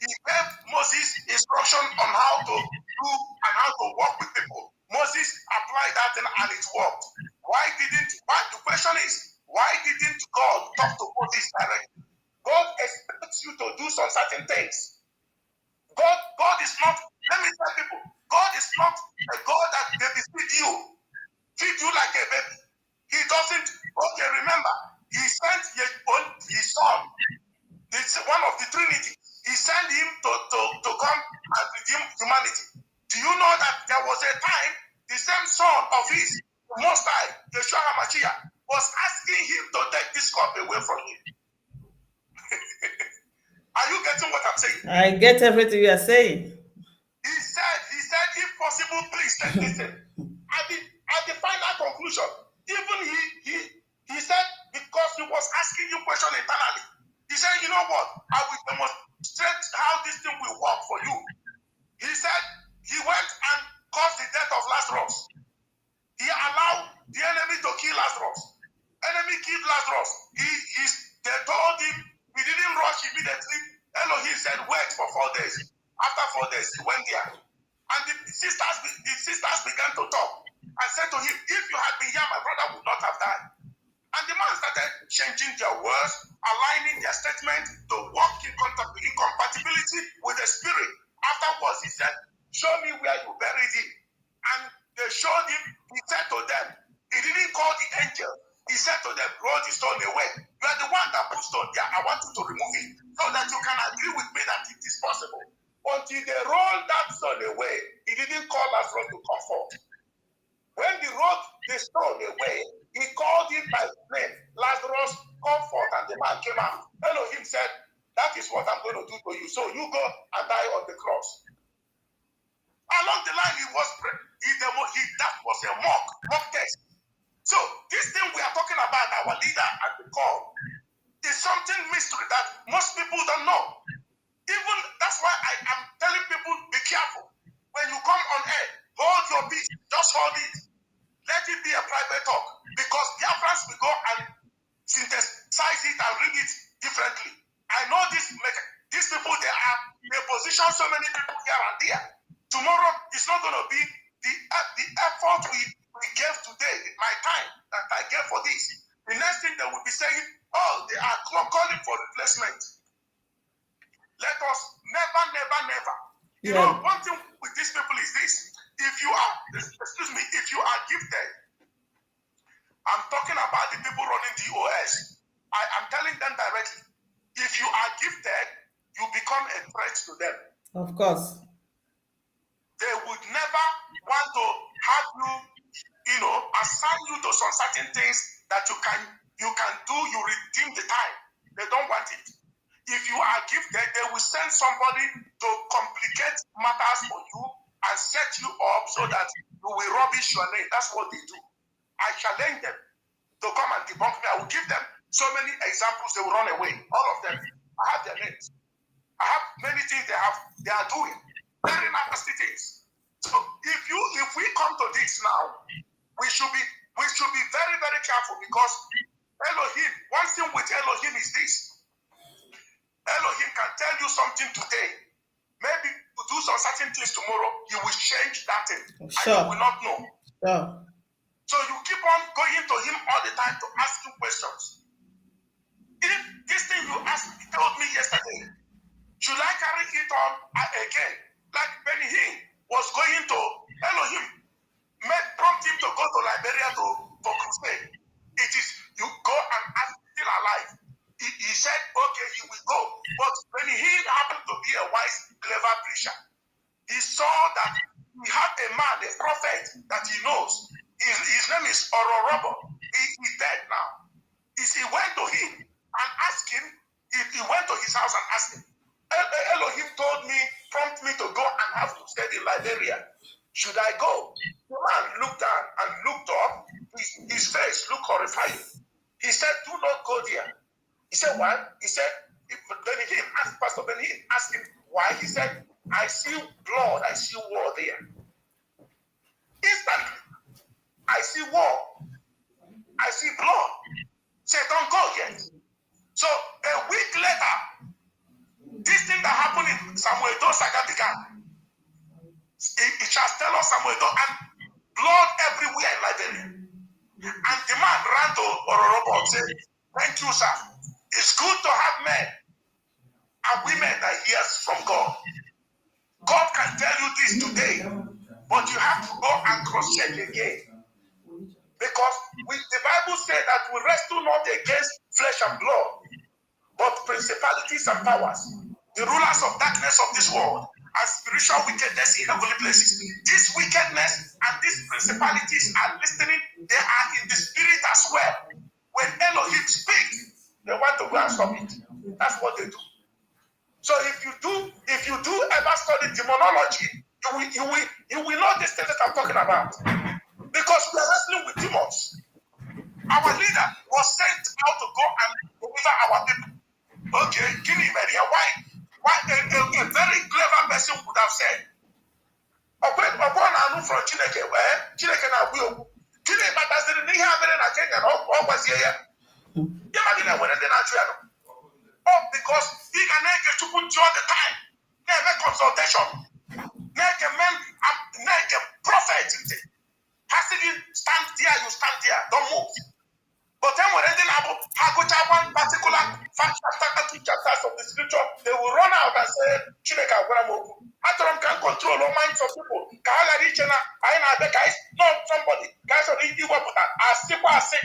He gave Moses instruction on how to do and how to work with people. Moses applied that and it worked. The question is, why didn't God talk to Moses directly? God expects you to do some certain things. God is not, let me tell people, God is not a God that feed you like a baby. He doesn't, okay, remember, he sent his son, this one of the Trinity. He sent him to come and redeem humanity. Do you know that there was a time the same son of his, the Most High, Yeshua HaMashiach, was asking him to take this cup away from him? Are you getting what I'm saying? I get everything you are saying. He said, if possible, please take this in. At the final conclusion, even he said, because he was asking you question internally, he said, you know what? I will demonstrate how this thing will work for you. He said he went and caused the death of Lazarus. He allowed the enemy to kill Lazarus. Enemy killed Lazarus. They told him, he didn't rush immediately. Elohim said, wait for 4 days. After 4 days, he went there. And the sisters began to talk and said to him, if you had been here, my brother would not have died. And the man started changing their words, aligning their statement to work in compatibility with the spirit. Afterwards, he said, show me where you buried him. And they showed him, he said to them, he didn't call the angel. He said to them, roll the stone away. You are the one that put stone there. I want you to remove it so that you can agree with me that it is possible. Until they rolled that stone away, he didn't call Lazarus to comfort. When they rolled the stone away, he called him by name, Lazarus, comfort, and the man came out. Elohim said, that is what I'm going to do for you. So you go and die on the cross. Along the line, that was a mock test. So this thing we are talking about, our leader at the call, is something mystery that most people don't know. Even that's why I am telling people, be careful. When you come on air, hold your peace, just hold it. Let it be a private talk. Because Biafrans will go and synthesize it and read it differently. I know these people, they position so many people here and there. Tomorrow, it's not going to be the effort we gave today, my time that I gave for this. The next thing they will be saying, oh, they are calling for replacement. Let us never. You know, one thing with these people is this. If you are gifted, I'm talking about the people running DOS. I am telling them directly, if you are gifted, you become a threat to them. Of course. They would never want to have you, assign you to some certain things that you can do, you redeem the time. They don't want it. If you are gifted, they will send somebody to complicate matters for you and set you up so that you will rubbish your name. That's what they do. I challenge them to come and debunk me. I will give them so many examples, they will run away. All of them. I have their names. I have many things they are doing. Very nasty things. So if we come to this now, we should be very, very careful, because Elohim, one thing with Elohim is this. Elohim can tell you something today. Maybe to do some certain things tomorrow, he will change that thing. Sure. And you will not know. Sure. So you keep on going to him all the time to ask him questions. If this thing you told me yesterday, should I carry it on again? Like Benny Hinn was going to Elohim, prompt him to go to Liberia for crusade. It is, you go and ask, still alive. He said, okay, he will go. But when he happened to be a wise, clever preacher, he saw that he had a man, a prophet that he knows. His name is Ororobo. He's dead now. He went to him and asked him, he went to his house and asked him, Elohim told me, prompt me to go and have to stay in Liberia. Should I go? The man looked down and looked up. His face looked horrified. He said, do not go there. He said, why? He said, Pastor Benny asked him why. He said, I see blood, I see war there. Instantly. It shall tell us somewhere, and blood everywhere in Liberia. And the man ran to Ororobo and said, thank you, sir. It's good to have men and women that hears from God. God can tell you this today, but you have to go and cross-check again. Because the Bible says that we wrestle not against flesh and blood, but principalities and powers, the rulers of darkness of this world, and spiritual wickedness in heavenly places. This wickedness and these principalities are listening. They are in the spirit as well. When Elohim speaks, they want to go and stop it. That's what they do. So if you do ever study demonology, you will know this thing that I'm talking about. Because we are wrestling with demons. Our leader was sent out to go and deliver our people. Okay, Guinea Maria, why a very clever person would have said, upon a from Chineke, where Chineke na will Guinea, but as the Niha na Kenya, all was here. Yamagina when the natural. Oh, because he can make to put you all the time. Never consultation. Make a man, make a prophet. Has to stand there, you stand there, don't move. But then when they have one particular chapters of the scripture, they will run out and say, Chineka, Atoram can control all minds of people. No, somebody. Guys, as simple as say,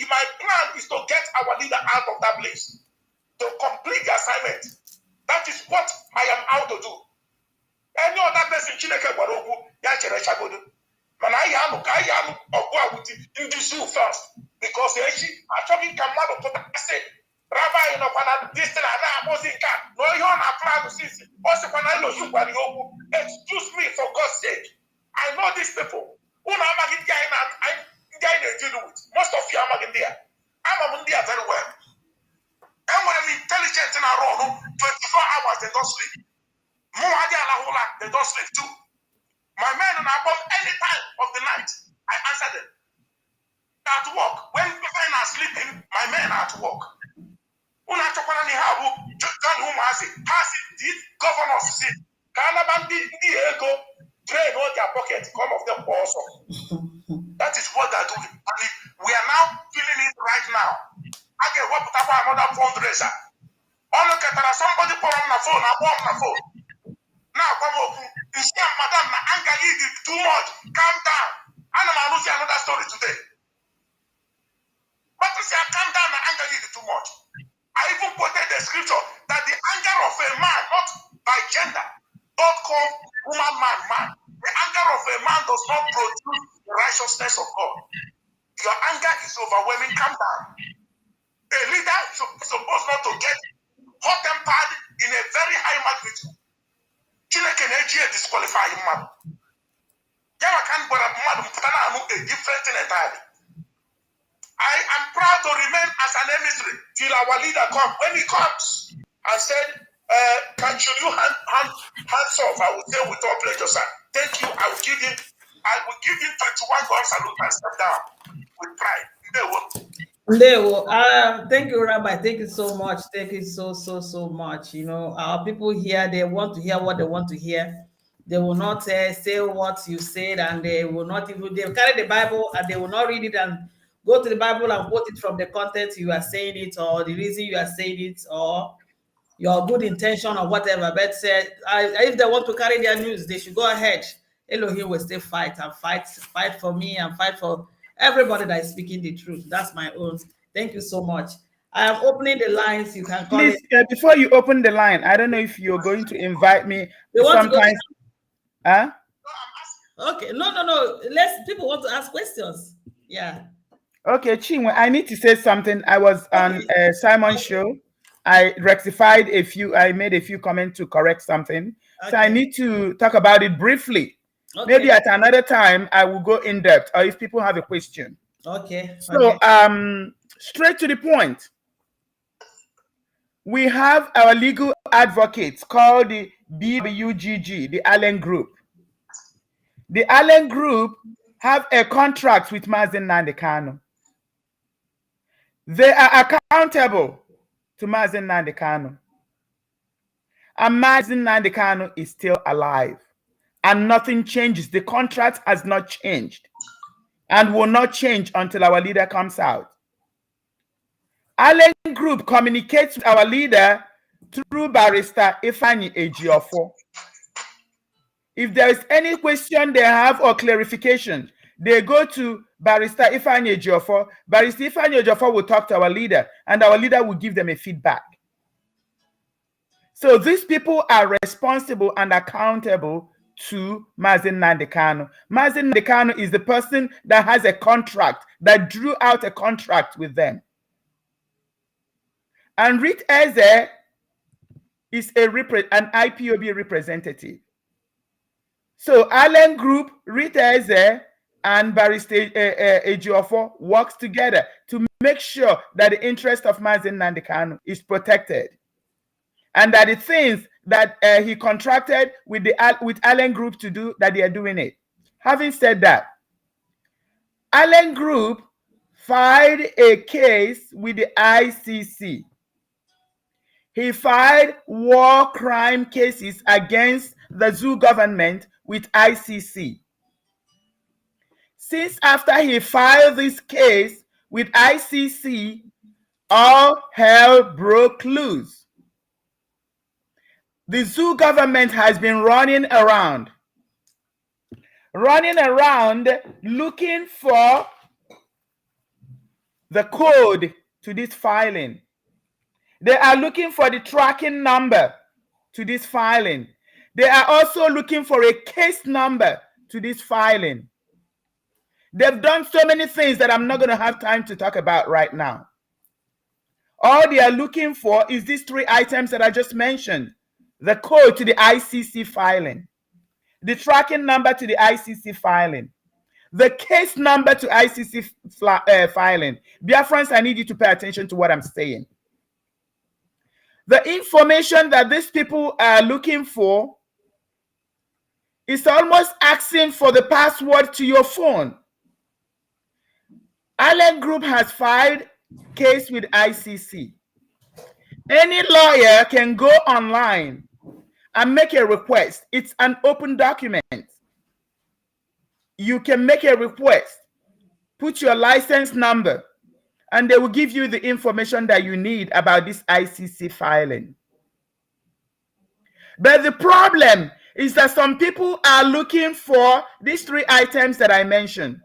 my plan is to get our leader out of that place. To complete the assignment. That is what I am out to do. Any other person, Chineke Warogu, Yachere Shagodu. Man, I am in the zoo first. Because I talking Kamado to say, Rabbi, you know, this thing I was in car. No, you're not proud to see. Also, when I know you, excuse me for God's sake. I know these people. Who am I dealing with? Most of you are in there. I'm in there very well. And when I'm intelligent in a row, 24 hours, they don't sleep. They don't sleep too. My men are above any time of the night. I answer them. At work. When men are sleeping, my men are at work. Governors sit. Drain all their pockets, come of them also. That is what they're doing. And we are now feeling it right now. I get what another fundraiser. Somebody put on the phone, I put on the phone. Now, come up. Instead, madam, anger is too much. Calm down. And I'm going to see another story today. But you say, calm down and anger is too much. I even quoted the scripture that the anger of a man, not by gender, don't call woman, man. The anger of a man does not produce the righteousness of God. Your anger is overwhelming. Calm down. A leader is supposed not to get hot-tempered in a very high magnitude. Chineke na-eji disqualify mmadụ. Ya maka mgbara mmadụ mpụtara ahụ a different thing entirely. I am proud to remain as an emissary till our leader comes. When he comes and said, should you hands off? I will say with all pleasure, sir. Thank you. I will give him 21 gun salute and step down with pride. Thank you, Rabbi. Thank you so much. Thank you so much. You know, our people here, they want to hear what they want to hear. They will not say what you said, and they will not even, they'll carry the Bible and they will not read it and go to the Bible and quote it from the content you are saying it, or the reason you are saying it, or your good intention or whatever. But if they want to carry their news, they should go ahead. Elohim will still fight for me and fight for everybody that is speaking the truth. That's my own. Thank you so much. I am opening the lines. You can call Please, before you open the line, I don't know if you're going to invite me. Sometimes, huh? Okay, no. People want to ask questions. Yeah. Okay, Chinwe, I need to say something. I was on Simon's show. I rectified I made a few comments to correct something. Okay. So I need to talk about it briefly. Okay. Maybe at another time I will go in depth, or if people have a question. Okay. So straight to the point. We have our legal advocates called the BWGG, the Allen Group. The Allen Group have a contract with Mazen Nnamdi Kanu. They are accountable to Mazen Nnamdi Kanu. And Mazen Nnamdi Kanu is still alive. and nothing changes. The contract has not changed and will not change until our leader comes out. Allen Group communicates with our leader through Barrister Ifeanyi Ejiofor. If there is any question they have or clarification, they go to Barrister Ifeanyi Ejiofor. Barrister Ifeanyi Ejiofor will talk to our leader, and our leader will give them a feedback. So these people are responsible and accountable to Mazi Nnamdi Kanu. Mazi Nnamdi Kanu is the person that has a contract, that drew out a contract with them. And Rit Eze is an IPOB representative. So Allen Group, Rit Eze, and Barrister Ejiofor works together to make sure that the interest of Mazi Nnamdi Kanu is protected, and that the things that he contracted with Allen Group to do, that they are doing it. Having said that, Allen Group filed a case with the ICC. He filed war crime cases against the Zoo government with ICC. Since after he filed this case with ICC, all hell broke loose. The Zoo government has been running around looking for the code to this filing. They are looking for the tracking number to this filing. They are also looking for a case number to this filing. They've done so many things that I'm not going to have time to talk about right now. All they are looking for is these 3 items that I just mentioned: the code to the ICC filing, the tracking number to the ICC filing, the case number to ICC filing. Biafrans, I need you to pay attention to what I'm saying. The information that these people are looking for is almost asking for the password to your phone. Allen Group has filed case with ICC. Any lawyer can go online and make a request. It's an open document. You can make a request, put your license number, and they will give you the information that you need about this ICC filing. But the problem is that some people are looking for these 3 items that I mentioned.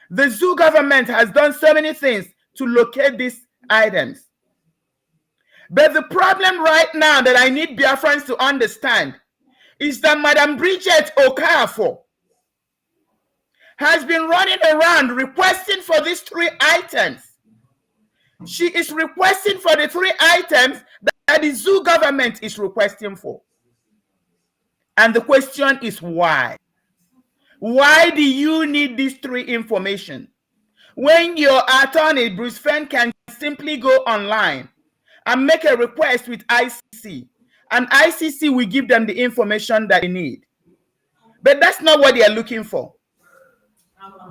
The Zoo government has done so many things to locate these items. But the problem right now that I need Biafrans to understand is that Madam Bridget Okafor has been running around requesting for these 3 items. She is requesting for the 3 items that the Zoo government is requesting for. And the question is why? Why do you need these 3 information when your attorney, Bruce Fenn, can simply go online and make a request with ICC, and ICC will give them the information that they need? But that's not what they are looking for.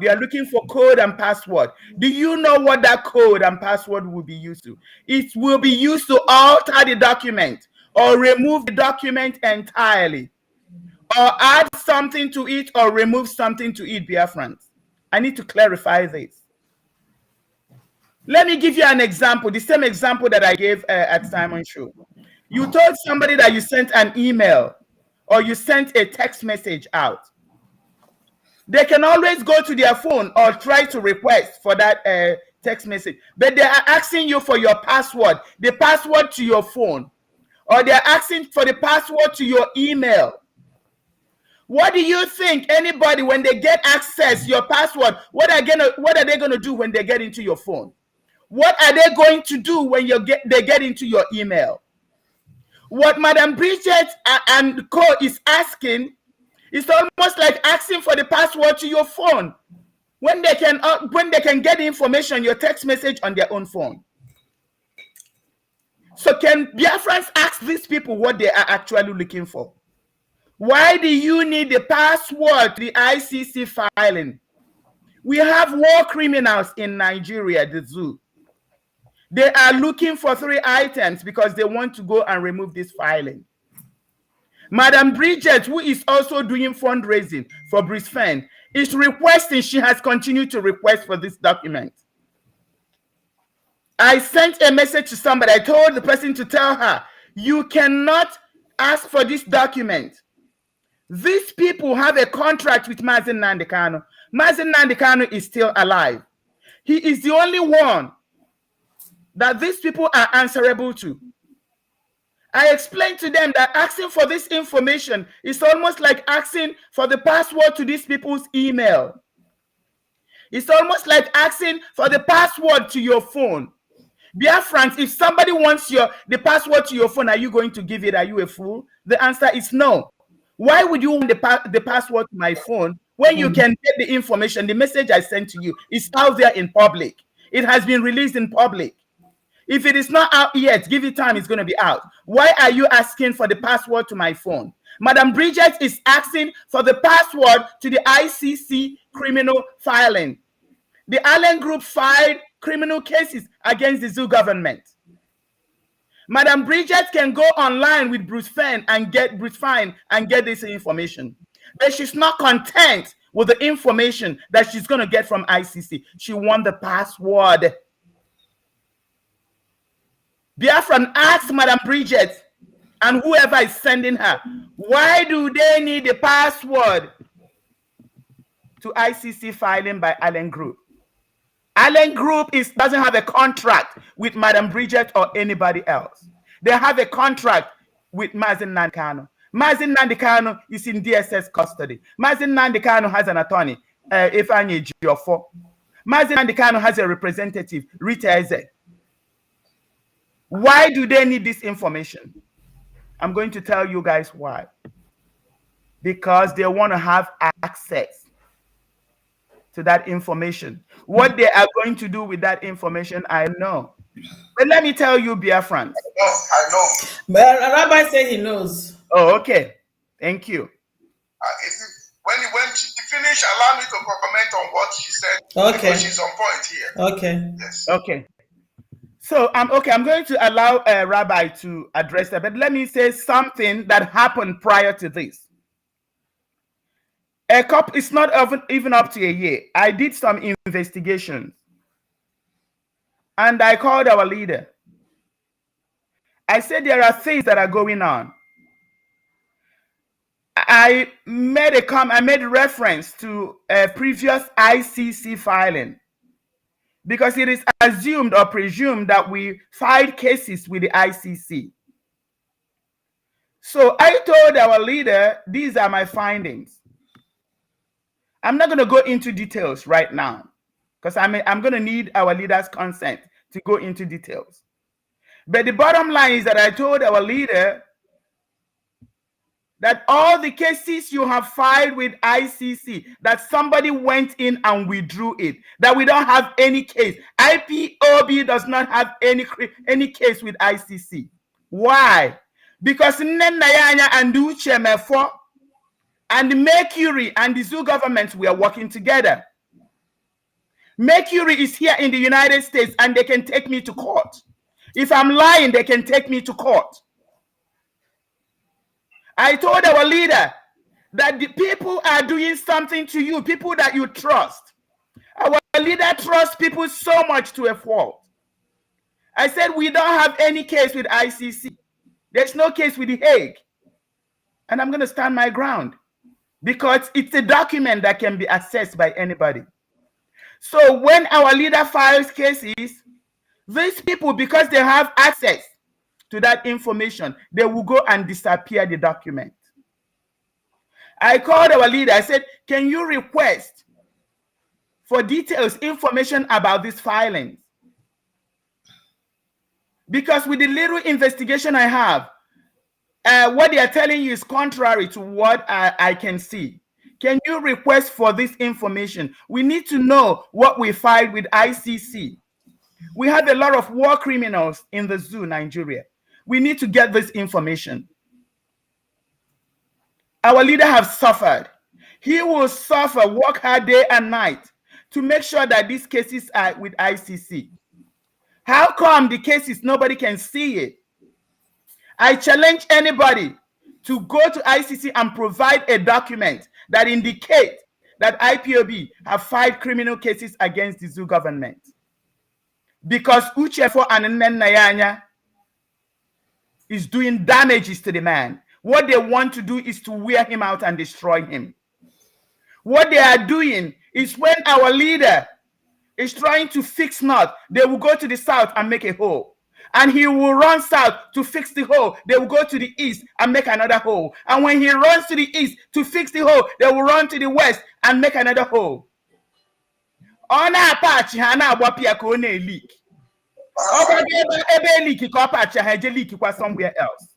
They are looking for code and password. Do you know what that code and password will be used to? It will be used to alter the document or remove the document entirely, or add something to it or remove something to it, Biafrans. I need to clarify this. Let me give you an example, the same example that I gave at Simon's show. You told somebody that you sent an email or you sent a text message out. They can always go to their phone or try to request for that text message, but they are asking you for your password, the password to your phone, or they are asking for the password to your email. What do you think anybody, when they get access your password, what are they going to do when they get into your phone? What are they going to do when they get into your email? What Madam Bridget and Co is asking is almost like asking for the password to your phone when they can get the information, your text message, on their own phone. So can Biafrans ask these people what they are actually looking for? Why do you need the password to the ICC filing? We have war criminals in Nigeria, the Zoo. They are looking for 3 items because they want to go and remove this filing. Madam Bridget, who is also doing fundraising for Biafran, is requesting, she has continued to request for this document. I sent a message to somebody. I told the person to tell her, you cannot ask for this document. These people have a contract with Mazen Nnamdi Kanu. Mazen Nnamdi Kanu is still alive. He is the only one that these people are answerable to. I explained to them that asking for this information is almost like asking for the password to these people's email. It's almost like asking for the password to your phone. Biafrans, if somebody wants the password to your phone, are you going to give it? Are you a fool? The answer is no. Why would you want the password to my phone when you can get the information? The message I sent to you is out there in public. It has been released in public. If it is not out yet, give it time, it's going to be out. Why are you asking for the password to my phone? Madam Bridget is asking for the password to the ICC criminal filing. The Allen Group filed criminal cases against the zoo government. Madam Bridget can go online with Biafran and get this information. But she's not content with the information that she's going to get from ICC. She wants the password. Biafran asked Madam Bridget and whoever is sending her, why do they need the password to ICC filing by Allen Group? Allen Group doesn't have a contract with Madam Bridget or anybody else. They have a contract with Mazen Nnamdi Kanu. Mazen Nnamdi Kanu is in DSS custody. Mazen Nnamdi Kanu has an attorney, Ifeanyi Ejiofor. Mazen Nnamdi Kanu has a representative, Rita Eze. Why do they need this information? I'm going to tell you guys why. Because they want to have access to that information. What they are going to do with that information, I know. But let me tell you, Biafrans. I know. But Rabbi said he knows. Oh, okay. Thank you. When she finished, allow me to comment on what she said. Okay. Because she's on point here. Okay. Yes. Okay. So I'm going to allow Rabbi to address that, but let me say something that happened prior to this. It's not even up to a year. I did some investigations, and I called our leader. I said there are things that are going on. I made reference to a previous ICC filing, because it is assumed or presumed that we filed cases with the ICC. So I told our leader, these are my findings. I'm not going to go into details right now, because I'm going to need our leader's consent to go into details. But the bottom line is that I told our leader that all the cases you have filed with ICC, that somebody went in and withdrew it, that we don't have any case. IPOB does not have any case with ICC. Why? Because Nnenayanya and Uchemefo and Mercury and the zoo governments were working together. Mercury is here in the United States and they can take me to court. If I'm lying, they can take me to court. I told our leader that the people are doing something to you, people that you trust. Our leader trusts people so much to a fault. I said, we don't have any case with ICC. There's no case with The Hague. And I'm going to stand my ground, because it's a document that can be accessed by anybody. So when our leader files cases, these people, because they have access to that information, they will go and disappear the document. I called our leader. I said, can you request for details, information about these filings? Because with the little investigation I have, what they are telling you is contrary to what I can see. Can you request for this information? We need to know what we filed with ICC. We have a lot of war criminals in the zoo, Nigeria. We need to get this information. Our leader has suffered. He will suffer, work hard day and night to make sure that these cases are with ICC. How come the cases, nobody can see it? I challenge anybody to go to ICC and provide a document that indicates that IPOB have filed criminal cases against the zoo government. Because Uchefo and Nayanya is doing damages to the man. What they want to do is to wear him out and destroy him. What they are doing is when our leader is trying to fix north, they will go to the south and make a hole. And he will run south to fix the hole. They will go to the east and make another hole. And when he runs to the east to fix the hole, they will run to the west and make another hole. On a patch, Hana Wapia Kone leak. Somewhere else.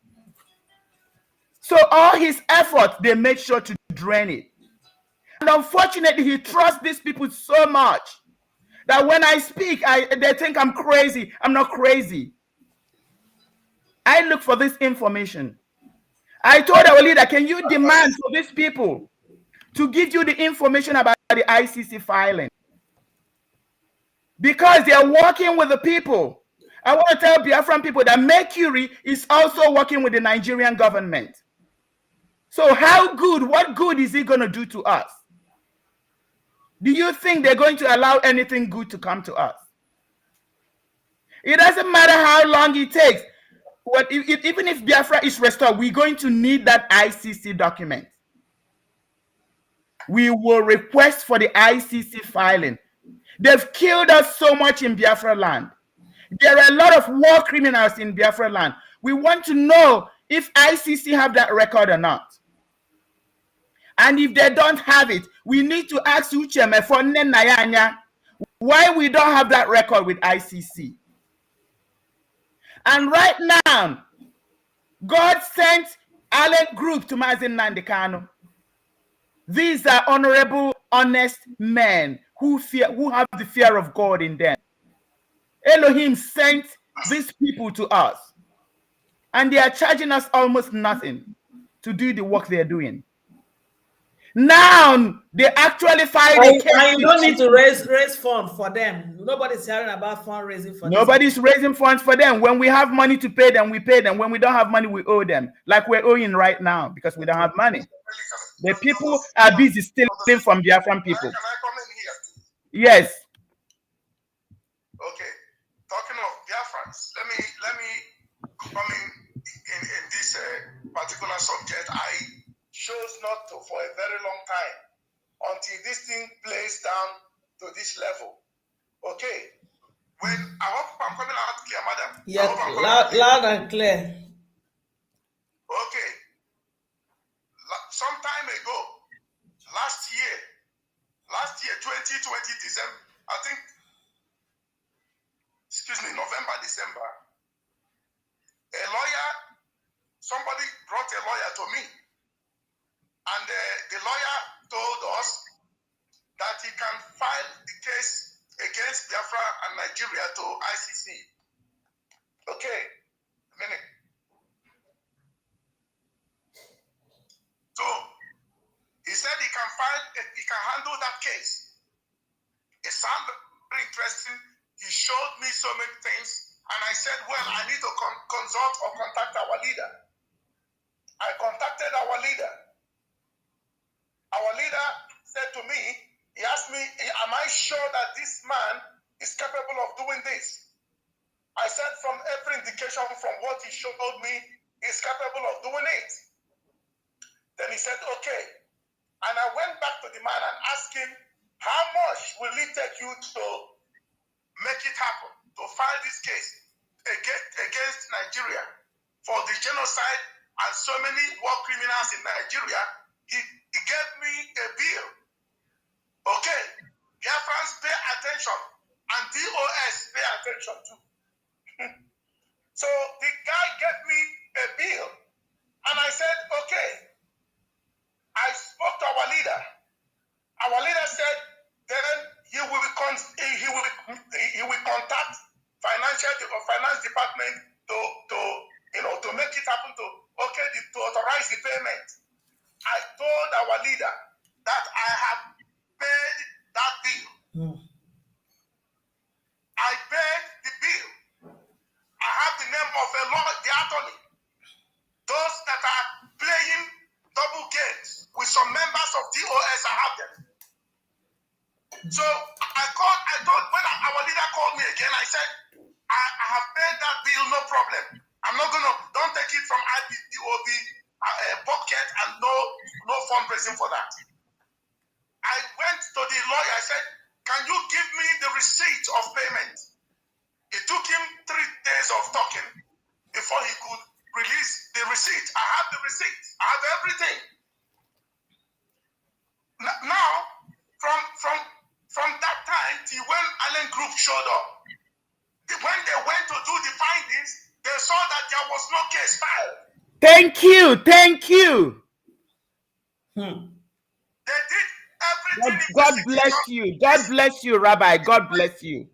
So all his efforts, they make sure to drain it. And unfortunately, he trusts these people so much that when I speak, they think I'm crazy. I'm not crazy. I look for this information. I told our leader, can you demand for these people to give you the information about the ICC filing? Because they are working with the people. I want to tell Biafran people that Mercury is also working with the Nigerian government. So how good, what good is he going to do to us? Do you think they're going to allow anything good to come to us? It doesn't matter how long it takes. Even if Biafra is restored, we're going to need that ICC document. We will request for the ICC filing. They've killed us so much in Biafra land. There are a lot of war criminals in Biafra land. We want to know if ICC have that record or not. And if they don't have it, we need to ask Ucheme for Nayanya why we don't have that record with ICC. And right now, God sent Allen Group to Mazin Nandekano. These are honorable, honest men who have the fear of God in them. Elohim sent these people to us, and they are charging us almost nothing to do the work they are doing. Now they actually filed a case. And you don't need to raise funds for them. Nobody's hearing about fundraising for them. Nobody's raising funds for them. When we have money to pay them, we pay them. When we don't have money, we owe them. Like we're owing right now because we don't have money. The people are busy stealing from Biafran people. Can I come in here? Yes. Okay. Talking of Biafrans, let me come in this particular subject. I chose not to for a very long time until this thing plays down to this level. Okay. When I hope I'm coming out clear, madam. Yes, loud and clear. Okay. Some time ago, last year, 2020 December, I think, November, December, a lawyer, somebody brought a lawyer to me. And the lawyer told us that he can file the case against Biafra and Nigeria to ICC. Okay, a minute. So he said he can handle that case. It sounded very interesting. He showed me so many things, and I said, well, I need to consult or contact our leader. I contacted our leader. Our leader said to me, he asked me, am I sure that this man is capable of doing this? I said, from every indication from what he showed me, he's capable of doing it. Then he said, okay. And I went back to the man and asked him, how much will it take you to make it happen, to file this case against Nigeria for the genocide and so many war criminals in Nigeria? He gave me a bill. Okay, Biafrans pay attention and DOS pay attention too. So the guy gave me a bill and I said, okay. I spoke to our leader. Our leader said then he will contact finance department to make it happen to authorize the payment. I told our leader that I have paid that bill. I paid the bill. I have the name of the attorney. Those that are playing some members of DOS, I have them. So I told, when our leader called me again, I said, I have paid that bill, no problem. I'm not don't take it from IPPOB, pocket, and no fundraising for that. I went to the lawyer, I said, can you give me the receipt of payment? It took him 3 days of talking before he could release the receipt. I have the receipt. I have everything. Now, from that time till when Allen Group showed up, when they went to do the findings, they saw that there was no case filed. Thank you. They did everything. God bless you. God bless you, Rabbi. God bless you.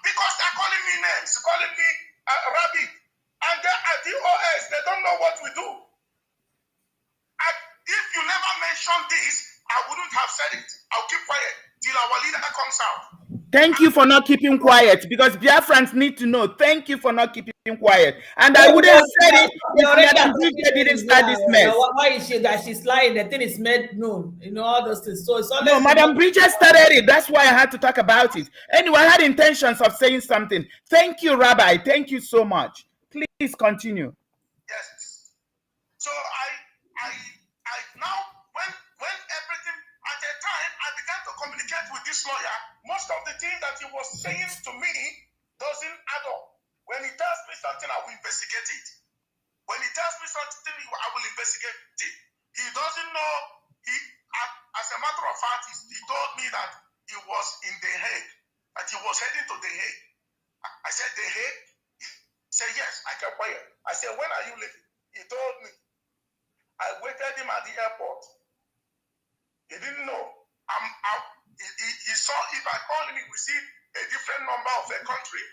Because they're calling me names, calling me Rabbi. And they are DOS. They don't know what we do. And if you never mentioned this, I wouldn't have said it. I'll keep quiet till our leader comes out. Thank you for not keeping quiet, because Biafrans need to know. Thank you for not keeping quiet. And I wouldn't have said it if Madam Bridget didn't start this mess. Why is she that she's lying? The thing is made known, all those things. So it's always no, Madam Bridget started it. That's why I had to talk about it. Anyway, I had intentions of saying something. Thank you, Rabbi. Thank you so much. Please continue. Yes. So I now when everything at a time I began to communicate with this lawyer. Most of the things that he was saying to me doesn't add up. When he tells me something, I will investigate it. When he tells me something, I will investigate it. He doesn't know. As a matter of fact, he told me that he was in The Hague, that he was heading to The Hague. I said, The Hague? He said, yes. I kept quiet. I said, when are you leaving? He told me. I waited him at the airport. He didn't know. He saw, if I call him, he will see a different number of a country.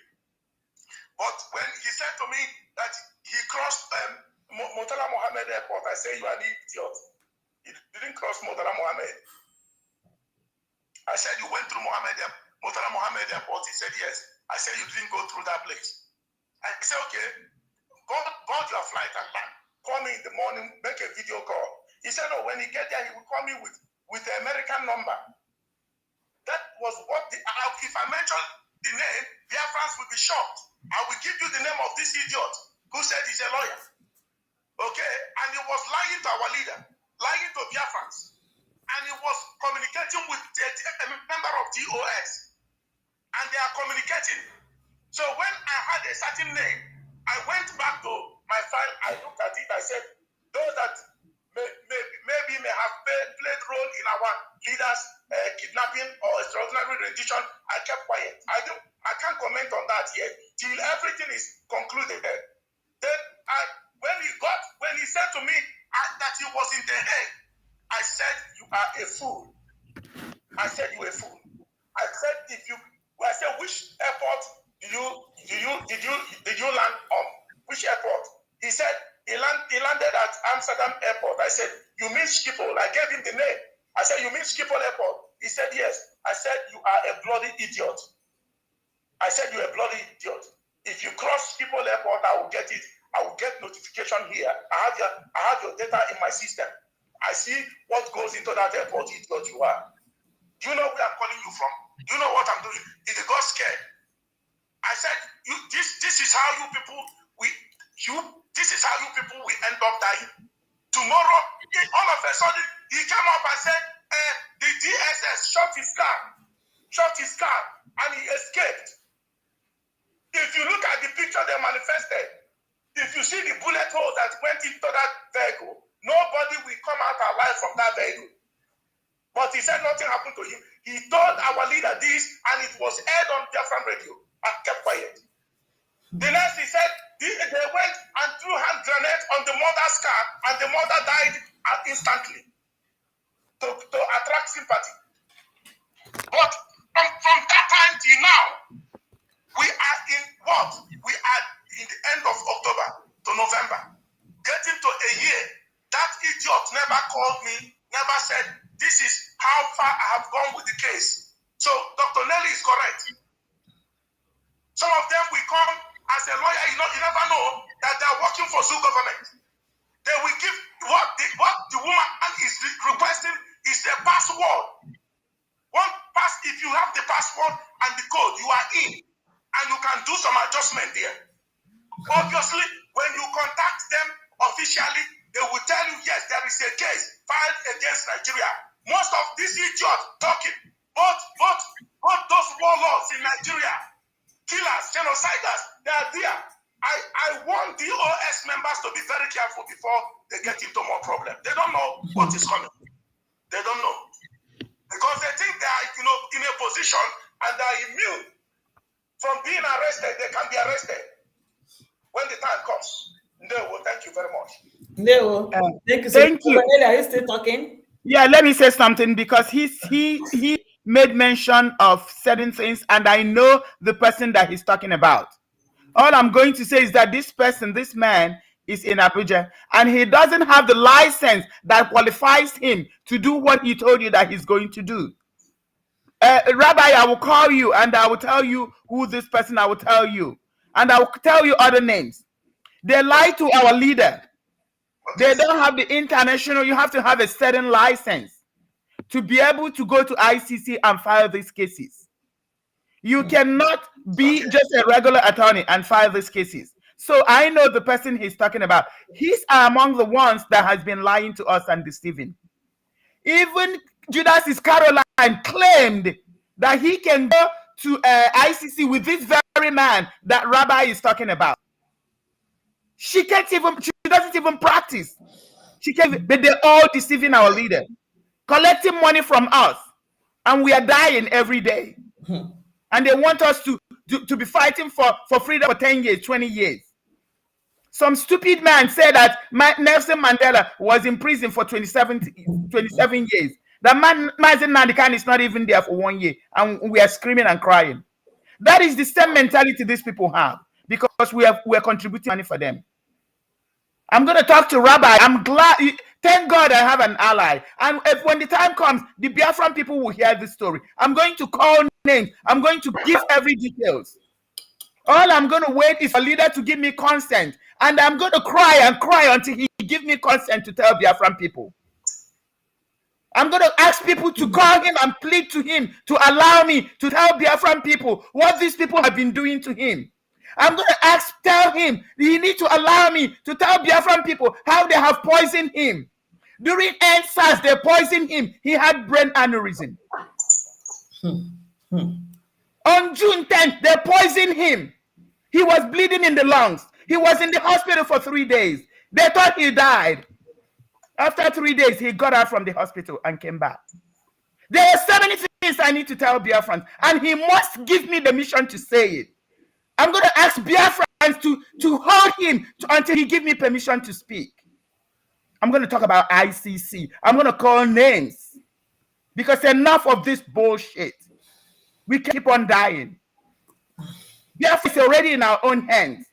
But when he said to me that he crossed Murtala Mohammed Airport, I said, you are an idiot. He didn't cross Murtala Mohammed. I said, you went through Murtala Mohammed Airport. He said, yes. I said, you didn't go through that place. I said, okay, board your flight and land. Call me in the morning, make a video call. He said, no, when he get there, he will call me with the American number. That was what if I mention the name, Biafrans will be shocked. I will give you the name of this idiot who said he's a lawyer. Okay? And he was lying to our leader, lying to Biafrans. And he was communicating with a member of DOS. And they are communicating. So when I had a certain name, I went back to my file, I looked at it, I said, those that maybe may have played role in our leaders' kidnapping or extraordinary rendition, I kept quiet. I can't comment on that yet till everything is concluded. Then when he said to me that he was in The Hague, I said, you are a fool. I said, you a fool. I said, which airport did you land on? Which airport? He said, he landed at Amsterdam Airport. I said, you mean Schiphol? I gave him the name. I said, you mean Schiphol Airport? He said, yes. I said, you are a bloody idiot. I said, you're a bloody idiot. If you cross Schiphol Airport, I will get it. I will get notification here. I have your data in my system. I see what goes into that airport, idiot you are. Do you know where I'm calling you from? Do you know what I'm doing? He got scared. I said, this is how you people will end up dying. Tomorrow, all of a sudden, he came up and said, the DSS shot his car, and he escaped. If you look at the picture they manifested, if you see the bullet holes that went into that vehicle, nobody will come out alive from that vehicle. But he said nothing happened to him. He told our leader this, and it was aired on Biafran radio. I kept quiet. The next, he said they went and threw hand grenades on the mother's car, and the mother died instantly to attract sympathy. But from that time till now, we are in what? We are in the end of October to November, getting to a year. That idiot never called me, never said, this is how far I have gone with the case. So Dr. Nelly is correct. Some of them will come as a lawyer, you never know that they are working for Zoo government. They will give what the woman is requesting is a password. One pass, if you have the password and the code, you are in, and you can do some adjustment there. Obviously, when you contact them officially, they will tell you, yes, there is a case filed against Nigeria. Most of these idiots talking, both those warlords in Nigeria, killers, genociders, they are there. I want DOS members to be very careful before they get into more problem. They don't know what is coming. They don't know. Because they think they are, in a position and they are immune from being arrested. They can be arrested when the time comes. No, thank you very much. No, thank you. Thank you. Are you still talking? Yeah, let me say something because he made mention of certain things, and I know the person that he's talking about. All I'm going to say is that this man is in Abuja, and he doesn't have the license that qualifies him to do what he told you that he's going to do. Rabbi, I will call you and I will tell you who this person, I will tell you. And I will tell you other names. They lied to our leader. They don't have the international, you have to have a certain license to be able to go to ICC and file these cases. You cannot be just a regular attorney and file these cases. So I know the person he's talking about. He's among the ones that has been lying to us and deceiving. Even Judas Iscariot claimed that he can go to ICC with this very man that Rabbi is talking about. She doesn't even practice. But they're all deceiving our leader, collecting money from us, and we are dying every day. And they want us to be fighting for freedom for 10 years, 20 years. Some stupid man said that Nelson Mandela was in prison for 27 years. The man, Mazen Nandikan, is not even there for 1 year, and we are screaming and crying. That is the same mentality these people have, because we are contributing money for them. I'm going to talk to Rabbi. I'm glad. Thank God I have an ally. And when the time comes, the Biafran people will hear this story. I'm going to call names. I'm going to give every details. All I'm going to wait is for a leader to give me consent. And I'm going to cry and cry until he gives me consent to tell Biafran people. I'm going to ask people to call him and plead to him to allow me to tell Biafran people what these people have been doing to him. I'm going to tell him he needs to allow me to tell Biafran people how they have poisoned him. During NSAS, they poisoned him. He had brain aneurysm. On June 10th, they poisoned him. He was bleeding in the lungs. He was in the hospital for 3 days. They thought he died. After 3 days, he got out from the hospital and came back. There are so many things I need to tell Biafrans, and he must give me the mission to say it. I'm going to ask Biafrans to hold him until he gives me permission to speak. I'm going to talk about ICC. I'm going to call names, because enough of this bullshit. We keep on dying. Biafra is already in our own hands.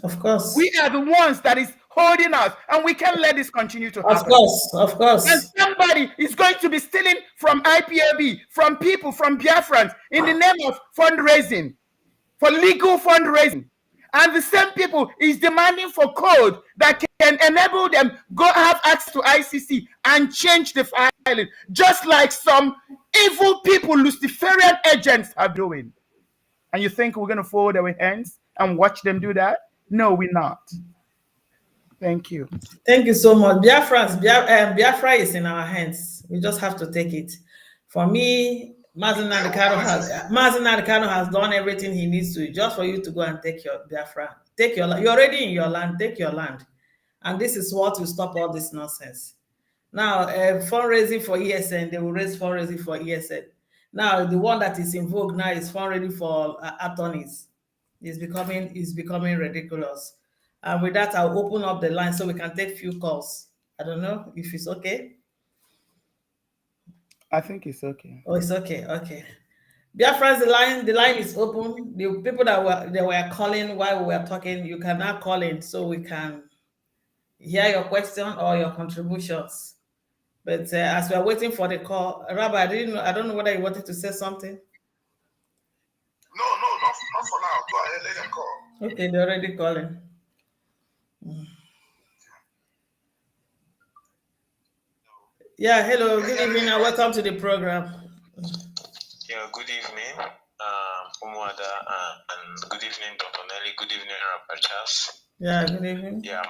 Of course. We are the ones that is holding us, and we can't let this continue to happen. Of course. And somebody is going to be stealing from IPOB, from people, from Biafrans, in the name of fundraising, for legal fundraising. And the same people is demanding for code that can enable them go have access to ICC and change the filing, just like some evil people, Luciferian agents are doing. And you think we're going to fold our hands and watch them do that? No, we're not. Thank you. Thank you so much. Biafra is in our hands. We just have to take it. For me, Mazen Nadekano has done everything he needs to, just for you to go and take your Biafra. Take your land. You're already in your land. Take your land. And this is what will stop all this nonsense. Now, fundraising for ESN, they will raise fundraising for ESN. Now, the one that is in vogue now is fundraising for attorneys. It's becoming ridiculous. And with that, I'll open up the line so we can take few calls. I don't know if it's okay. I think it's okay. Oh, it's okay. Okay. Biafrans, the line is open. The people that were calling while we were talking, you can now call in so we can hear your question or your contributions. But as we are waiting for the call, Rabbi, I don't know whether you wanted to say something. No, not for now. Go ahead, let them call. Okay, they're already calling. Yeah, hello, good evening, and welcome to the program. Yeah, good evening, Umwada, and good evening, Dr. Nelly. Good evening, Rapachas. Yeah, good evening. Yeah,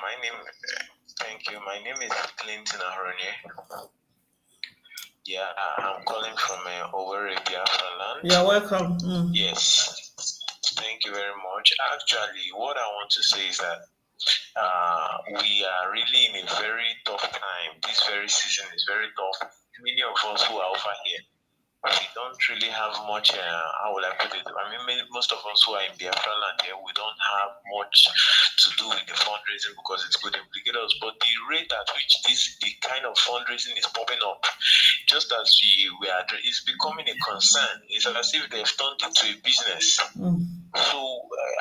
thank you. My name is Clinton Aronye. Yeah, I'm calling from Owerri, Biafran land. You're welcome. Mm. Yes, thank you very much. Actually, what I want to say is that we are really in a very tough time. This very season is very tough. Many of us who are over here, we don't really have much, how will I put it? I mean, most of us who are in Biafra land here, we don't have much to do with the fundraising because it could implicate us. But the rate at which the kind of fundraising is popping up, just as we are, is becoming a concern. It's as if they've turned it into a business. So,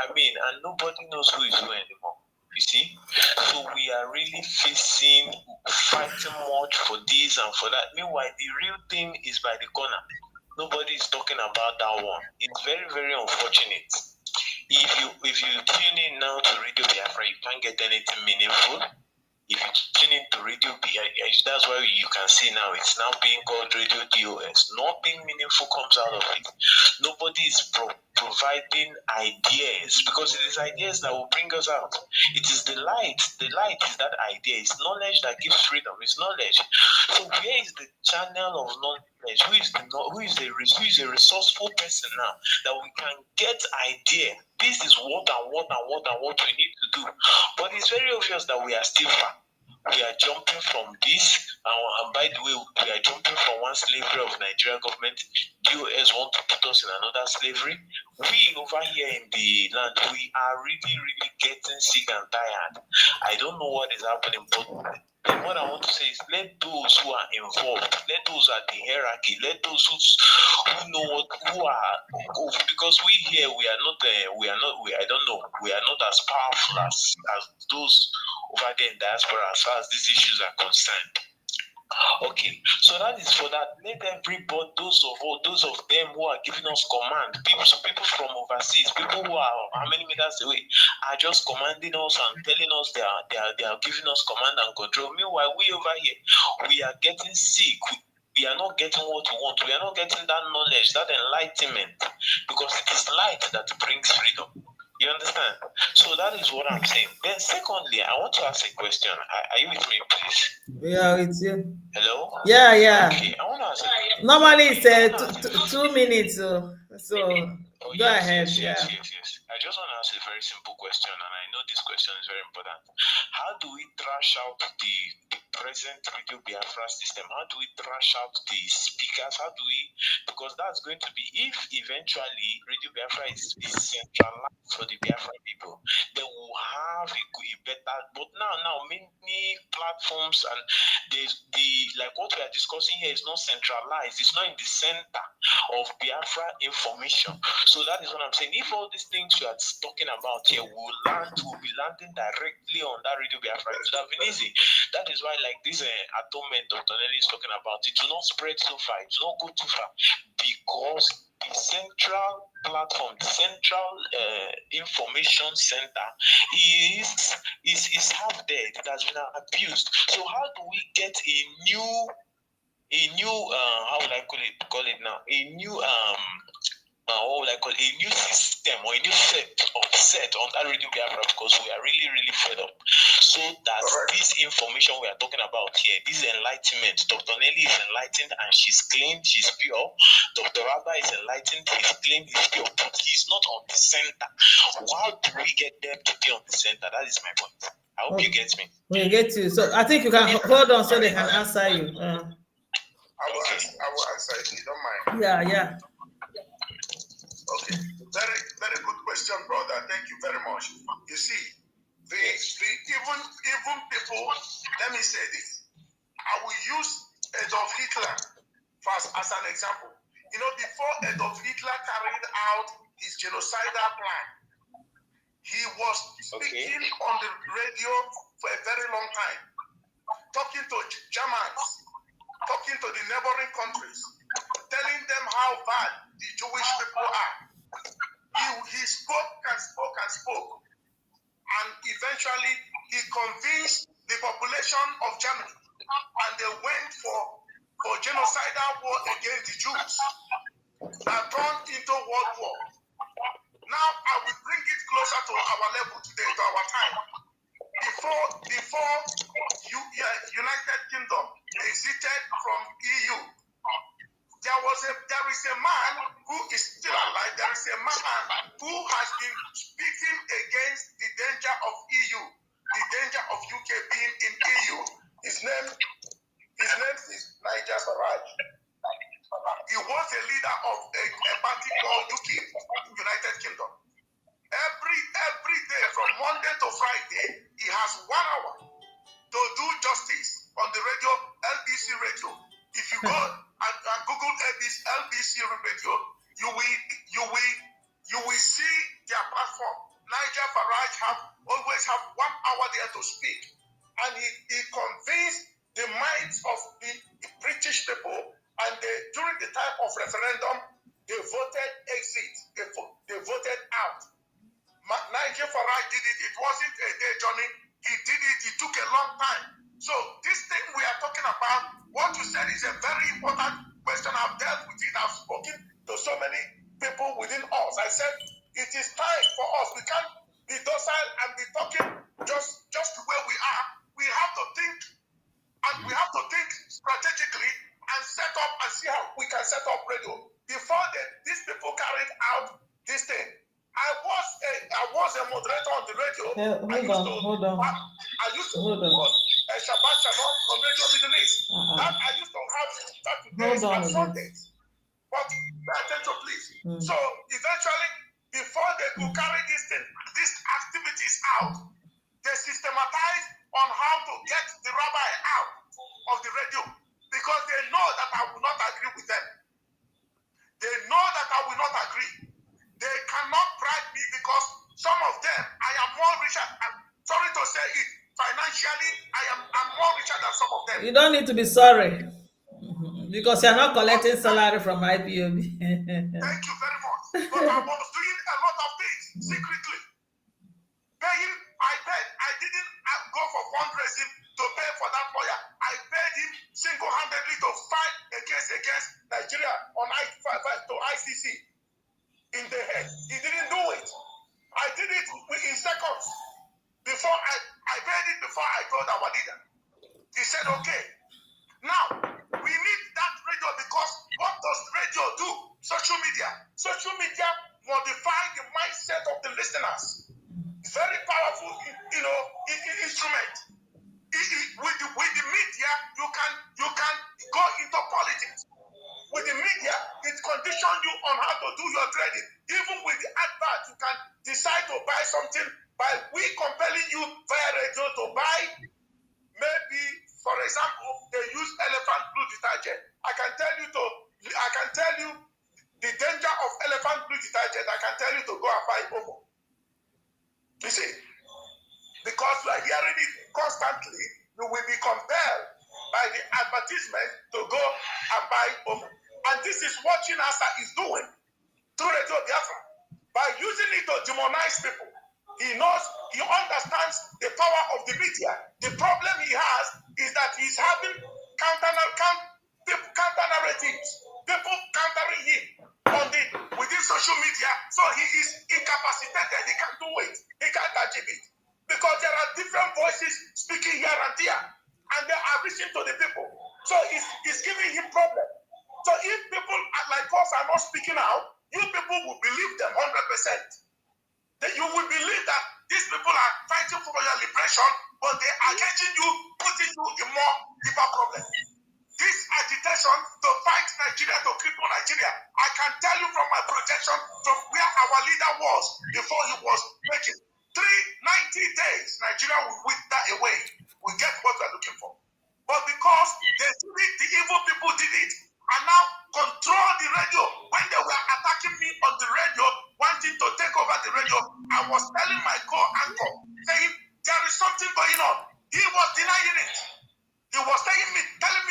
I mean, and nobody knows who is who anymore. You see? So we are really fighting much for this and for that. Meanwhile, the real thing is by the corner. Nobody is talking about that one. It's very, very unfortunate. If you tune in now to Radio Biafra, you can't get anything meaningful. If you tune into Radio Biafra, that's why you can see now it's now being called Radio DOS. Nothing meaningful comes out of it. Nobody is providing ideas because it is ideas that will bring us out. It is the light. The light is that idea. It's knowledge that gives freedom. It's knowledge. So where is the channel of knowledge? Who is a resourceful person now that we can get idea? This is what we need to do. But it's very obvious that we are still far. We are jumping from this, and by the way, we are jumping from one slavery of Nigeria government. DOS want to put us in another slavery. We over here in the land, we are really, really getting sick and tired. I don't know what is happening, but what I want to say is let those who are involved, let those at the hierarchy, let those who know who are, because we here we are not as powerful as those over there in diaspora as far as these issues are concerned. Okay, so that is for that. Let everybody, those of them who are giving us command, people from overseas, people who are how many meters away, are just commanding us and telling us they are giving us command and control. Meanwhile, we over here, we are getting sick. We are not getting what we want. We are not getting that knowledge, that enlightenment, because it is light that brings freedom. You understand? So that is what I'm saying. Then secondly, I want to ask a question. Are you with me, please? Yeah, it's you. Hello? Yeah. Okay, I want to ask a normally it's 2 minutes, so go ahead. Yes. I just want to ask a very simple question, and I know this question is very important. How do we thrash out the present Radio Biafra system? How do we thrash out the speakers? Because that's going to be, if eventually Radio Biafra is centralized for the Biafra people, then we'll have a better, but now many platforms, and there's like what we are discussing here is not centralized, it's not in the center of Biafra information. So that is what I'm saying. If all these things we are talking about here we'll be landing directly on that Radio Biafra, it would have been easy. That is why, like this atonement Dr. Nelly is talking about, it will not spread so far, it will not go too far, because the central platform, the central information center is half dead. It has been abused. So how do we get a new how would I call it now? A new what would I call it? A new system or a new set on that Radio Biafra, because we are really, really fed up. So that this information we are talking about here, this enlightenment, Dr. Nelly is enlightened and she's clean, she's pure. Dr. Rabba is enlightened, he's clean, he's pure, but he's not on the center. How do we get them to be on the center? That is my point. I hope you get me. We get you. So I think you can hold on so they can answer you. I will answer if you don't mind. Yeah. Okay, very, very good question, brother. Thank you very much. You see, even people. Let me say this. I will use Adolf Hitler first as an example. You know, before Adolf Hitler carried out his genocidal plan, he was speaking on the radio for a very long time, talking to Germans, talking to the neighboring countries, telling them how bad the Jewish people are. He spoke and spoke, and eventually he convinced the population of Germany, and they went for for genocidal war against the Jews that turned into World War. Now I will bring it closer to our level today, to our time. Before United Kingdom exited from EU, there is a man who is still alive. There is a man who has been speaking against the danger of EU, the danger of UK being in EU. His name is Nigel Farage. He was a leader of a party called UKIP in United Kingdom. Every day from Monday to Friday, he has 1 hour to do justice on the radio, LBC radio. If you go and Google LBC radio, you will see their platform. Nigel Farage always have 1 hour there to speak, and he convinced the minds of the British people. And during the time of referendum, they voted exit. They voted out. Nigel Farage did it. It wasn't a day journey. He did it. It took a long time. So this thing we are talking about, what you said is a very important question. I've dealt with it. I've spoken to so many people within us. I said it is time for us. We can't be docile and be talking just the way we are. We have to think, and we have to think strategically and set up and see how we can set up radio. Before these people carried out this thing, I was a moderator on the radio. Hold on. I used to hold Shabbat Shalom on Radio Middle East. That I used to have Saturdays and Sundays. But pay attention, please. So eventually, before they could carry these activities out, they systematized on how to get the rabbi out of the radio, because they know that I will not agree with them. They know that I will not agree. They cannot bribe me because some of them, I am more richer. I'm sorry to say it, financially, I'm more richer than some of them. You don't need to be sorry, because you're not collecting salary from IPOB. Thank you very much. But I was doing a lot of things secretly. Paying, I didn't go for fundraising to pay for that lawyer. I paid him single-handedly to fight a case against Nigeria on to ICC in the head. He didn't do it. I did it in seconds. Before I paid it before I told our leader. He said, okay. Now, we need that radio, because what does radio do? Social media. Social media modify the mindset of the listeners. It's very powerful, instrument. With the media, you can go into politics. With the media, it conditions you on how to do your trading. Even with the advert, you can decide to buy something by we compelling you via radio to buy. Maybe, for example, they use elephant blue detergent. I can tell you the danger of elephant blue detergent. I can tell you to go and buy Omo. You see, because you are hearing it constantly, you will be compelled by the advertisement to go and buy Omo. And this is what Chinasa is doing through Radio Biafra. By using it to demonize people. He understands the power of the media. The problem he has is that he's having counter narratives. People countering him within social media. So he is incapacitated. He can't do it. He can't achieve it. Because there are different voices speaking here and there. And they are reaching to the people. So it's giving him problem. So if people like us are not speaking out, you people will believe them 100%. That you will believe that these people are fighting for your liberation, but they are getting you, putting you in more deeper problems. This agitation to fight Nigeria, to cripple Nigeria, I can tell you from my projection, from where our leader was before he was making 90 days, Nigeria will wither away. We get what we're looking for. But because they did it, the evil people did it, and now control the radio. When they were attacking me on the radio, wanting to take over the radio, I was telling my co-anchor, saying, there is something going on. He was denying it. He was telling me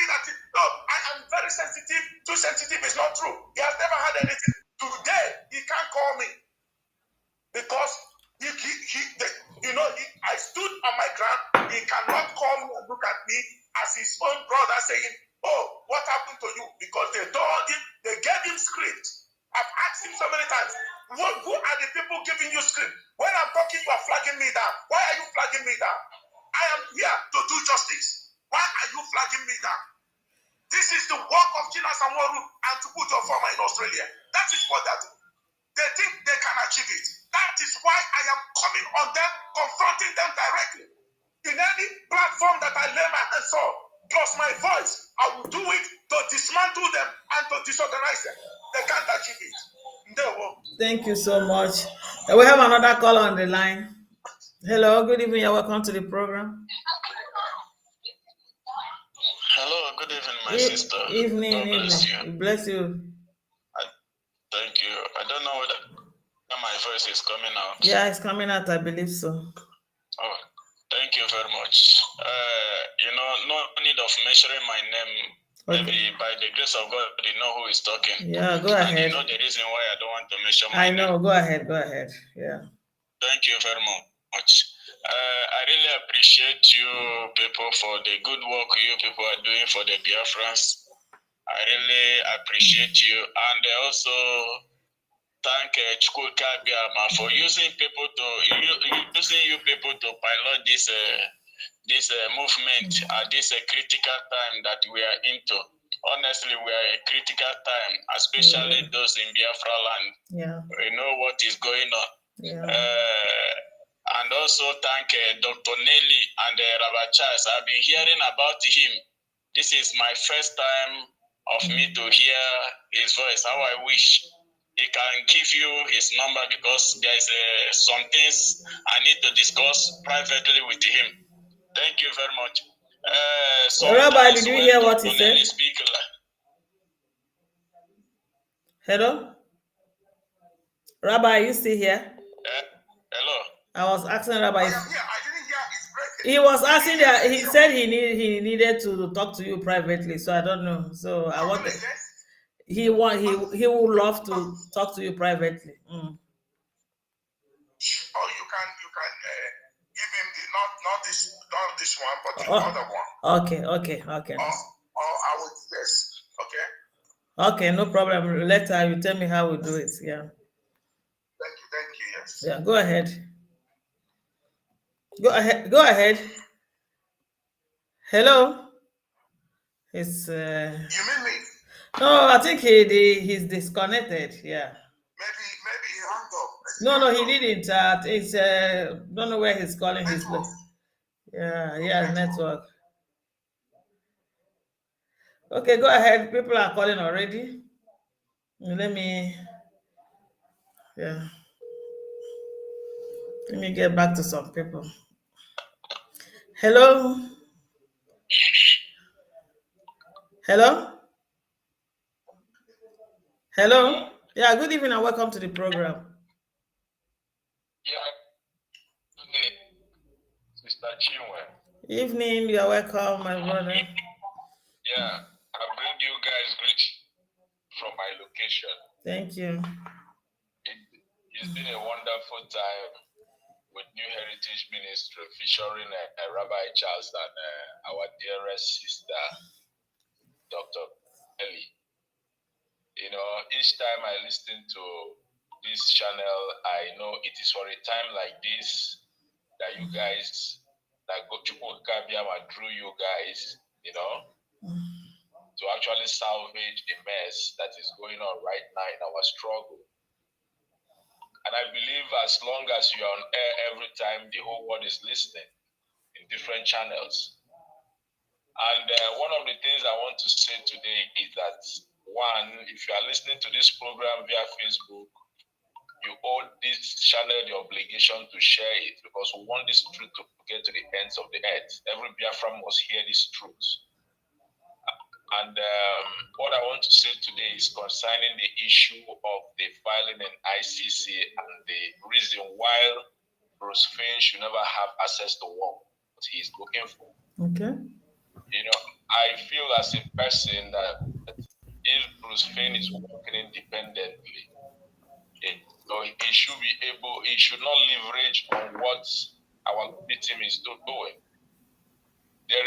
that, I am very sensitive. Too sensitive is not true. He has never had anything. Today, he can't call me. Because I stood on my ground. He cannot call me and look at me as his own brother saying, oh, what happened to you? Because they told him, they gave him script. I've asked him so many times, who are the people giving you script? When I'm talking, you are flagging me down. Why are you flagging me down? I am here to do justice. Why are you flagging me down? This is the work of China Samwaru and to put your farmer in Australia. That is what they do. They think they can achieve it. That is why I am coming on them, confronting them directly. In any platform that I lay my hands on, plus my voice, I will do it to dismantle them and to disorganize them. They can't achieve it. They won't. Thank you so much. We have another call on the line. Hello, good evening. You're welcome to the program. Hello, good evening, my sister. Evening, God bless evening. you. Bless you. Thank you. I don't know whether my voice is coming out. Yeah, it's coming out, I believe so. Oh, thank you very much. No need of mentioning my name. Okay. Maybe by the grace of God, they know who is talking. Yeah, go ahead. And you know the reason why I don't want to mention my name. I know. Go ahead. Go ahead. Yeah. Thank you very much. I really appreciate you people for the good work you people are doing for the Biafrans. I really appreciate you, and I also thank Chukwuka Biama for using you people to pilot this movement at this critical time that we are into. Honestly, we are a critical time, especially those in Biafra land. Yeah. We know what is going on. Yeah. And also thank Dr. Nelly and Rabbi Charles. I've been hearing about him. This is my first time of me to hear his voice. How I wish he can give you his number, because there's some things I need to discuss privately with him. Thank you very much. Rabbi, did you hear what he said? Hello? Rabbi, are you still here? Hello? I was asking Rabbi. I am here. I didn't hear his breaking. He was asking that he said he needed to talk to you privately, so I don't know. So I wanted he would love to talk to you privately. Or you can give him not this one, but the other one. Okay. Or I would okay. Okay, no problem. Later you tell me how we do it. Yeah. Thank you, yes. Yeah, go ahead. Go ahead. Hello. It's You mean me? no, I think he's disconnected. Yeah. Maybe he hung up. No, he didn't. It's don't know where he's calling his place. Yeah, network. Okay, go ahead. People are calling already. Let me get back to some people. Hello. Yeah, good evening and welcome to the program. Yeah. Okay. Sister Chinwe. Evening, you're welcome, my brother. Yeah, I bring you guys greetings from my location. Thank you. It's been a wonderful time with New Heritage Ministry featuring Rabbi Charles and our dearest sister, Dr. Nelly. Each time I listen to this channel, I know it is for a time like this that you guys, that Chukwuka Biama drew you guys, to actually salvage the mess that is going on right now in our struggle. And I believe as long as you're on air every time, the whole world is listening in different channels. And one of the things I want to say today is that, one, if you are listening to this program via Facebook, you owe this channel the obligation to share it, because we want this truth to get to the ends of the earth. Every Biafran must hear this truth. And what I want to say today is concerning the issue of the filing in ICC and the reason why Bruce Finn should never have access to what he's looking for. Okay. I feel as a person that if Bruce Finn is working independently, he should not leverage on what our victim is doing. There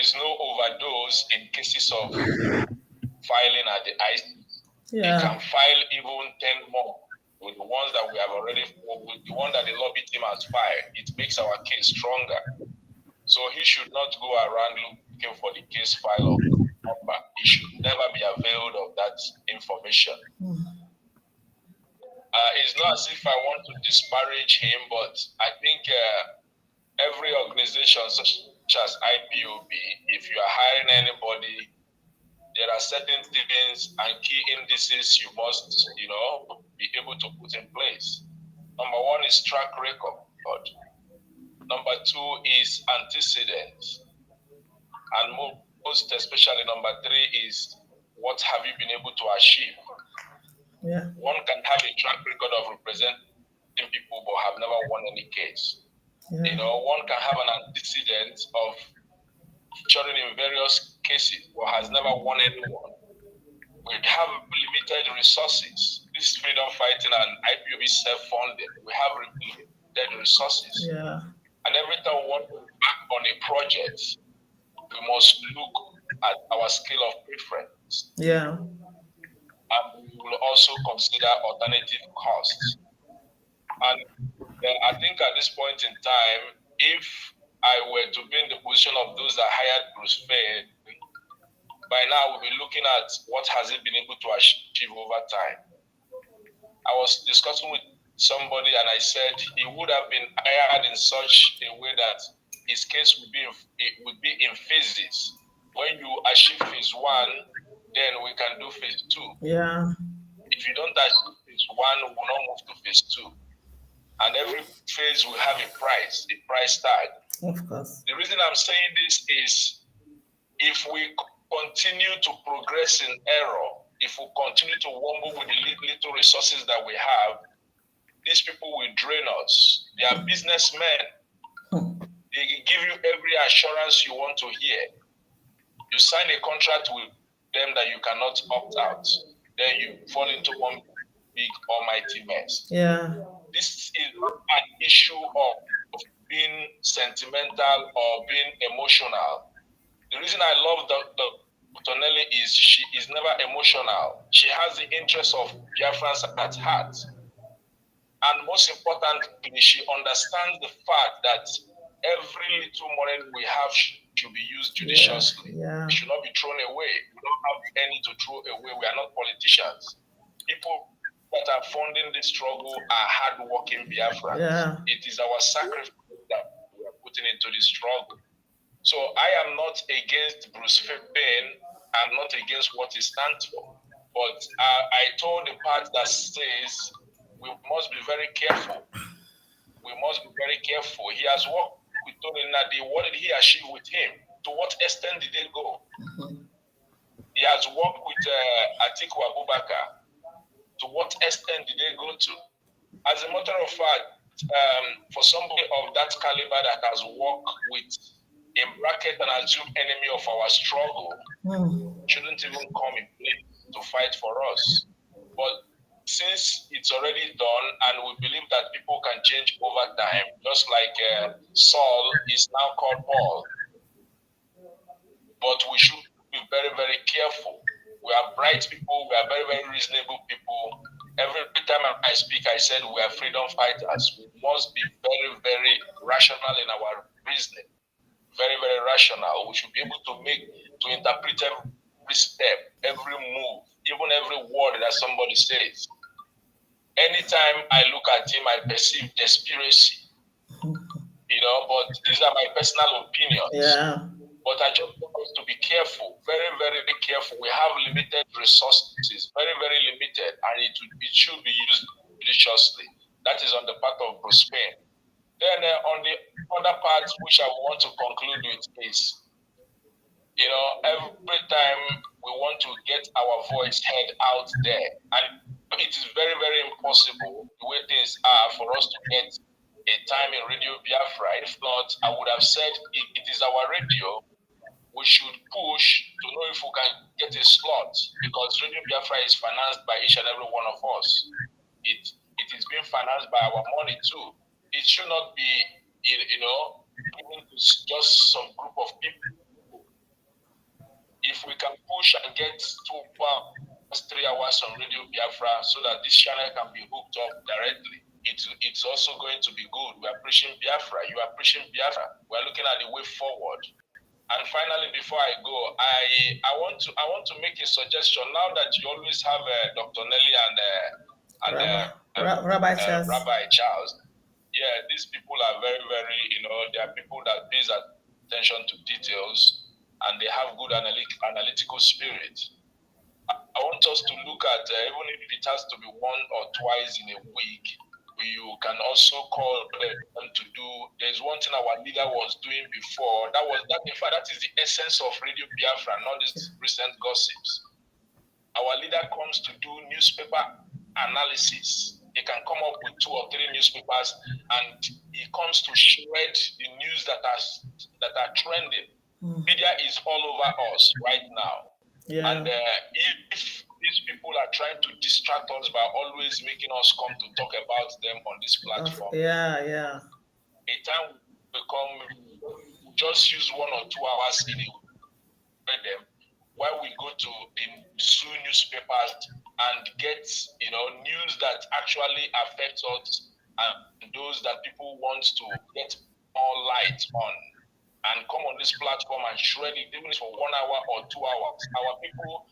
is no overdose in cases of filing at the IC. Yeah. They can file even 10 more with the ones that we have already, with the one that the lobby team has filed. It makes our case stronger. So he should not go around looking for the case file of number. He should never be availed of that information. It's not as if I want to disparage him, but I think every organization such as IPOB, if you are hiring anybody, there are certain things and key indices you must, be able to put in place. Number one is track record. Number two is antecedents. And most especially number three is what have you been able to achieve? Yeah. One can have a track record of representing people but have never won any case. Yeah. One can have an antecedent of featuring in various cases but has never won anyone. We have limited resources. This freedom fighting and IPOB self-funded. We have limited resources. Yeah. And every time we want to back on a project, we must look at our scale of preference. Yeah. And we will also consider alternative costs. And I think at this point in time, if I were to be in the position of those that hired Bruce Fair, by now we'll be looking at what has he been able to achieve over time. I was discussing with somebody and I said he would have been hired in such a way that his case would be in phases. When you achieve phase one, then we can do phase two. Yeah. If you don't achieve phase one, we will not move to phase two. And every phase will have a price tag. Of course. The reason I'm saying this is if we continue to progress in error, if we continue to wumble with the little resources that we have, these people will drain us. They are businessmen. They give you every assurance you want to hear. You sign a contract with them that you cannot opt out. Then you fall into one big almighty mess. Yeah. This is not an issue of being sentimental or being emotional. The reason I love Dr. Nelly is she is never emotional. She has the interests of Biafrans at heart. And most importantly, she understands the fact that every little money we have should be used judiciously. Yeah. It should not be thrown away. We don't have any to throw away. We are not politicians. People that are funding this struggle are hardworking Biafrans. Yeah. It is our sacrifice that we are putting into this struggle. So I am not against Bruce Fairbairn. I'm not against what he stands for. But I told the part that says we must be very careful. We must be very careful. He has worked with Tony Nadi. What did he achieve with him? To what extent did they go? He has worked with Atiku Abubakar. To what extent did they go to? As a matter of fact, for somebody of that caliber that has worked with a bracket and assumed enemy of our struggle, shouldn't even come in place to fight for us. But since it's already done and we believe that people can change over time, just like Saul is now called Paul, but we should be very, very careful. We are bright people, we are very, very reasonable people. Every time I speak, I said we are freedom fighters. We must be very, very rational in our reasoning. Very, very rational. We should be able to interpret every step, every move, even every word that somebody says. Anytime I look at him, I perceive conspiracy. But these are my personal opinions. Yeah. But I just want us to be careful, very, very careful. We have limited resources, very, very limited, and it should be used judiciously. That is on the part of Bruce Payne. Then on the other part, which I want to conclude with is, every time we want to get our voice heard out there, and it is very, very impossible the way things are for us to get a time in Radio Biafra. If not, I would have said it is our radio. We should push to know if we can get a slot, because Radio Biafra is financed by each and every one of us. It is being financed by our money too. It should not be, given to just some group of people. if we can push and get 2 hours, 3 hours on Radio Biafra so that this channel can be hooked up directly, it's also going to be good. We are preaching Biafra. You are preaching Biafra. We are looking at the way forward. And finally, before I go, I want to make a suggestion. Now that you always have Dr. Nelly and Rabbi Charles. Rabbi Charles, yeah, these people are very, very, they are people that pays attention to details and they have good analytical spirit. I want us to look at, even if it has to be 1 or twice in a week, you can also call them to do. There's one thing our leader was doing before. In fact, that is the essence of Radio Biafra, not these recent gossips. Our leader comes to do newspaper analysis. He can come up with 2 or 3 newspapers, and he comes to shred the news that are trending. Media is all over us right now. Yeah. And if these people are trying to distract us by always making us come to talk about them on this platform. Yeah. A time will come, just use 1 or 2 hours in a week, while we go to the 2 newspapers and get news that actually affects us and those that people want to get more light on. And come on this platform and shred it, even for 1 hour or 2 hours.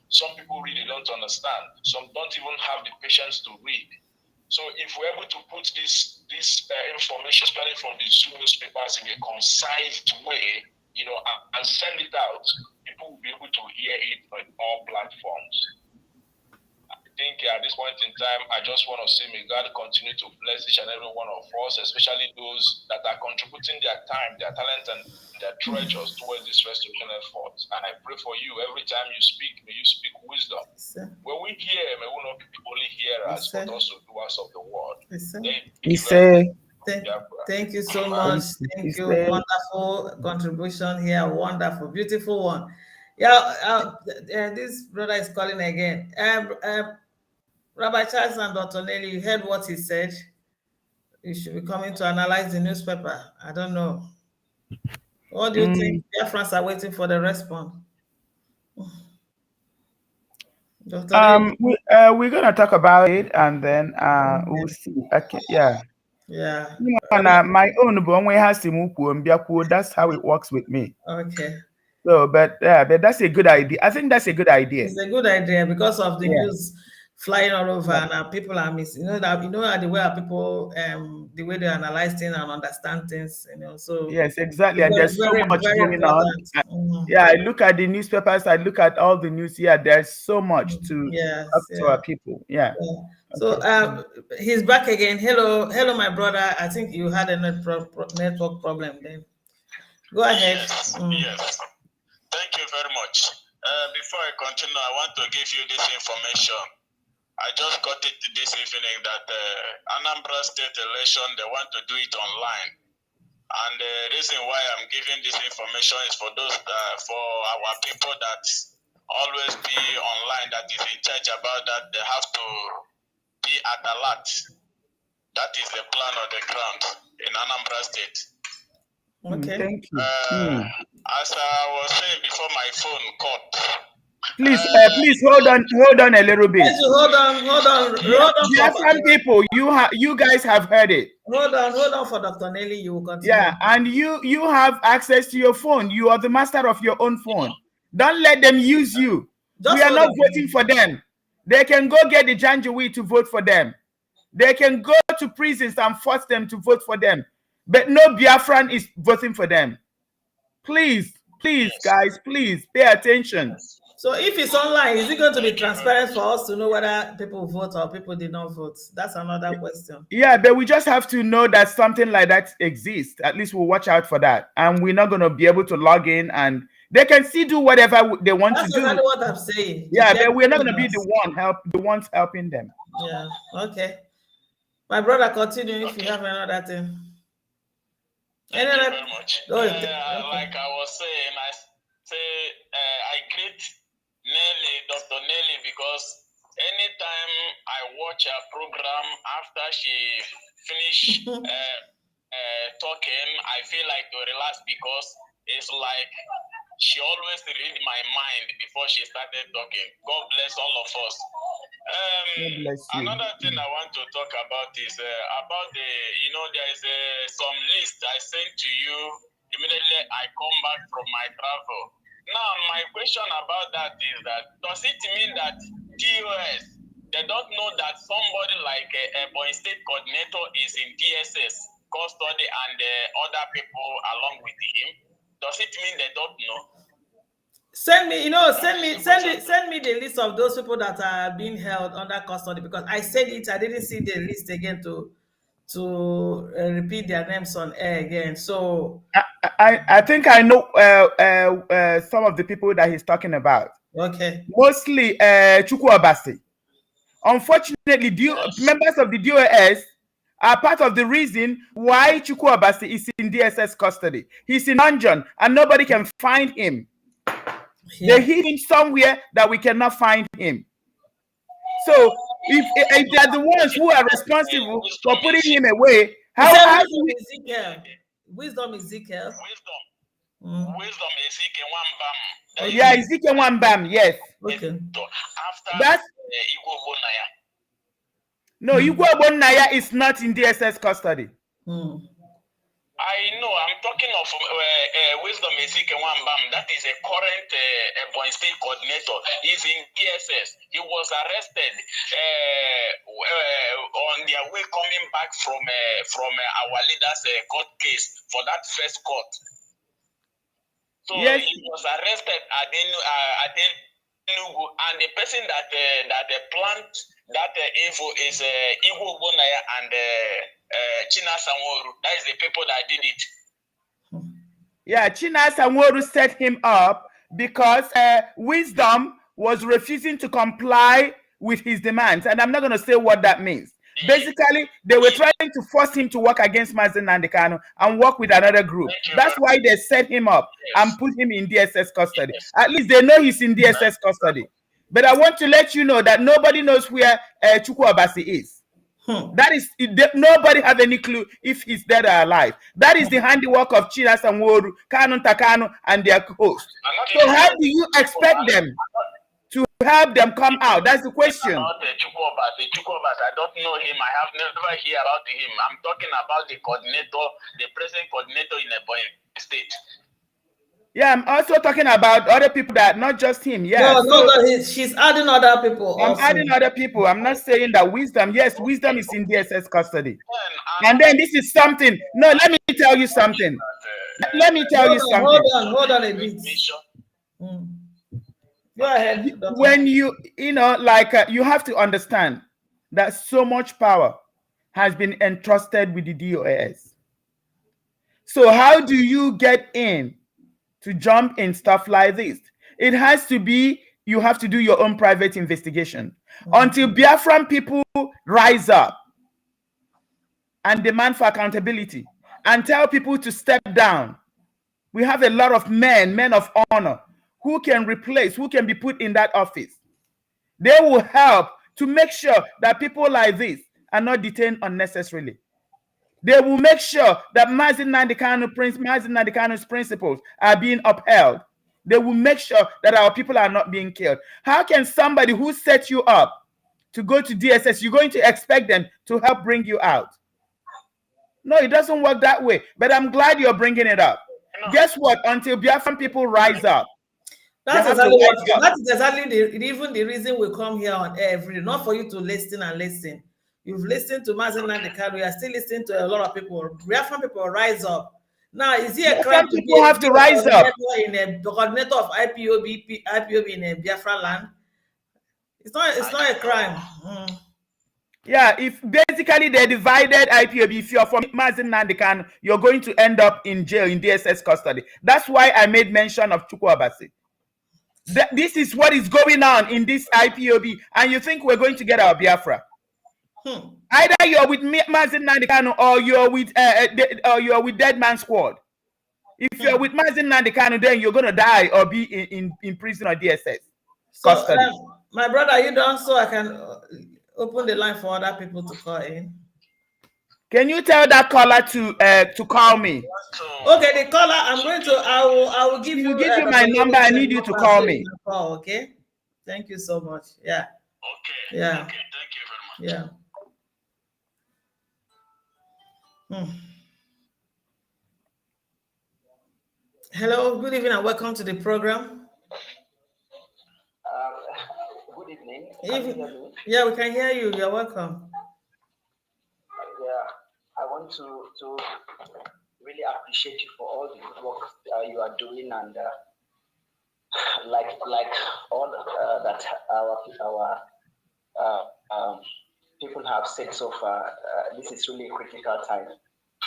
Some people really don't understand. Some don't even have the patience to read. So if we're able to put this information, especially from the Zoom newspapers, in a concise way, and send it out, people will be able to hear it on all platforms. I think at this point in time, I just want to say, may God continue to bless each and every one of us, especially those that are contributing their time, their talent, and their treasures towards this restoration effort. And I pray for you, every time you speak, may you speak wisdom. When we hear, may we not only hear us, but also doers of the word. Thank you so much. Thank you. Wonderful contribution here. Wonderful, beautiful one. Yeah, this brother is calling again. Rabbi Charles and Dr. Nelly, you heard what he said. You should be coming to analyze the newspaper. I don't know. What do you think? Biafrans are waiting for the response. Dr. Nelly? We're gonna talk about it and then we'll see. Okay, yeah. Yeah. My own one has to that's how it works with me. Okay. So, but that's a good idea. I think that's a good idea. It's a good idea because of the news flying all over, and people are missing. The way people, the way they analyze things and understand things. So yes, exactly. And there's so much going on. Yeah, I look at the newspapers. I look at all the news. Yeah, there's so much to talk to our people. Yeah. So he's back again. Hello, my brother. I think you had a network problem then. Go ahead. Yes. Thank you very much. Before I continue, I want to give you this information. I just got it this evening that Anambra State election, they want to do it online. And the reason why I'm giving this information is for those, for our people that always be online, that is in charge about that, they have to be at alert. That is the plan on the ground in Anambra State. Okay. Thank you. As I was saying before my phone cut. Please hold on a little bit. Hold on. Biafran people, you guys have heard it. Hold on for Dr. Nelly. You will continue. Yeah, and you have access to your phone. You are the master of your own phone. Don't let them use you. We are not voting for them. They can go get the Janjaweed to vote for them. They can go to prisons and force them to vote for them. But no Biafran is voting for them. Please, guys, please pay attention. So if it's online, is it going to be transparent for us to know whether people vote or people did not vote? That's another question. Yeah, but we just have to know that something like that exists. At least we'll watch out for that. And we're not going to be able to log in, and they can still do whatever they want to do. That's exactly what I'm saying. Yeah, but we're not going to be the ones helping them. Yeah, okay. My brother, continue if you have another thing. Thank you very much. Like I was saying, I greet Nelly, Dr. Nelly, because anytime I watch her program after she finish talking, I feel like to relax because it's like She always read my mind before she started talking. God bless all of us. God bless you. Another thing I want to talk about is about the, there is some list I sent to you immediately I come back from my travel. Now, my question about that is that, does it mean that TOS, they don't know that somebody like a Boy State coordinator is in DSS custody and other people along with him? Does it mean they don't know? Send me the list of those people that are being held under custody, because I said it, I didn't see the list again to repeat their names on air again. So I think I know some of the people that he's talking about. Okay. Mostly Chukwu Obasi. Unfortunately, members of the DOS are part of the reason why Chukwu Obasi is in DSS custody. He's in dungeon and nobody can find him. Yeah. They hid him somewhere that we cannot find him. So if they're the ones who are responsible for putting him away, how do we... Wisdom Ezekiel. Wisdom Ezekiel Wambam. Yeah, Ezekiel Wambam, yes. Okay. That's no, Igwe Ogbonnaya is not in DSS custody. I know. I'm talking of Wisdom Ezekiel Wambam. That is a current Boy State coordinator. He's in DSS. He was arrested on their way coming back from our leader's court case for that first court. So yes. He was arrested at Enugu, and the person that planned that info is Igwe Ogbonnaya and China Sanworu. That is the people that did it. Yeah, China Sanworu set him up because Wisdom was refusing to comply with his demands, and I'm not going to say what that means. Basically, they were trying to force him to work against Mazi Nnamdi Kanu and work with another group. That's why they set him up and put him in DSS custody. At least they know he's in DSS custody. But I want to let you know that nobody knows where Chukwu Obasi is. That is, nobody have any clue if he's dead or alive. That is the handiwork of China Sanworu, Kanu Takanu, and their host. So how do you expect them to help them come out? That's the question. About Chukwu Obasi, I don't know him. I have never heard about him. I'm talking about the coordinator, the present coordinator in a Boy State. Yeah, I'm also talking about other people that, not just him. Yeah, she's adding other people. I'm adding other people. I'm not saying that Wisdom. Yes, Wisdom is in DSS custody. And then this is something. No, let me tell you something. Let me tell you something. Hold on a bit. Go ahead. When you have to understand that so much power has been entrusted with the DOS. So how do you get in to jump in stuff like this? It has to be, you have to do your own private investigation. Until Biafran people rise up and demand for accountability and tell people to step down. We have a lot of men of honor, who can replace, who can be put in that office. They will help to make sure that people like this are not detained unnecessarily. They will make sure that Mazi Nnamdi Kanu's principles are being upheld. They will make sure that our people are not being killed. How can somebody who set you up to go to DSS, you're going to expect them to help bring you out? No, it doesn't work that way. But I'm glad you're bringing it up. Guess what? Until Biafran people rise up. That is exactly even the reason we come here on air every day, not for you to listen and listen. You've listened to Mazi Nnamdi Kanu. You are still listening to a lot of people. Biafran people rise up. Now, is it a crime to people have to rise up? In the coordinator of IPOB in Biafran land? It's not a crime. Yeah, if basically they divided IPOB, if you're from Mazi Nnamdi Kanu, you're going to end up in jail in DSS custody. That's why I made mention of Chukwu Obasi. This is what is going on in this IPOB, and you think we're going to get our Biafra? Either you're with Mazi Nnamdi Kanu or you're with Dead Man Squad. If you're with Mazi Nnamdi Kanu, then you're gonna die or be in prison or DSS custody. So, my brother, are you done? So I can open the line for other people to call in. Can you tell that caller to call me? Okay, the caller. I'm going to. I will give you. Give you my number. I need you to call me. Call, okay. Thank you so much. Yeah. Okay. Yeah. Okay. Thank you very much. Yeah. Hello. Good evening and welcome to the program. Good evening. Yeah, we can hear you. You're welcome. Yeah, I want to really appreciate you for all the good work you are doing, and like all that our people have said so far, this is really a critical time.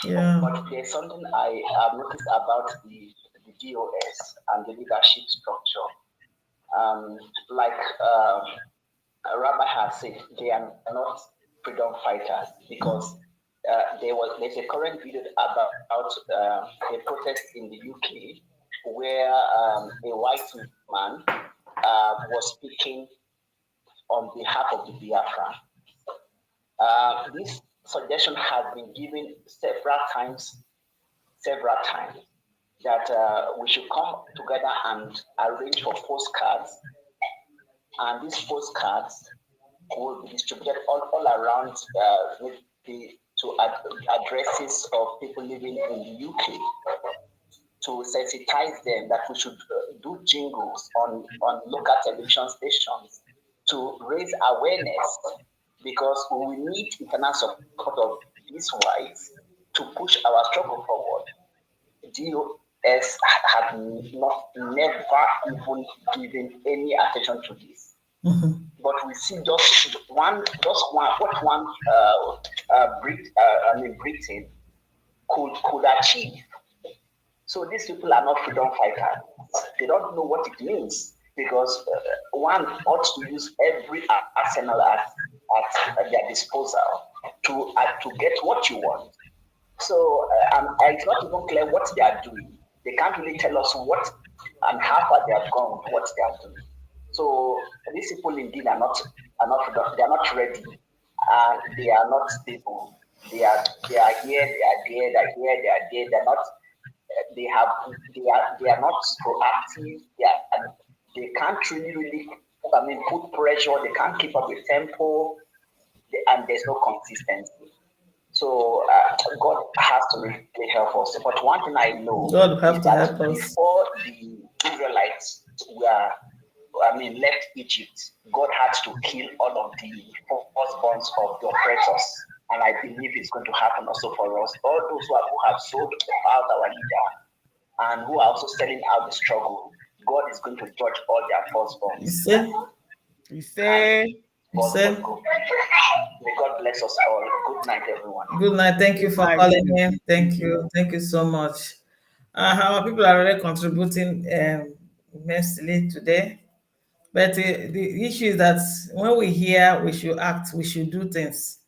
Yeah. But there's something I have noticed about the DOS and the leadership structure. Like Rabbi has said, they are not freedom fighters, because there's a current video about a protest in the UK where a white man was speaking on behalf of the Biafran. This suggestion has been given several times that we should come together and arrange for postcards, and these postcards will be distributed all around to addresses of people living in the UK, to sensitize them that we should do jingles on local television stations to raise awareness, because we need international support of these whites to push our struggle forward. DOS have never even given any attention to this. Mm-hmm. But we see just what Britain could achieve. So these people are not freedom fighters. They don't know what it means, because one ought to use every arsenal at their disposal to get what you want. So it's not even clear what they are doing. They can't really tell us what and how far they have gone with what they are doing. So these people indeed are not ready. They are not stable. They are here, they are there, they are here, they are there. They're not. They are not proactive. They can't really put pressure. They can't keep up with tempo, and there's no consistency. So God has to really help us. But one thing I know, God have to help us. Before the Israelites left Egypt, God had to kill all of the firstborns of the oppressors. And I believe it's going to happen also for us. All those who have sold out our leader and who are also selling out the struggle, God is going to judge all their firstborns. You say. May God bless us all. Good night, everyone. Good night. Thank you for calling in. Thank you. Thank you so much. Our people are really contributing immensely today. But the issue is that when we hear, we should act, we should do things.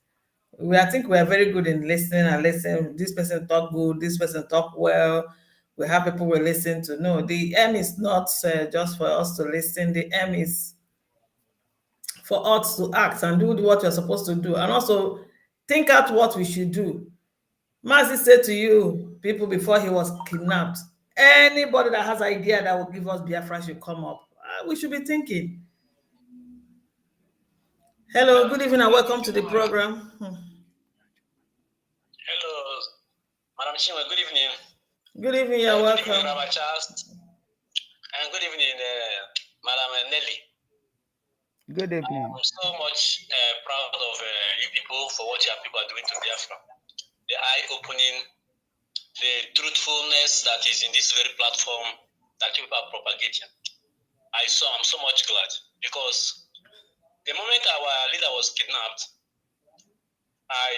I think we are very good in listening and listening. This person talk good, this person talk well. We have people we listen to. No, the aim is not just for us to listen. The aim is for us to act and do what you're supposed to do, and also think out what we should do. Mazi said to you, people before he was kidnapped, anybody that has an idea that will give us Biafra should come up. We should be thinking. Hello, good evening and welcome to the program. Hello, Madam Chima, good evening. Good evening, you're welcome. Good evening, Rabbi Charles. And good evening, Madam Nelly. Good evening. I'm so much proud of you people for what your people are doing to Biafra. The eye-opening, the truthfulness that is in this very platform that people are propagating. I'm so much glad, because the moment our leader was kidnapped, I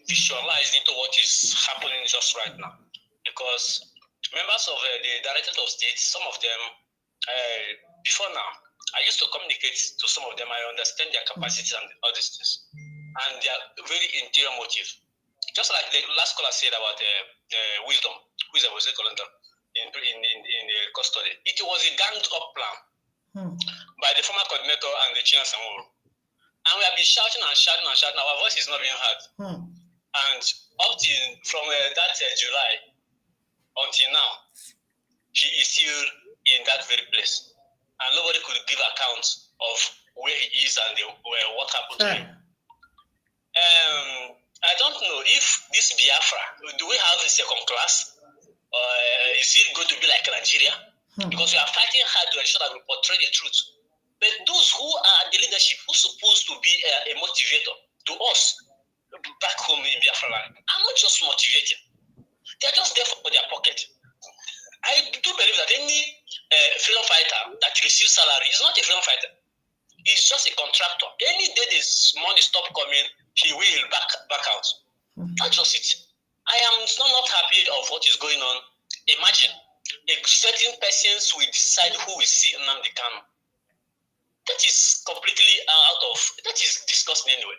visualized into what is happening just right now. Because members of the Directorate of State, some of them, before now, I used to communicate to some of them. I understand their capacities and all these things, and their very interior motive. Just like the last caller said about the wisdom, who is a in the custody. It was a ganged up plan by the former coordinator and the China Samuru. And we have been shouting and shouting and shouting. Our voice is not being heard. And up till from that July until now, he is still in that very place, and nobody could give account of where he is and what happened to him. I don't know if this Biafra, do we have a second class? Is it going to be like Nigeria? Because we are fighting hard to ensure that we portray the truth. But those who are the leadership, who's supposed to be a motivator to us back home in Biafra land, are not just motivating. They are just there for their pocket. I do believe that any freedom fighter that receives salary is not a freedom fighter. He's just a contractor. Any day this money stop coming, he will back out. That's just it. I am not happy of what is going on. Imagine certain persons will decide who will see Nnamdi Kanu. That is completely that is disgusting anyway.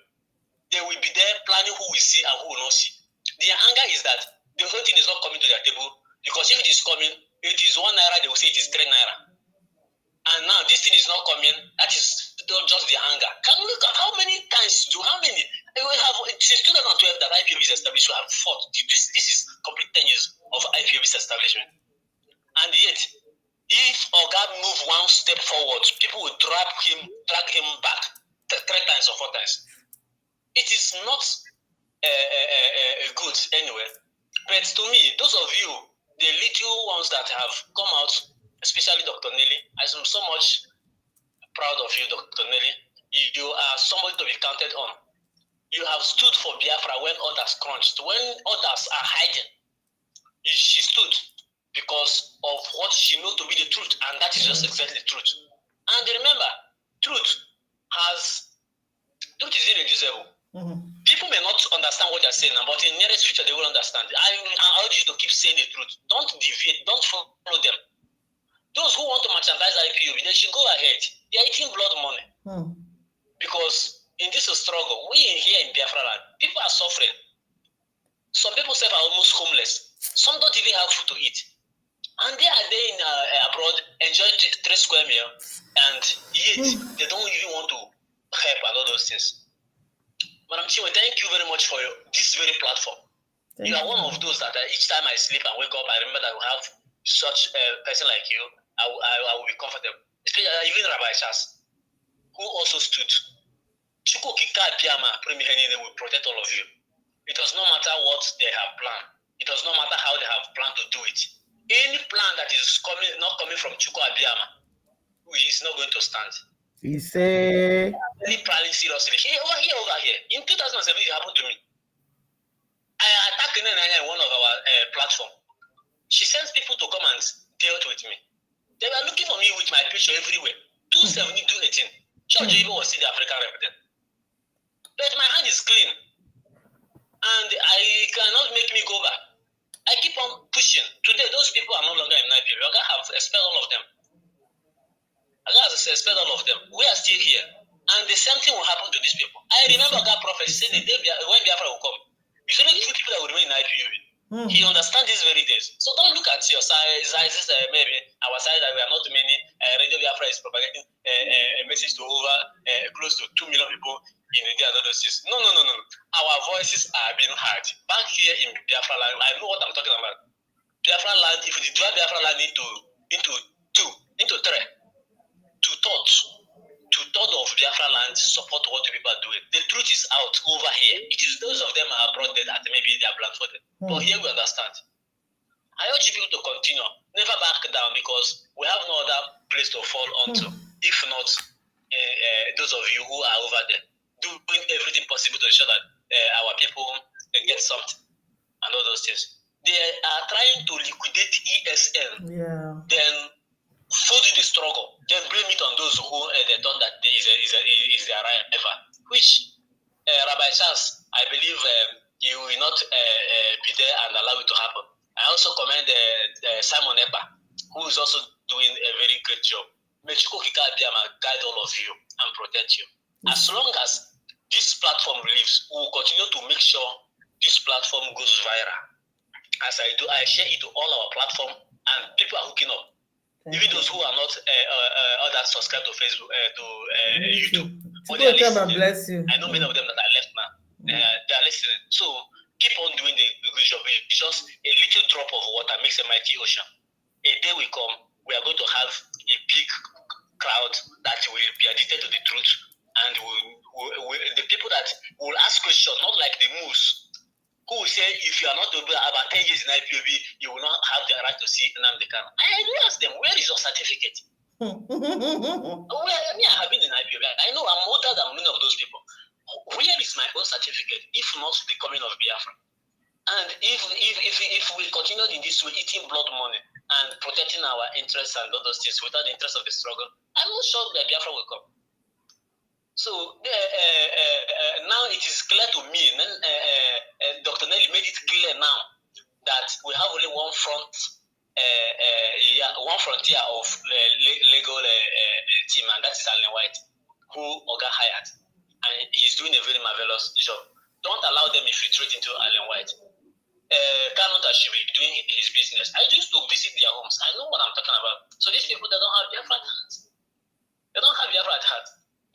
They will be there planning who will see and who will not see. Their anger is that the whole thing is not coming to their table, because if it is coming, it is 1 naira, they will say it is 3 naira. And now this thing is not coming, that is just the anger. Can you look at how many times we have, since 2012 that IPOB is established, we have fought. This is complete 10 years of IPOB's establishment. And yet, if Oga move one step forward, people will drag him back 3 times or 4 times. It is not good anyway. But to me, those of you, the little ones that have come out, especially Dr. Nelly, I am so much proud of you, Dr. Nelly. You are somebody to be counted on. You have stood for Biafra when others crunched, when others are hiding. She stood because of what she knows to be the truth, and that is just exactly the truth. And remember, truth is irreducible. People may not understand what you're saying now, but in the nearest future they will understand. I urge you to keep saying the truth. Don't deviate. Don't follow them. Those who want to merchandise IPOB, they should go ahead. They are eating blood money. Because in this struggle, we here in Biafra land, people are suffering. Some people say are almost homeless. Some don't even have food to eat. And they are there in abroad enjoying 3 square meals, and yet they don't even want to help and all those things. Madam Chinwe, thank you very much for this very platform. You are one of those that each time I sleep and wake up, I remember that we have such a person like you. I will be comfortable. Especially even Rabbi Charles, who also stood. Chukwu Kika Biama will protect all of you. It does not matter what they have planned. It does not matter how they have planned to do it. Any plan that is not coming from Chukwu Abiyama is not going to stand. He say any planning seriously. Over here. In 2007, it happened to me. I attacked Nanya in one of our platform. She sends people to come and deal with me. They were looking for me with my picture everywhere. 270, 218. Church even was still the African representative. But my hand is clean. And I cannot make me go back. I keep on pushing. Today, those people are no longer in Nigeria. I have expelled all of them. We are still here. And the same thing will happen to these people. I remember that prophet said the day when Biafra will come, it's only 2 people that will remain in IPOB. He understands these very days. So don't look at your size, maybe our side that we are not many. Radio Biafra is propagating a message to over close to 2 million people in India and other states. No. Our voices are being heard. Back here in Biafra land, I know what I'm talking about. Biafra land, if we divide Biafra land into 3, 2/3 of Biafra land support what the people are doing. The truth is out over here. It is those of them are abroad that maybe they are blindfolded. But here we understand. I urge people to continue. Never back down, because we have no other place to fall onto. If not, those of you who are over there, doing everything possible to ensure that our people get something and all those things. They are trying to liquidate ESN. Then food the struggle, then blame it on those who they thought that is their rival. Which Rabbi Charles, I believe you will not be there and allow it to happen. I also commend Simon Epa, who is also doing a very great job. May Chukwu Kika Abiyama guide all of you and protect you. As long as this platform lives, we will continue to make sure this platform goes viral. As I do, I share it to all our platform, and people are hooking up. Even those who are not others subscribe to Facebook, to YouTube. God bless you. I know many of them that are left now. They are listening. So big job. It's just a little drop of water makes a mighty ocean. A day will come, we are going to have a big crowd that will be addicted to the truth, and the people that will ask questions, not like the moose, who will say, if you are not about 10 years in IPOB, you will not have the right to see Nnamdi Kanu. I ask them, where is your certificate? I have been in IPOB. I know I'm older than many of those people. Where is my own certificate, if not the coming of Biafra? And if we continue in this way, eating blood money and protecting our interests and all those things without the interest of the struggle, I'm not sure that Biafra will come. So now it is clear to me, and Dr. Nelly made it clear now that we have only one frontier of legal team, and that is Allen White, who Oga hired, and he's doing a very marvelous job. Don't allow them infiltrate into Allen White. Cannot should be doing his business. I used to visit their homes. I know what I'm talking about. So these people, they don't have Biafra at heart. They don't have Biafra at heart.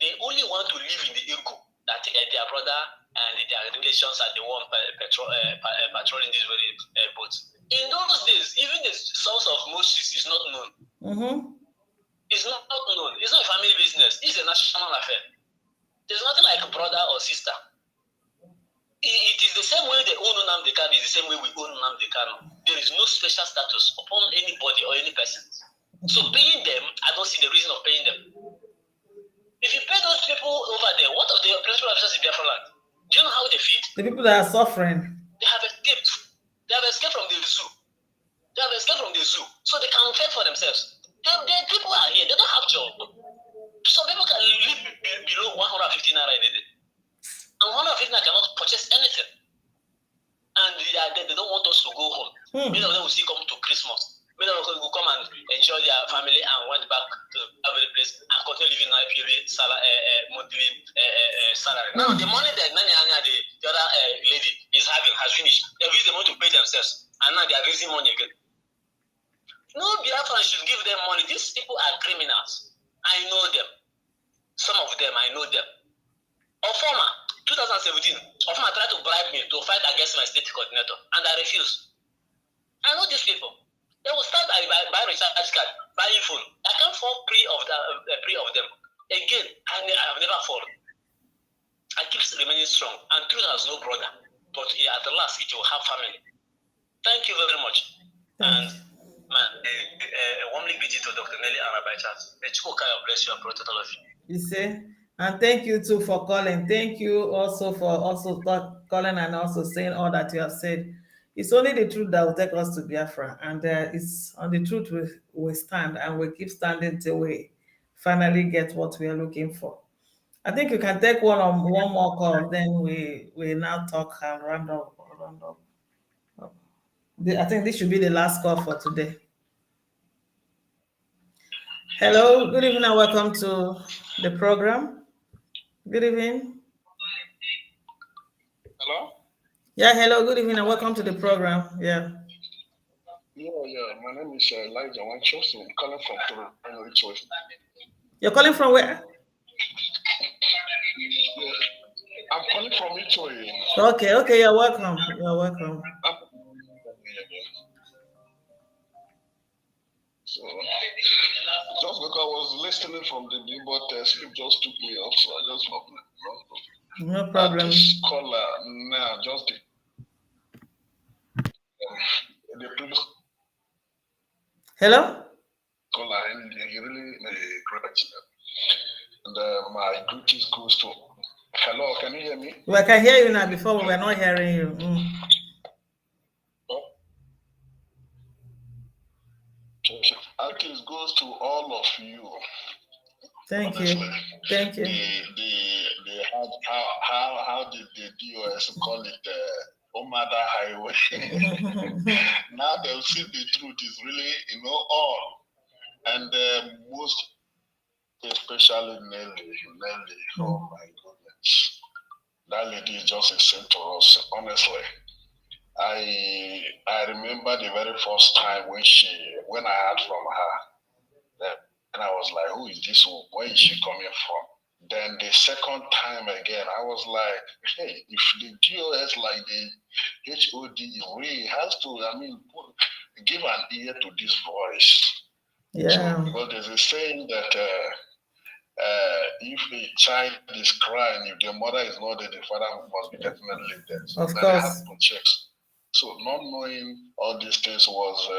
They only want to live in the ego that their brother and their relations are the one patrolling these very boats. In those days, even the source of Moses is not known. It's not known. It's not a family business. It's a national affair. There's nothing like a brother or sister. It is the same way they own Nnamdi Kanu, is the same way we own Nnamdi Kanu. There is no special status upon anybody or any person. So paying them, I don't see the reason of paying them. If you pay those people over there, what of the principal officers in Biafra land? Do you know how they feed? The people that are suffering. They have escaped. They have escaped from the zoo. So they can fend for themselves. The people are here, they don't have job. Some people can live below 150 naira in a day. And 150 naira cannot purchase anything. And they don't want us to go home. Many of them will still come to Christmas. Many of them will come and enjoy their family and went back to the place and continue living on IPOB monthly salary. Now the money that the other lady is having has finished. They've used the money to pay themselves, and now they are raising money again. No Biafran should give them money. These people are criminals. I know them. Some of them, I know them. Ofoma, 2017, Ofoma tried to bribe me to fight against my state coordinator, and I refused. I know these people. They will start by recharge card, buying phone. I can't fall free of them. Again, I have never fallen. I keep remaining strong, and truth has no brother. But at the last, it will have family. Thank you very much. And warmly greeting to Dr. Nelly and Rabbi Charles. May God bless you and protect all of you. You see? And thank you too for calling. Thank you also for calling and also saying all that you have said. It's only the truth that will take us to Biafra, and it's on the truth we stand, and we keep standing till we finally get what we are looking for. I think you can take one more call, then we now talk and round up. I think this should be the last call for today. Hello, good evening and welcome to the program. Good evening. Hello? Yeah, hello, good evening and welcome to the program. Yeah. Yeah, my name is Elijah Wanchos. I'm calling from Toronto. You're calling from where? I'm calling from Italy. Okay, you're welcome. So, just because I was listening from the billboard, sleep just took me off, so I just hopped. No problem. This caller now, just the previous Hello? caller, and he really great. And my greetings goes to. Hello, can you hear me? Well, I can hear you now. Before we were not hearing you. Greetings goes to all of you. Thank honestly. you. Thank you. They had how did the DOS call it Omada Highway? Now they'll see the truth is really all. And most especially Nelly. Oh my goodness. That lady is just a saint to us, honestly. I remember the very first time when I heard from her, and I was like, who is this woman? Where is she coming from? then the second time again, I was like, hey, if the DOS like the HOD really has to, give an ear to this voice. Yeah. So, well, there's a saying that if a child is crying, if the mother is not there, the father must be definitely dead. So Of they course. have to check. So not knowing all these things was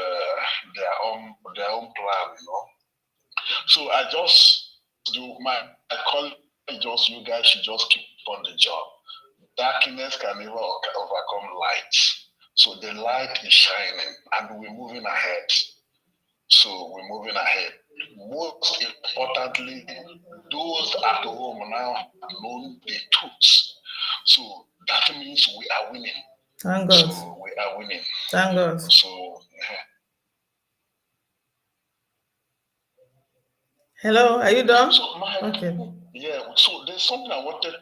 their own plan, So I just do my call it just you guys should just keep on the job. Darkness can never overcome light. So the light is shining and we're moving ahead. So we're moving ahead. Most importantly, those at home now know the truth. So that means we are winning. Thank God. So we are winning. Thank God. So hello, are you done? So okay. Yeah, so there's something I wanted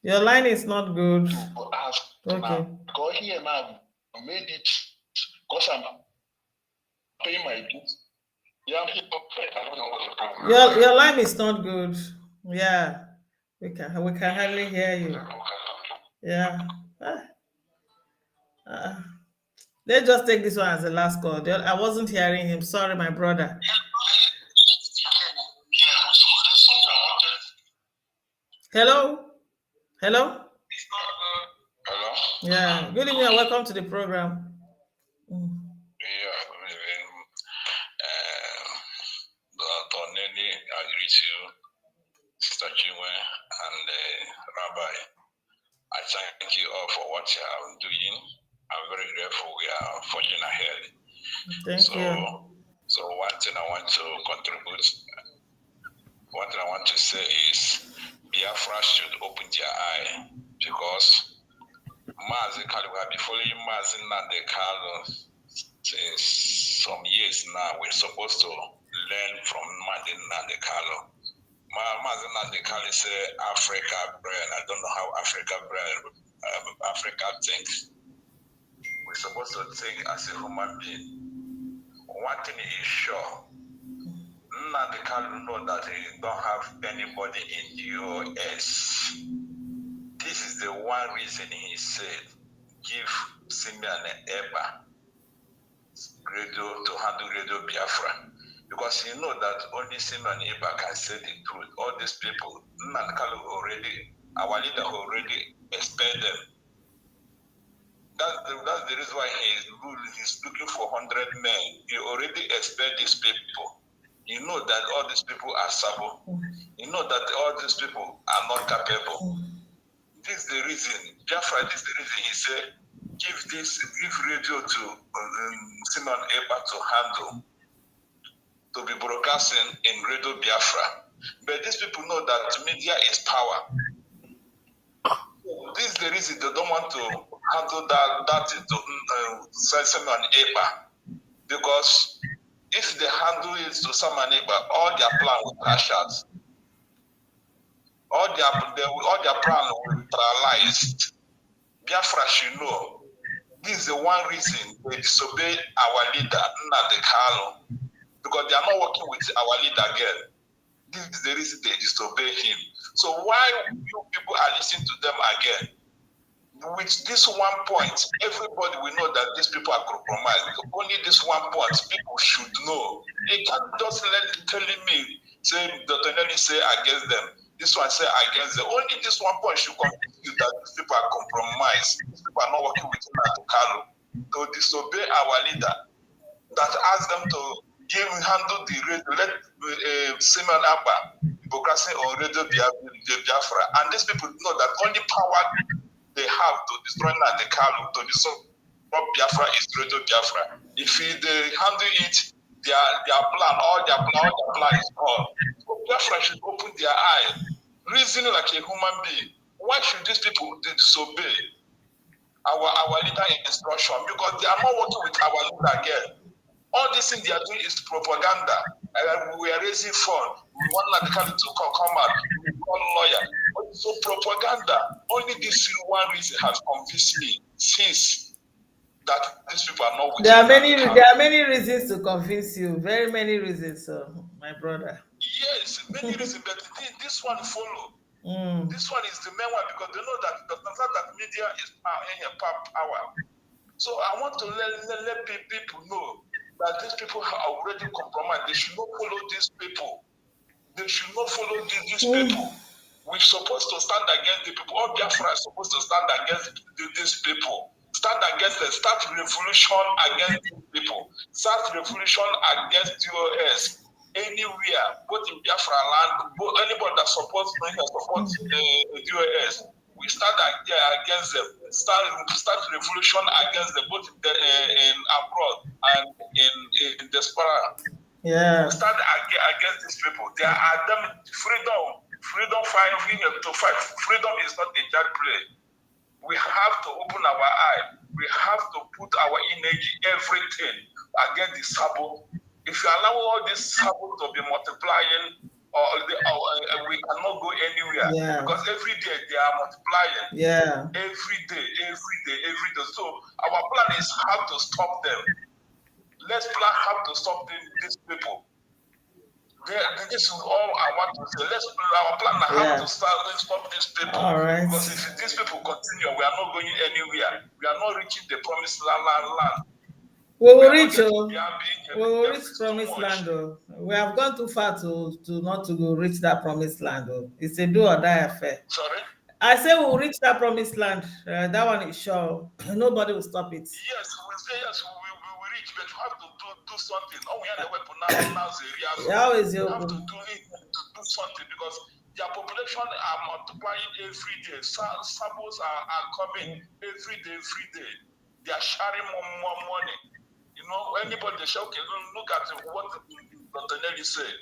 Your line is not good. to ask Okay. now. Because here now I made it because I'm paying my dues. Yeah, I don't know what's the problem. Your line is not good. Yeah. We can hardly hear you. Yeah. Let's just take this one as the last call. I wasn't hearing him. Sorry, my brother. Hello? Hello? Hello? Yeah. Good evening and welcome to the program. Yeah, Dr. Nelly, I greet you, Sister Chinwe, and Rabbi. I thank you all for what you are doing. I'm very grateful we are forging ahead. Thank you. So one thing I want to contribute, one thing I want to say is Biafra should open their eye because Mazi Kalu, we have been following Mazi Nandekalo since some years now. We're supposed to learn from Mazi Nandekalo. Mazi Nandekalo say Africa brain. I don't know how Africa thinks. We're supposed to think as a human being. One thing is sure, Nandekalo know that he don't have anybody in the US. This is the one reason he said, give Simeon Eba to handle Radio Biafra. Because he know that only Simeon Eba can say the truth. All these people, Nandekalo already, our leader already expelled them. That's the reason why he's looking for 100 men. He already expelled these people. You know that all these people are sabo. You know that all these people are not capable. This is the reason. Biafra, this is the reason he said, give radio to Simon Eba to handle, to be broadcasting in Radio Biafra. But these people know that media is power. This is the reason they don't want to handle that to Simon Eba. Because if they handle it to Simon Eba, all their plan will crash out. All their plan will be paralyzed. Biafra should know. This is the one reason they disobey our leader, Nandekalo. Because they are not working with our leader again. This is the reason they disobey him. So why you people are listening to them again? With this one point, everybody will know that these people are compromised. Because only this one point, people should know. They can't just telling me, say Dr. Nelly say against them. This one say against them. Only this one point should convince you that these people are compromised. These people are not working with Nandekalo to disobey our leader. That asked them to handle the radio, let Simon Abba broadcasting on Radio Biafra. And these people know that only power they have to destroy Nandekalo, to destroy Biafra is Radio Biafra. If they handle it, their plan, all their plan is gone. So Biafra should open their eye, reason like a human being. Why should these people disobey our leader instruction? Because they are not working with our leader again. All this thing they are doing is propaganda. We are raising funds. We want Nandekalo to come out. We call lawyer. So propaganda. Only this one reason has convinced me since that these people are not with There are many reasons to convince you. Very many reasons, my brother. Yes, many reasons, but this one follow. This one is the main one because they know that the fact that media is power. So I want to let people know that these people are already compromised. They should not follow these people. They should not follow these people. We're supposed to stand against the people. All Biafra is supposed to stand against these people. Stand against them. Start revolution against these people. Start revolution against DOS. Anywhere, both in Biafra land, anybody that supports DOS, we stand against them. Start revolution against them, both in abroad and in diaspora. Yeah. We stand against these people. They are them freedom fighting to fight. Freedom is not a child play. We have to open our eye. We have to put our energy, everything against the sabo. If you allow all this sabo to be multiplying, we cannot go anywhere. Yeah. Because every day they are multiplying. Yeah. Every day. So our plan is how to stop them. Let's plan how to stop these people. This is all I want to say. Let's our plan how to stop these people. All right. Because if these people continue, we are not going anywhere. We are not reaching the promised land. We will reach. We will reach promised land. We have gone too far to not to go reach that promised land. It's a do or die affair. Sorry. I say we will reach that promised land. That one is sure. Nobody will stop it. Yes, we say yes. We will reach, but you have to do something. Oh, we have a weapon now. How is your? You have to do something because their population are multiplying every day. Samples are coming every day. They are sharing more money. You know, anybody they say, okay, look at what Dr. Nelly said.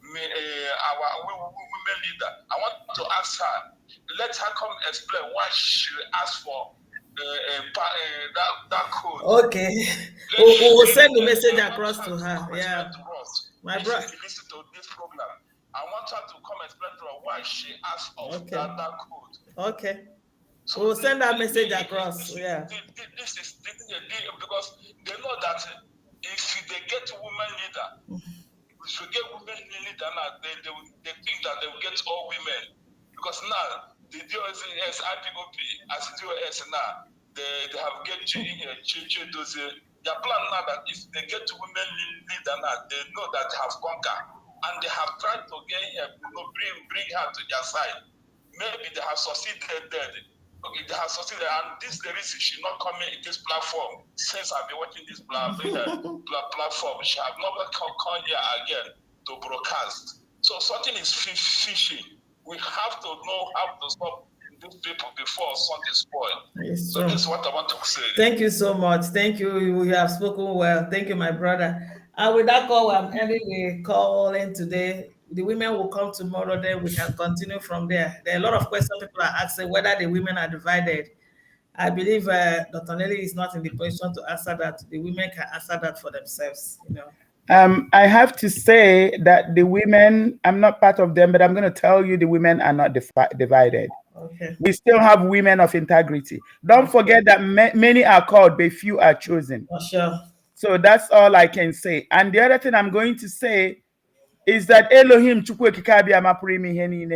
Our women leader. I want to ask her. Let her come explain why she asked for that code. Okay. We will send the message across to her. Yeah. My brother. Listen to this program. I want her to come explain to her why she asked for that code. Okay. So we'll send that message across. Yeah. This is because they know that if they get women leader, if you get women leader now, they think that they will get all women. Because now the DOS IPOP as DOS now, they have get those. Their plan now that if they get women leader now, they know that they have conquered. And they have tried to get her, bring her to their side. Maybe they have succeeded there. Okay, they have succeeded, and this is the reason she's not coming in this platform. Since I've been watching this platform, she has never come here again to broadcast. So something is fishy. We have to know how to stop these people before something spoils. So this is what I want to say. Thank you so much. Thank you. You have spoken well. Thank you, my brother. And with that call, I'm ending the call in today. The women will come tomorrow, then we can continue from there. There are a lot of questions people are asking whether the women are divided. I believe Dr. Nelly is not in the position to answer that. The women can answer that for themselves, you know. I have to say that the women, I'm not part of them, but I'm going to tell you the women are not divided. Okay. We still have women of integrity. Don't forget that many are called, but few are chosen. For sure. So that's all I can say. And the other thing I'm going to say is that Elohim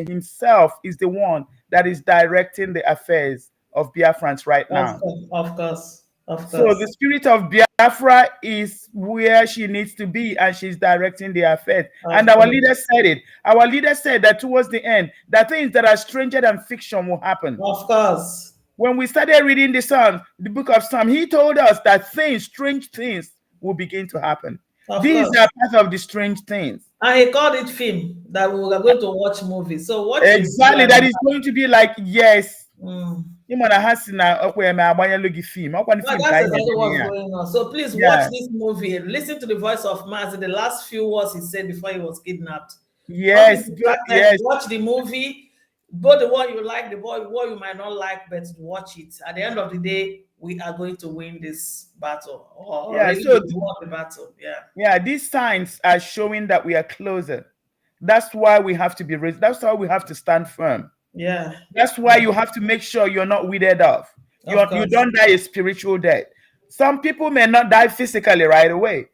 himself is the one that is directing the affairs of Biafrans right now. Of course. So the spirit of Biafra is where she needs to be, and she's directing the affairs. And our leader said it. Our leader said that towards the end, that things that are stranger than fiction will happen. Of course. When we started reading the book of Psalm, he told us that strange things will begin to happen. These are part of the strange things. And he called it film that we were going to watch movies. So what exactly that is going to be like, yes. That's exactly what's going on. So please watch this movie. Listen to the voice of Mazi, the last few words he said before he was kidnapped. Yes, yes. Watch the movie, both the one you like, the one you might not like, but watch it. At the end of the day, we are going to win this battle. So the battle. Yeah, these signs are showing that we are closer. That's why we have to be raised. That's why we have to stand firm. Yeah. That's why you have to make sure you're not withered off. You don't die a spiritual death. Some people may not die physically right away,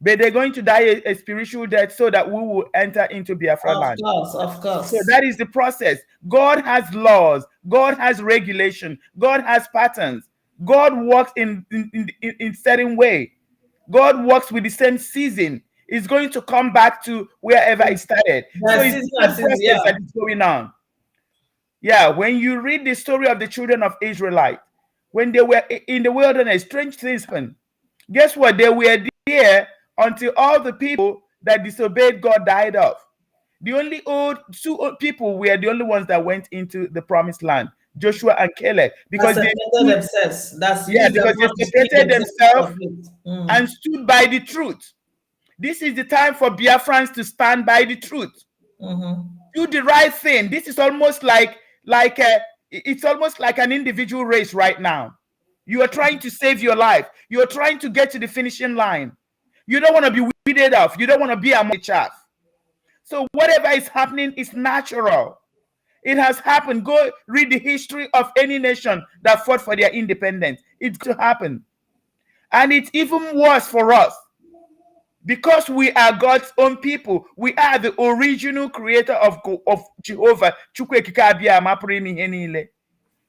but they're going to die a spiritual death so that we will enter into Biafra Of land. course, of course. So that is the process. God has laws. God has regulation. God has patterns. God works in certain way. God works with the same season. It's going to come back to wherever it started. So it's the process that is going on. Yeah, when you read the story of the children of Israelite, when they were in the wilderness, strange things happened. Guess what? They were there until all the people that disobeyed God died off. The only two old people were the only ones that went into the promised land, Joshua and Caleb, because they separated themselves. Because they separated themselves and stood by the truth. This is the time for Biafrans to stand by the truth. Do the right thing. This is almost it's almost like an individual race right now. You are trying to save your life. You are trying to get to the finishing line. You don't want to be weeded off. You don't want to be among the chaff. So whatever is happening is natural. It has happened. Go read the history of any nation that fought for their independence. It's to happen. And it's even worse for us. Because we are God's own people. We are the original creator of Jehovah.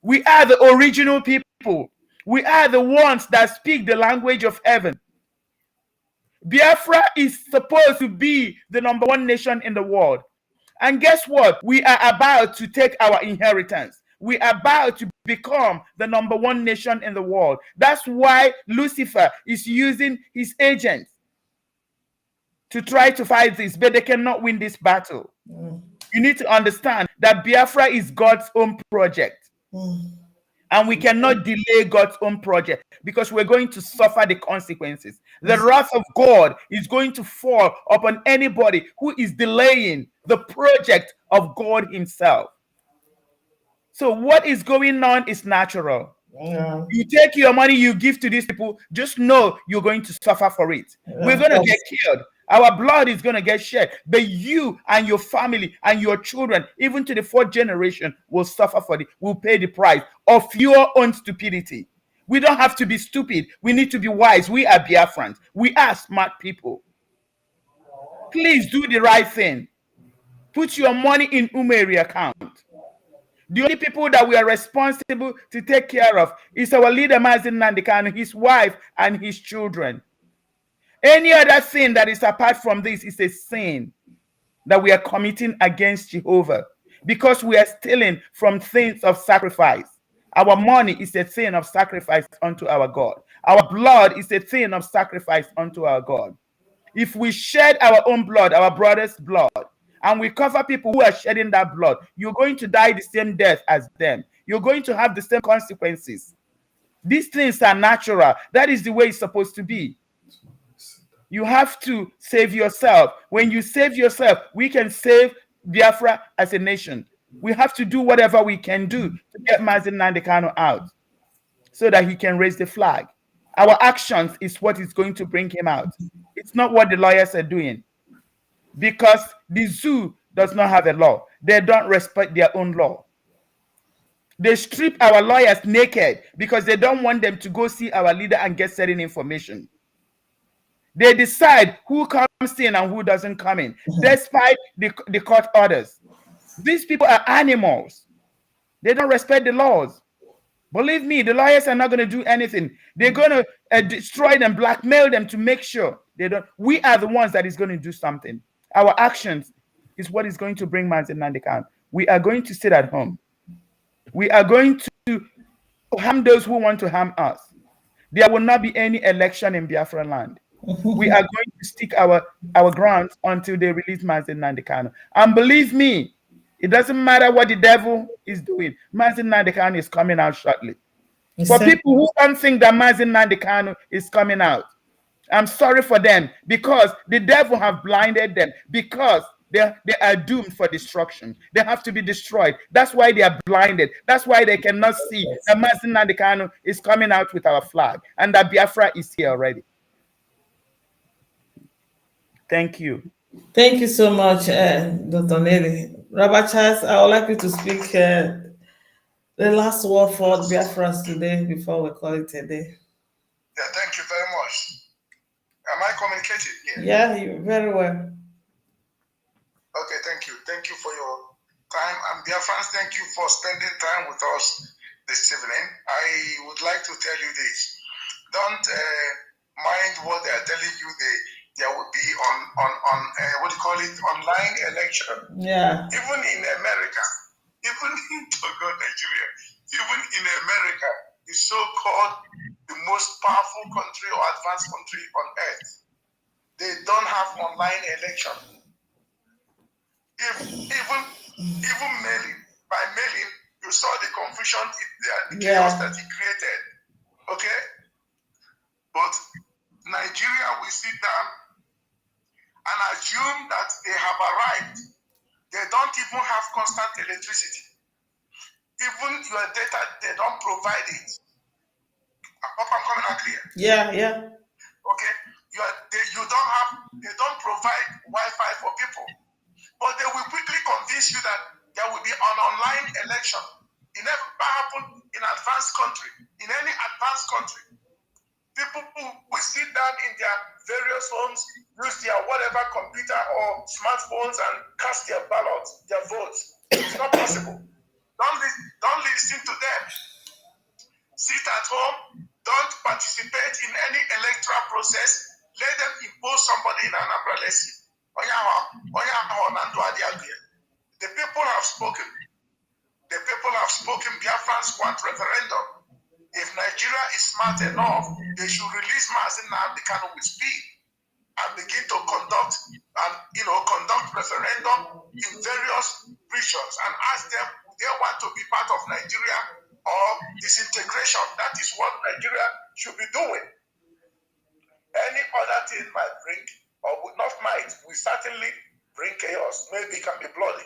We are the original people. We are the ones that speak the language of heaven. Biafra is supposed to be the #1 nation in the world. And guess what? We are about to take our inheritance. We are about to become the #1 nation in the world. That's why Lucifer is using his agents to try to fight this, but they cannot win this battle. You need to understand that Biafra is God's own project. And we cannot delay God's own project because we're going to suffer the consequences. The wrath of God is going to fall upon anybody who is delaying the project of God himself. So what is going on is natural. You take your money, you give to these people, just know you're going to suffer for it. We're going to get killed. Our blood is going to get shed. But you and your family and your children, even to the 4th generation, will suffer for it. Will pay the price of your own stupidity. We don't have to be stupid. We need to be wise. We are Biafrans. We are smart people. Please do the right thing. Put your money in Umeri account. The only people that we are responsible to take care of is our leader, Mazin Nandekano, his wife, and his children. Any other sin that is apart from this is a sin that we are committing against Jehovah because we are stealing from things of sacrifice. Our money is a thing of sacrifice unto our God. Our blood is a thing of sacrifice unto our God. If we shed our own blood, our brother's blood, and we cover people who are shedding that blood, you're going to die the same death as them. You're going to have the same consequences. These things are natural. That is the way it's supposed to be. You have to save yourself. When you save yourself, we can save Biafra as a nation. We have to do whatever we can do to get Mazin Nandekano out so that he can raise the flag. Our actions is what is going to bring him out. It's not what the lawyers are doing. Because the zoo does not have a law. They don't respect their own law. They strip our lawyers naked because they don't want them to go see our leader and get certain information. They decide who comes in and who doesn't come in, despite the court orders. These people are animals. They don't respect the laws. Believe me, the lawyers are not going to do anything. They're going to destroy them, blackmail them to make sure they don't. We are the ones that is going to do something. Our actions is what is going to bring Mazin Nandekano. We are going to sit at home. We are going to harm those who want to harm us. There will not be any election in Biafra land. We are going to stick our grounds until they release Mazin Nandekano. And believe me, it doesn't matter what the devil is doing. Mazin Nandekano is coming out shortly. For people who don't think that Mazin Nandekano is coming out, I'm sorry for them because the devil have blinded them because they are doomed for destruction. They have to be destroyed. That's why they are blinded. That's why they cannot see that Mazin Nandekano is coming out with our flag and that Biafra is here already. Thank you. Thank you so much, Dr. Nelly. Robert Charles, I would like you to speak the last word for Biafrans today before we call it a day. Yeah, thank you very much. Am I communicating? Yeah, you very well. Okay, thank you. Thank you for your time. And Biafrans, thank you for spending time with us this evening. I would like to tell you this. Don't mind what they are telling you. There will be on what do you call it, online election. Yeah. Even in America, even in Togo, Nigeria, even in America, the so-called the most powerful country or advanced country on earth, they don't have online election. Even mailing, by mailing, you saw the confusion, the chaos that it created. Okay? But Nigeria will sit down and assume that they have arrived. They don't even have constant electricity. Even your data, they don't provide it. I hope I'm coming out clear. Yeah. Okay? They don't provide Wi-Fi for people. But they will quickly convince you that there will be an online election. It never happened in advanced country, in any advanced country. People will sit down in their various homes, use their whatever computer or smartphones and cast their ballots, their votes. It's not possible. Don't listen to them. Sit at home. Don't participate in any electoral process. Let them impose somebody in Anambra State. The people have spoken. The people have spoken. Biafrans want referendum. If Nigeria is smart enough, they should release Mazi Nnamdi Kanu with speed and begin to conduct referendum in various regions and ask them if they want to be part of Nigeria or disintegration. That is what Nigeria should be doing. Any other thing might bring, or would not might, will certainly bring chaos. Maybe it can be bloody.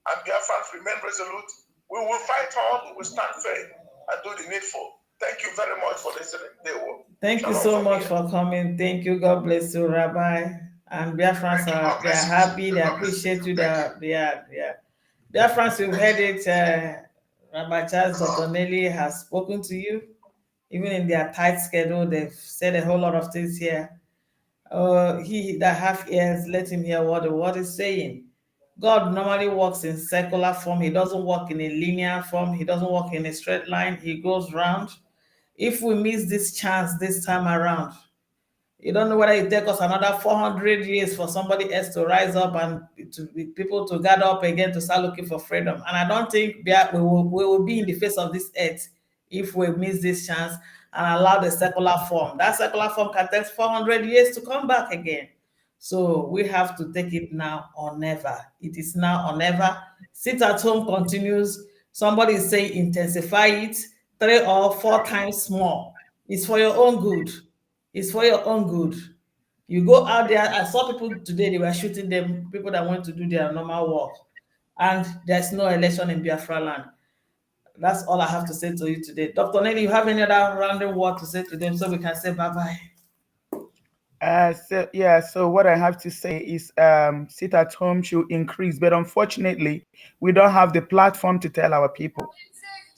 And Biafrans remain resolute. We will fight on, we will stand firm and do the needful. Thank you very much for listening. Thank you so much for coming. Thank you. God bless you, Rabbi. And Biafrans are happy. They appreciate you. Biafrans, you've heard it. Rabbi Charles, Dr. Nelly has spoken to you. Even in their tight schedule, they've said a whole lot of things here. He that have ears, let him hear what the word is saying. God normally works in circular form. He doesn't work in a linear form. He doesn't work in a straight line. He goes round. If we miss this chance this time around, you don't know whether it takes us another 400 years for somebody else to rise up and people to gather up again to start looking for freedom. And I don't think we will be in the face of this earth if we miss this chance and allow the secular form. That secular form can take 400 years to come back again. So we have to take it now or never. It is now or never. Sit at home continues. Somebody is saying intensify it 3 or 4 times more. It's for your own good. It's for your own good. You go out there. I saw people today, they were shooting them, people that want to do their normal work. And there's no election in Biafra land. That's all I have to say to you today. Dr. Nelly, you have any other random word to say to them so we can say bye-bye? So what I have to say is sit at home should increase, but unfortunately, we don't have the platform to tell our people.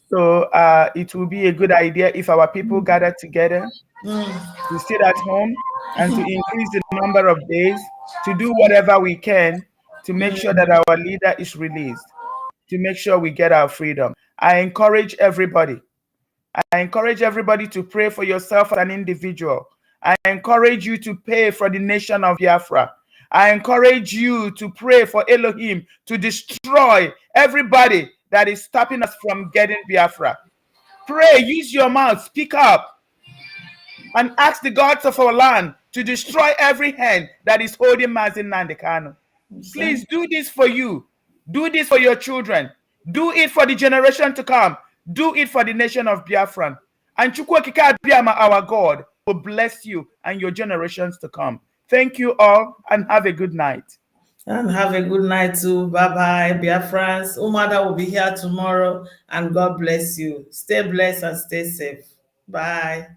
So it will be a good idea if our people gather together to sit at home and to increase the number of days, to do whatever we can to make sure that our leader is released, to make sure we get our freedom. I encourage everybody to pray for yourself as an individual. I encourage you to pray for the nation of Biafra. I encourage you to pray for Elohim to destroy everybody that is stopping us from getting Biafra. Pray, use your mouth, speak up, and ask the gods of our land to destroy every hand that is holding Mazi Nnamdi Kanu. Please do this for you. Do this for your children. Do it for the generation to come. Do it for the nation of Biafran. And Chukwu Okike Abiyama, our God, will bless you and your generations to come. Thank you all and have a good night. And have a good night too. Bye-bye, Biafrans. Umada will be here tomorrow and God bless you. Stay blessed and stay safe. Bye.